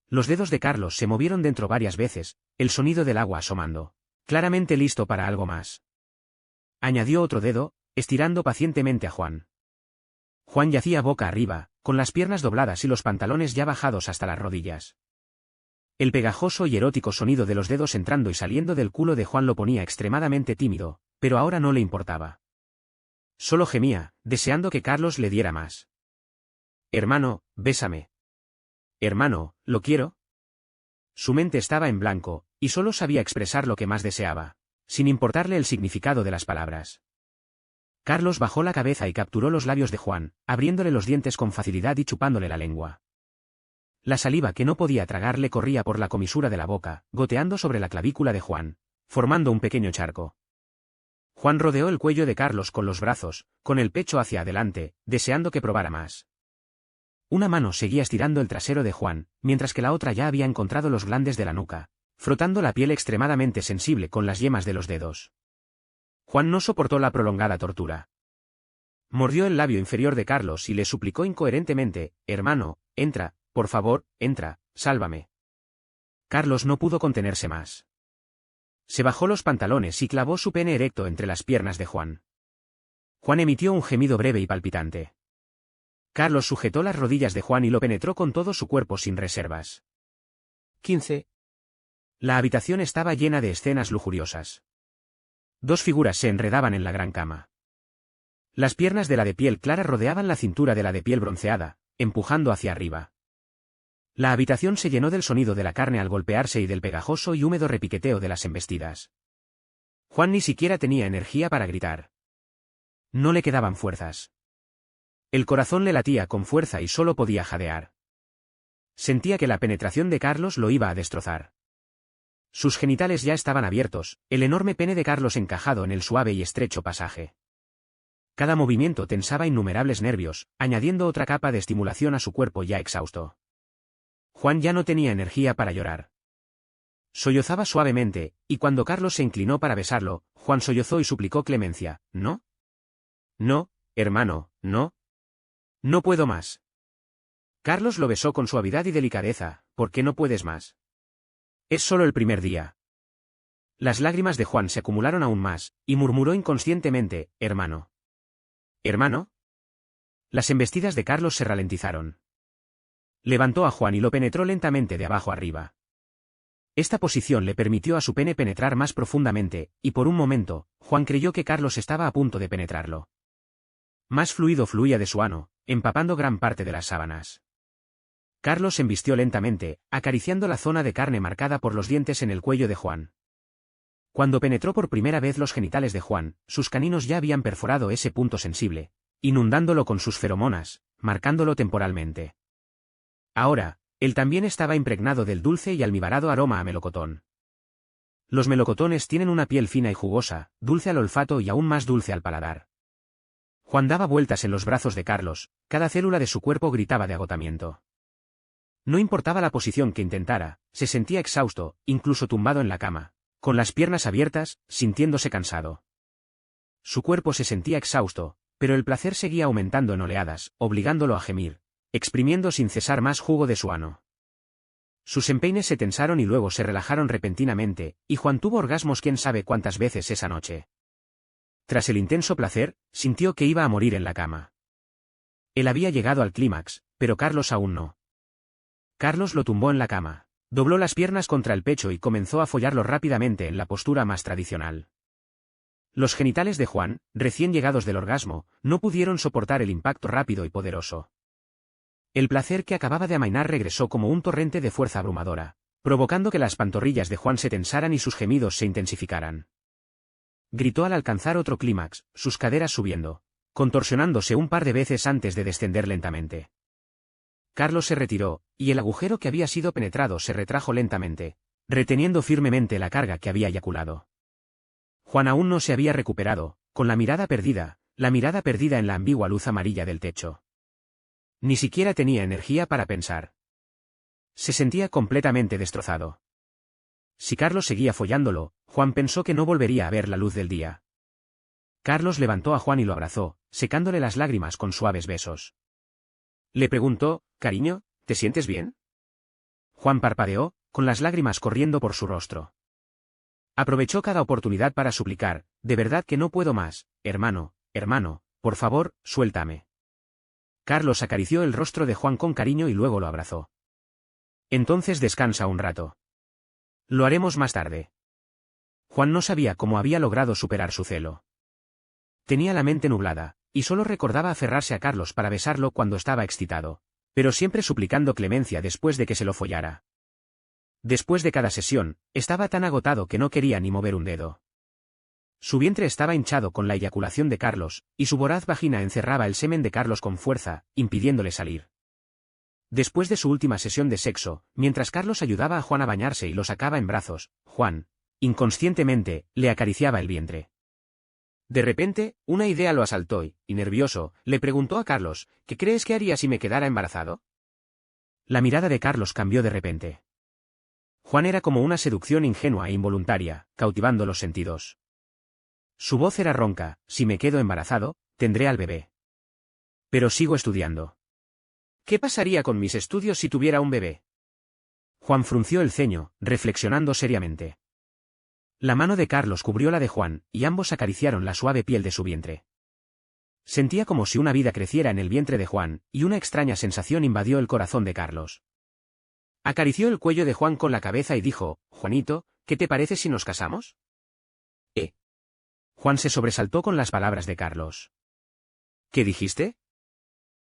Los dedos de Carlos se movieron dentro varias veces, el sonido del agua asomando, claramente listo para algo más. Añadió otro dedo, estirando pacientemente a Juan. Juan yacía boca arriba, con las piernas dobladas y los pantalones ya bajados hasta las rodillas. El pegajoso y erótico sonido de los dedos entrando y saliendo del culo de Juan lo ponía extremadamente tímido, pero ahora no le importaba. Solo gemía, deseando que Carlos le diera más. «Hermano, bésame». «Hermano, lo quiero». Su mente estaba en blanco, y solo sabía expresar lo que más deseaba, sin importarle el significado de las palabras. Carlos bajó la cabeza y capturó los labios de Juan, abriéndole los dientes con facilidad y chupándole la lengua. La saliva que no podía tragar le corría por la comisura de la boca, goteando sobre la clavícula de Juan, formando un pequeño charco. Juan rodeó el cuello de Carlos con los brazos, con el pecho hacia adelante, deseando que probara más. Una mano seguía estirando el trasero de Juan, mientras que la otra ya había encontrado los glandes de la nuca, frotando la piel extremadamente sensible con las yemas de los dedos. Juan no soportó la prolongada tortura. Mordió el labio inferior de Carlos y le suplicó incoherentemente: «Hermano, entra, por favor, entra, sálvame». Carlos no pudo contenerse más. Se bajó los pantalones y clavó su pene erecto entre las piernas de Juan. Juan emitió un gemido breve y palpitante. Carlos sujetó las rodillas de Juan y lo penetró con todo su cuerpo sin reservas. 15. La habitación estaba llena de escenas lujuriosas. Dos figuras se enredaban en la gran cama. Las piernas de la de piel clara rodeaban la cintura de la de piel bronceada, empujando hacia arriba. La habitación se llenó del sonido de la carne al golpearse y del pegajoso y húmedo repiqueteo de las embestidas. Juan ni siquiera tenía energía para gritar. No le quedaban fuerzas. El corazón le latía con fuerza y solo podía jadear. Sentía que la penetración de Carlos lo iba a destrozar. Sus genitales ya estaban abiertos, el enorme pene de Carlos encajado en el suave y estrecho pasaje. Cada movimiento tensaba innumerables nervios, añadiendo otra capa de estimulación a su cuerpo ya exhausto. Juan ya no tenía energía para llorar. Sollozaba suavemente, y cuando Carlos se inclinó para besarlo, Juan sollozó y suplicó clemencia: «¿No? No, hermano, no. No puedo más». Carlos lo besó con suavidad y delicadeza: «¿Por qué no puedes más? Es solo el primer día». Las lágrimas de Juan se acumularon aún más, y murmuró inconscientemente: «¿Hermano? ¿Hermano?». Las embestidas de Carlos se ralentizaron. Levantó a Juan y lo penetró lentamente de abajo arriba. Esta posición le permitió a su pene penetrar más profundamente, y por un momento, Juan creyó que Carlos estaba a punto de penetrarlo. Más fluido fluía de su ano, empapando gran parte de las sábanas. Carlos embistió lentamente, acariciando la zona de carne marcada por los dientes en el cuello de Juan. Cuando penetró por primera vez los genitales de Juan, sus caninos ya habían perforado ese punto sensible, inundándolo con sus feromonas, marcándolo temporalmente. Ahora, él también estaba impregnado del dulce y almibarado aroma a melocotón. Los melocotones tienen una piel fina y jugosa, dulce al olfato y aún más dulce al paladar. Juan daba vueltas en los brazos de Carlos, cada célula de su cuerpo gritaba de agotamiento. No importaba la posición que intentara, se sentía exhausto, incluso tumbado en la cama, con las piernas abiertas, sintiéndose cansado. Su cuerpo se sentía exhausto, pero el placer seguía aumentando en oleadas, obligándolo a gemir, exprimiendo sin cesar más jugo de su ano. Sus empeines se tensaron y luego se relajaron repentinamente, y Juan tuvo orgasmos quién sabe cuántas veces esa noche. Tras el intenso placer, sintió que iba a morir en la cama. Él había llegado al clímax, pero Carlos aún no. Carlos lo tumbó en la cama, dobló las piernas contra el pecho y comenzó a follarlo rápidamente en la postura más tradicional. Los genitales de Juan, recién llegados del orgasmo, no pudieron soportar el impacto rápido y poderoso. El placer que acababa de amainar regresó como un torrente de fuerza abrumadora, provocando que las pantorrillas de Juan se tensaran y sus gemidos se intensificaran. Gritó al alcanzar otro clímax, sus caderas subiendo, contorsionándose un par de veces antes de descender lentamente. Carlos se retiró, y el agujero que había sido penetrado se retrajo lentamente, reteniendo firmemente la carga que había eyaculado. Juan aún no se había recuperado, con la mirada perdida en la ambigua luz amarilla del techo. Ni siquiera tenía energía para pensar. Se sentía completamente destrozado. Si Carlos seguía follándolo, Juan pensó que no volvería a ver la luz del día. Carlos levantó a Juan y lo abrazó, secándole las lágrimas con suaves besos. Le preguntó: «Cariño, ¿te sientes bien?». Juan parpadeó, con las lágrimas corriendo por su rostro. Aprovechó cada oportunidad para suplicar: «De verdad que no puedo más, hermano, por favor, suéltame». Carlos acarició el rostro de Juan con cariño y luego lo abrazó. «Entonces descansa un rato. Lo haremos más tarde». Juan no sabía cómo había logrado superar su celo. Tenía la mente nublada, y solo recordaba aferrarse a Carlos para besarlo cuando estaba excitado, pero siempre suplicando clemencia después de que se lo follara. Después de cada sesión, estaba tan agotado que no quería ni mover un dedo. Su vientre estaba hinchado con la eyaculación de Carlos, y su voraz vagina encerraba el semen de Carlos con fuerza, impidiéndole salir. Después de su última sesión de sexo, mientras Carlos ayudaba a Juan a bañarse y lo sacaba en brazos, Juan, inconscientemente, le acariciaba el vientre. De repente, una idea lo asaltó y, nervioso, le preguntó a Carlos: «¿Qué crees que haría si me quedara embarazado?». La mirada de Carlos cambió de repente. Juan era como una seducción ingenua e involuntaria, cautivando los sentidos. Su voz era ronca: si me quedo embarazado, tendré al bebé. Pero sigo estudiando. ¿Qué pasaría con mis estudios si tuviera un bebé? Juan frunció el ceño, reflexionando seriamente. La mano de Carlos cubrió la de Juan, y ambos acariciaron la suave piel de su vientre. Sentía como si una vida creciera en el vientre de Juan, y una extraña sensación invadió el corazón de Carlos. Acarició el cuello de Juan con la cabeza y dijo: Juanito, ¿qué te parece si nos casamos? Juan se sobresaltó con las palabras de Carlos. ¿Qué dijiste?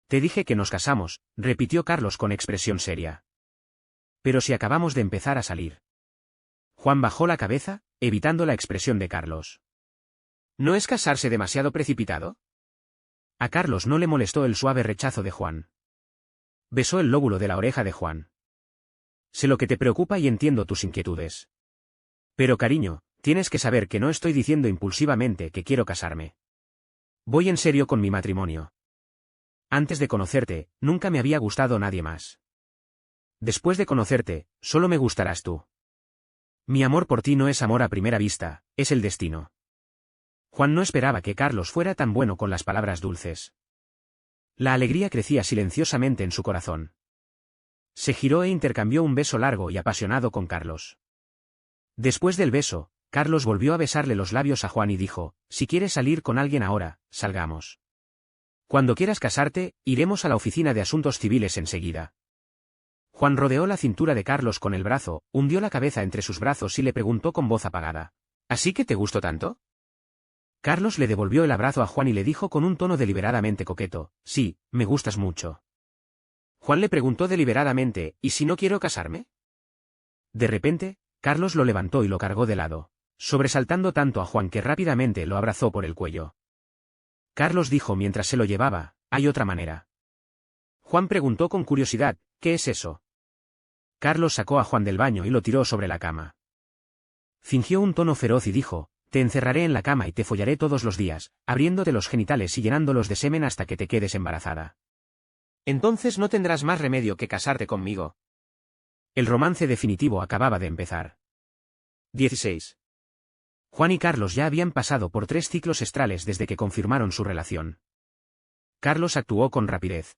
Te dije que nos casamos, repitió Carlos con expresión seria. Pero si acabamos de empezar a salir. Juan bajó la cabeza, evitando la expresión de Carlos. ¿No es casarse demasiado precipitado? A Carlos no le molestó el suave rechazo de Juan. Besó el lóbulo de la oreja de Juan. Sé lo que te preocupa y entiendo tus inquietudes. Pero cariño, tienes que saber que no estoy diciendo impulsivamente que quiero casarme. Voy en serio con mi matrimonio. Antes de conocerte, nunca me había gustado nadie más. Después de conocerte, solo me gustarás tú. Mi amor por ti no es amor a primera vista, es el destino. Juan no esperaba que Carlos fuera tan bueno con las palabras dulces. La alegría crecía silenciosamente en su corazón. Se giró e intercambió un beso largo y apasionado con Carlos. Después del beso, Carlos volvió a besarle los labios a Juan y dijo: si quieres salir con alguien ahora, salgamos. Cuando quieras casarte, iremos a la oficina de asuntos civiles enseguida. Juan rodeó la cintura de Carlos con el brazo, hundió la cabeza entre sus brazos y le preguntó con voz apagada: ¿así que te gusto tanto? Carlos le devolvió el abrazo a Juan y le dijo con un tono deliberadamente coqueto: sí, me gustas mucho. Juan le preguntó deliberadamente: ¿y si no quiero casarme? De repente, Carlos lo levantó y lo cargó de lado, sobresaltando tanto a Juan que rápidamente lo abrazó por el cuello. Carlos dijo mientras se lo llevaba: hay otra manera. Juan preguntó con curiosidad: ¿qué es eso? Carlos sacó a Juan del baño y lo tiró sobre la cama. Fingió un tono feroz y dijo: te encerraré en la cama y te follaré todos los días, abriéndote los genitales y llenándolos de semen hasta que te quedes embarazada. Entonces no tendrás más remedio que casarte conmigo. El romance definitivo acababa de empezar. 16. Juan y Carlos ya habían pasado por 3 ciclos estrales desde que confirmaron su relación. Carlos actuó con rapidez.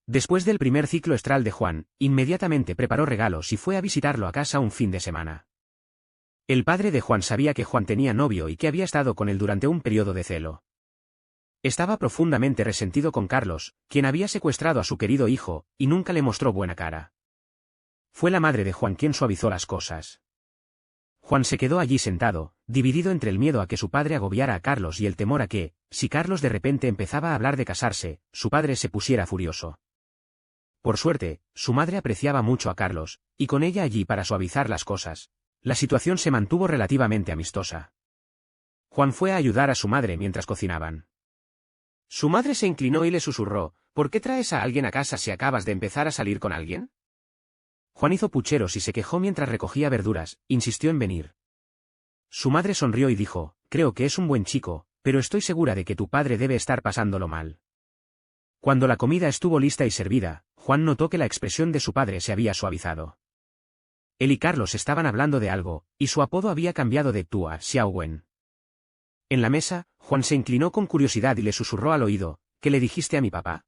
Después del primer ciclo estral de Juan, inmediatamente preparó regalos y fue a visitarlo a casa un fin de semana. El padre de Juan sabía que Juan tenía novio y que había estado con él durante un periodo de celo. Estaba profundamente resentido con Carlos, quien había secuestrado a su querido hijo, y nunca le mostró buena cara. Fue la madre de Juan quien suavizó las cosas. Juan se quedó allí sentado, dividido entre el miedo a que su padre agobiara a Carlos y el temor a que, si Carlos de repente empezaba a hablar de casarse, su padre se pusiera furioso. Por suerte, su madre apreciaba mucho a Carlos, y con ella allí para suavizar las cosas, la situación se mantuvo relativamente amistosa. Juan fue a ayudar a su madre mientras cocinaban. Su madre se inclinó y le susurró: ¿por qué traes a alguien a casa si acabas de empezar a salir con alguien? Juan hizo pucheros y se quejó mientras recogía verduras, insistió en venir. Su madre sonrió y dijo: creo que es un buen chico, pero estoy segura de que tu padre debe estar pasándolo mal. Cuando la comida estuvo lista y servida, Juan notó que la expresión de su padre se había suavizado. Él y Carlos estaban hablando de algo, y su apodo había cambiado de Tu a Xiaowen. En la mesa, Juan se inclinó con curiosidad y le susurró al oído: ¿qué le dijiste a mi papá?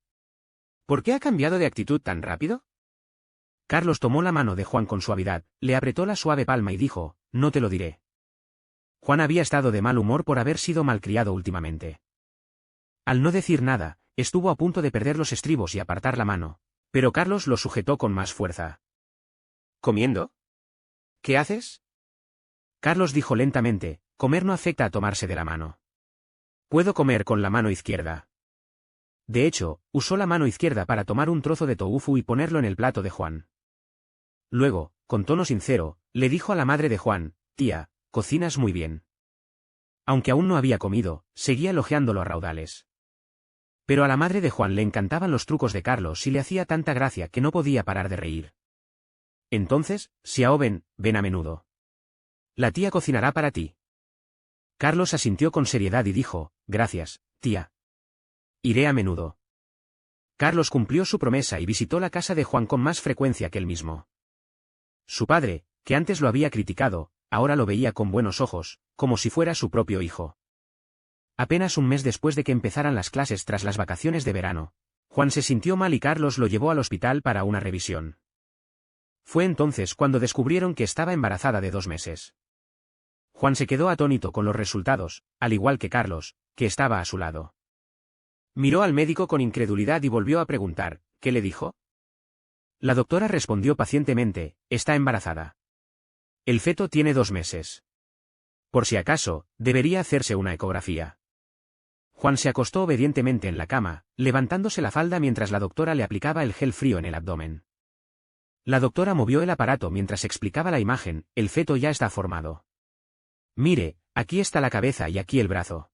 ¿Por qué ha cambiado de actitud tan rápido? Carlos tomó la mano de Juan con suavidad, le apretó la suave palma y dijo: no te lo diré. Juan había estado de mal humor por haber sido malcriado últimamente. Al no decir nada, estuvo a punto de perder los estribos y apartar la mano, pero Carlos lo sujetó con más fuerza. ¿Comiendo? ¿Qué haces? Carlos dijo lentamente: comer no afecta a tomarse de la mano. Puedo comer con la mano izquierda. De hecho, usó la mano izquierda para tomar un trozo de tofu y ponerlo en el plato de Juan. Luego, con tono sincero, le dijo a la madre de Juan: tía, cocinas muy bien. Aunque aún no había comido, seguía elogiándolo a raudales. Pero a la madre de Juan le encantaban los trucos de Carlos y le hacía tanta gracia que no podía parar de reír. Entonces, Xiaoben, ven a menudo. La tía cocinará para ti. Carlos asintió con seriedad y dijo: gracias, tía. Iré a menudo. Carlos cumplió su promesa y visitó la casa de Juan con más frecuencia que él mismo. Su padre, que antes lo había criticado, ahora lo veía con buenos ojos, como si fuera su propio hijo. apenas un mes después de que empezaran las clases tras las vacaciones de verano, Juan se sintió mal y Carlos lo llevó al hospital para una revisión. Fue entonces cuando descubrieron que estaba embarazada de 2 meses. Juan se quedó atónito con los resultados, al igual que Carlos, que estaba a su lado. Miró al médico con incredulidad y volvió a preguntar, ¿qué le dijo? La doctora respondió pacientemente, está embarazada. El feto tiene 2 meses. Por si acaso, debería hacerse una ecografía. Juan se acostó obedientemente en la cama, levantándose la falda mientras la doctora le aplicaba el gel frío en el abdomen. La doctora movió el aparato mientras explicaba la imagen, el feto ya está formado. Mire, aquí está la cabeza y aquí el brazo.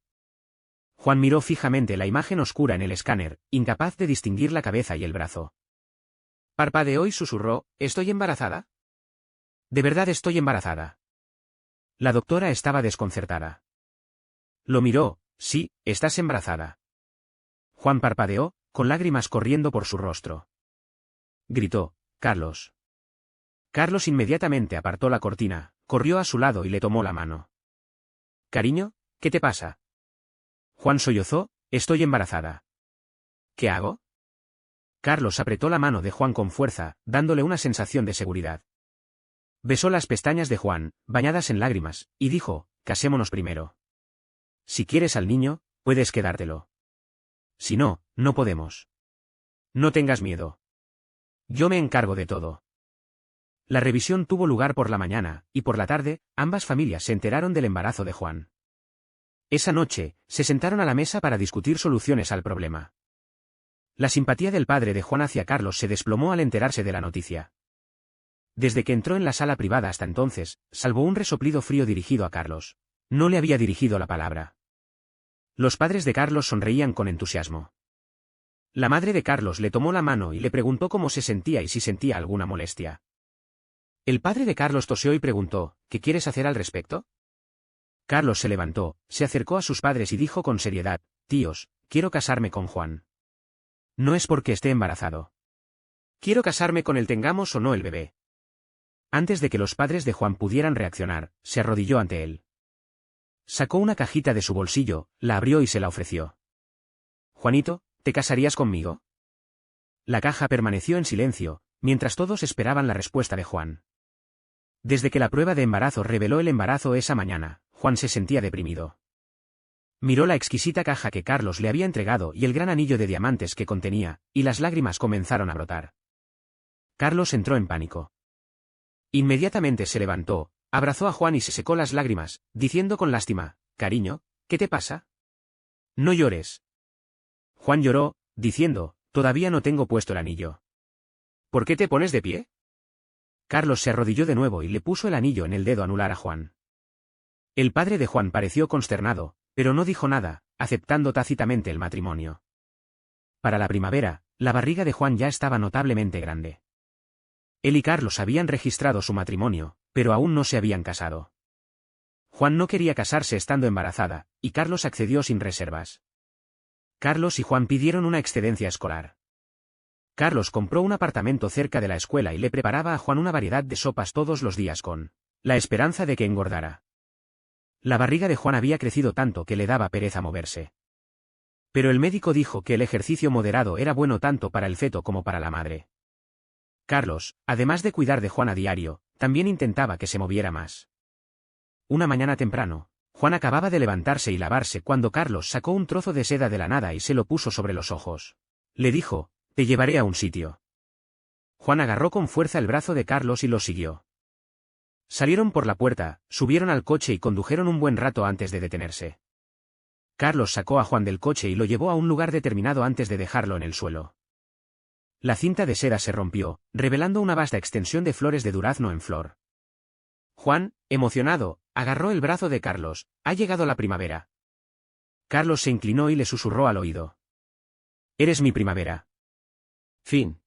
Juan miró fijamente la imagen oscura en el escáner, incapaz de distinguir la cabeza y el brazo. Parpadeó y susurró, ¿estoy embarazada? De verdad estoy embarazada. La doctora estaba desconcertada. Lo miró, sí, estás embarazada. Juan parpadeó, con lágrimas corriendo por su rostro. Gritó, Carlos. Carlos inmediatamente apartó la cortina, corrió a su lado y le tomó la mano. Cariño, ¿qué te pasa? Juan sollozó, estoy embarazada. ¿Qué hago? Carlos apretó la mano de Juan con fuerza, dándole una sensación de seguridad. Besó las pestañas de Juan, bañadas en lágrimas, y dijo, casémonos primero. Si quieres al niño, puedes quedártelo. Si no, no podemos. No tengas miedo. Yo me encargo de todo. La revisión tuvo lugar por la mañana, y por la tarde, ambas familias se enteraron del embarazo de Juan. Esa noche, se sentaron a la mesa para discutir soluciones al problema. La simpatía del padre de Juan hacia Carlos se desplomó al enterarse de la noticia. Desde que entró en la sala privada hasta entonces, salvo un resoplido frío dirigido a Carlos, no le había dirigido la palabra. Los padres de Carlos sonreían con entusiasmo. La madre de Carlos le tomó la mano y le preguntó cómo se sentía y si sentía alguna molestia. El padre de Carlos tosió y preguntó, ¿qué quieres hacer al respecto? Carlos se levantó, se acercó a sus padres y dijo con seriedad, tíos, quiero casarme con Juan. No es porque esté embarazado. Quiero casarme con él tengamos o no el bebé. Antes de que los padres de Juan pudieran reaccionar, se arrodilló ante él. Sacó una cajita de su bolsillo, la abrió y se la ofreció. Juanito, ¿te casarías conmigo? La caja permaneció en silencio, mientras todos esperaban la respuesta de Juan. Desde que la prueba de embarazo reveló el embarazo esa mañana, Juan se sentía deprimido. Miró la exquisita caja que Carlos le había entregado y el gran anillo de diamantes que contenía, y las lágrimas comenzaron a brotar. Carlos entró en pánico. Inmediatamente se levantó, abrazó a Juan y se secó las lágrimas, diciendo con lástima, cariño, ¿qué te pasa? No llores. Juan lloró, diciendo, todavía no tengo puesto el anillo. ¿Por qué te pones de pie? Carlos se arrodilló de nuevo y le puso el anillo en el dedo anular a Juan. El padre de Juan pareció consternado, pero no dijo nada, aceptando tácitamente el matrimonio. Para la primavera, la barriga de Juan ya estaba notablemente grande. Él y Carlos habían registrado su matrimonio, pero aún no se habían casado. Juan no quería casarse estando embarazada, y Carlos accedió sin reservas. Carlos y Juan pidieron una excedencia escolar. Carlos compró un apartamento cerca de la escuela y le preparaba a Juan una variedad de sopas todos los días con la esperanza de que engordara. La barriga de Juan había crecido tanto que le daba pereza moverse. Pero el médico dijo que el ejercicio moderado era bueno tanto para el feto como para la madre. Carlos, además de cuidar de Juan a diario, también intentaba que se moviera más. Una mañana temprano, Juan acababa de levantarse y lavarse cuando Carlos sacó un trozo de seda de la nada y se lo puso sobre los ojos. Le dijo, te llevaré a un sitio. Juan agarró con fuerza el brazo de Carlos y lo siguió. Salieron por la puerta, subieron al coche y condujeron un buen rato antes de detenerse. Carlos sacó a Juan del coche y lo llevó a un lugar determinado antes de dejarlo en el suelo. La cinta de seda se rompió, revelando una vasta extensión de flores de durazno en flor. Juan, emocionado, agarró el brazo de Carlos, ha llegado la primavera. Carlos se inclinó y le susurró al oído. Eres mi primavera. Fin.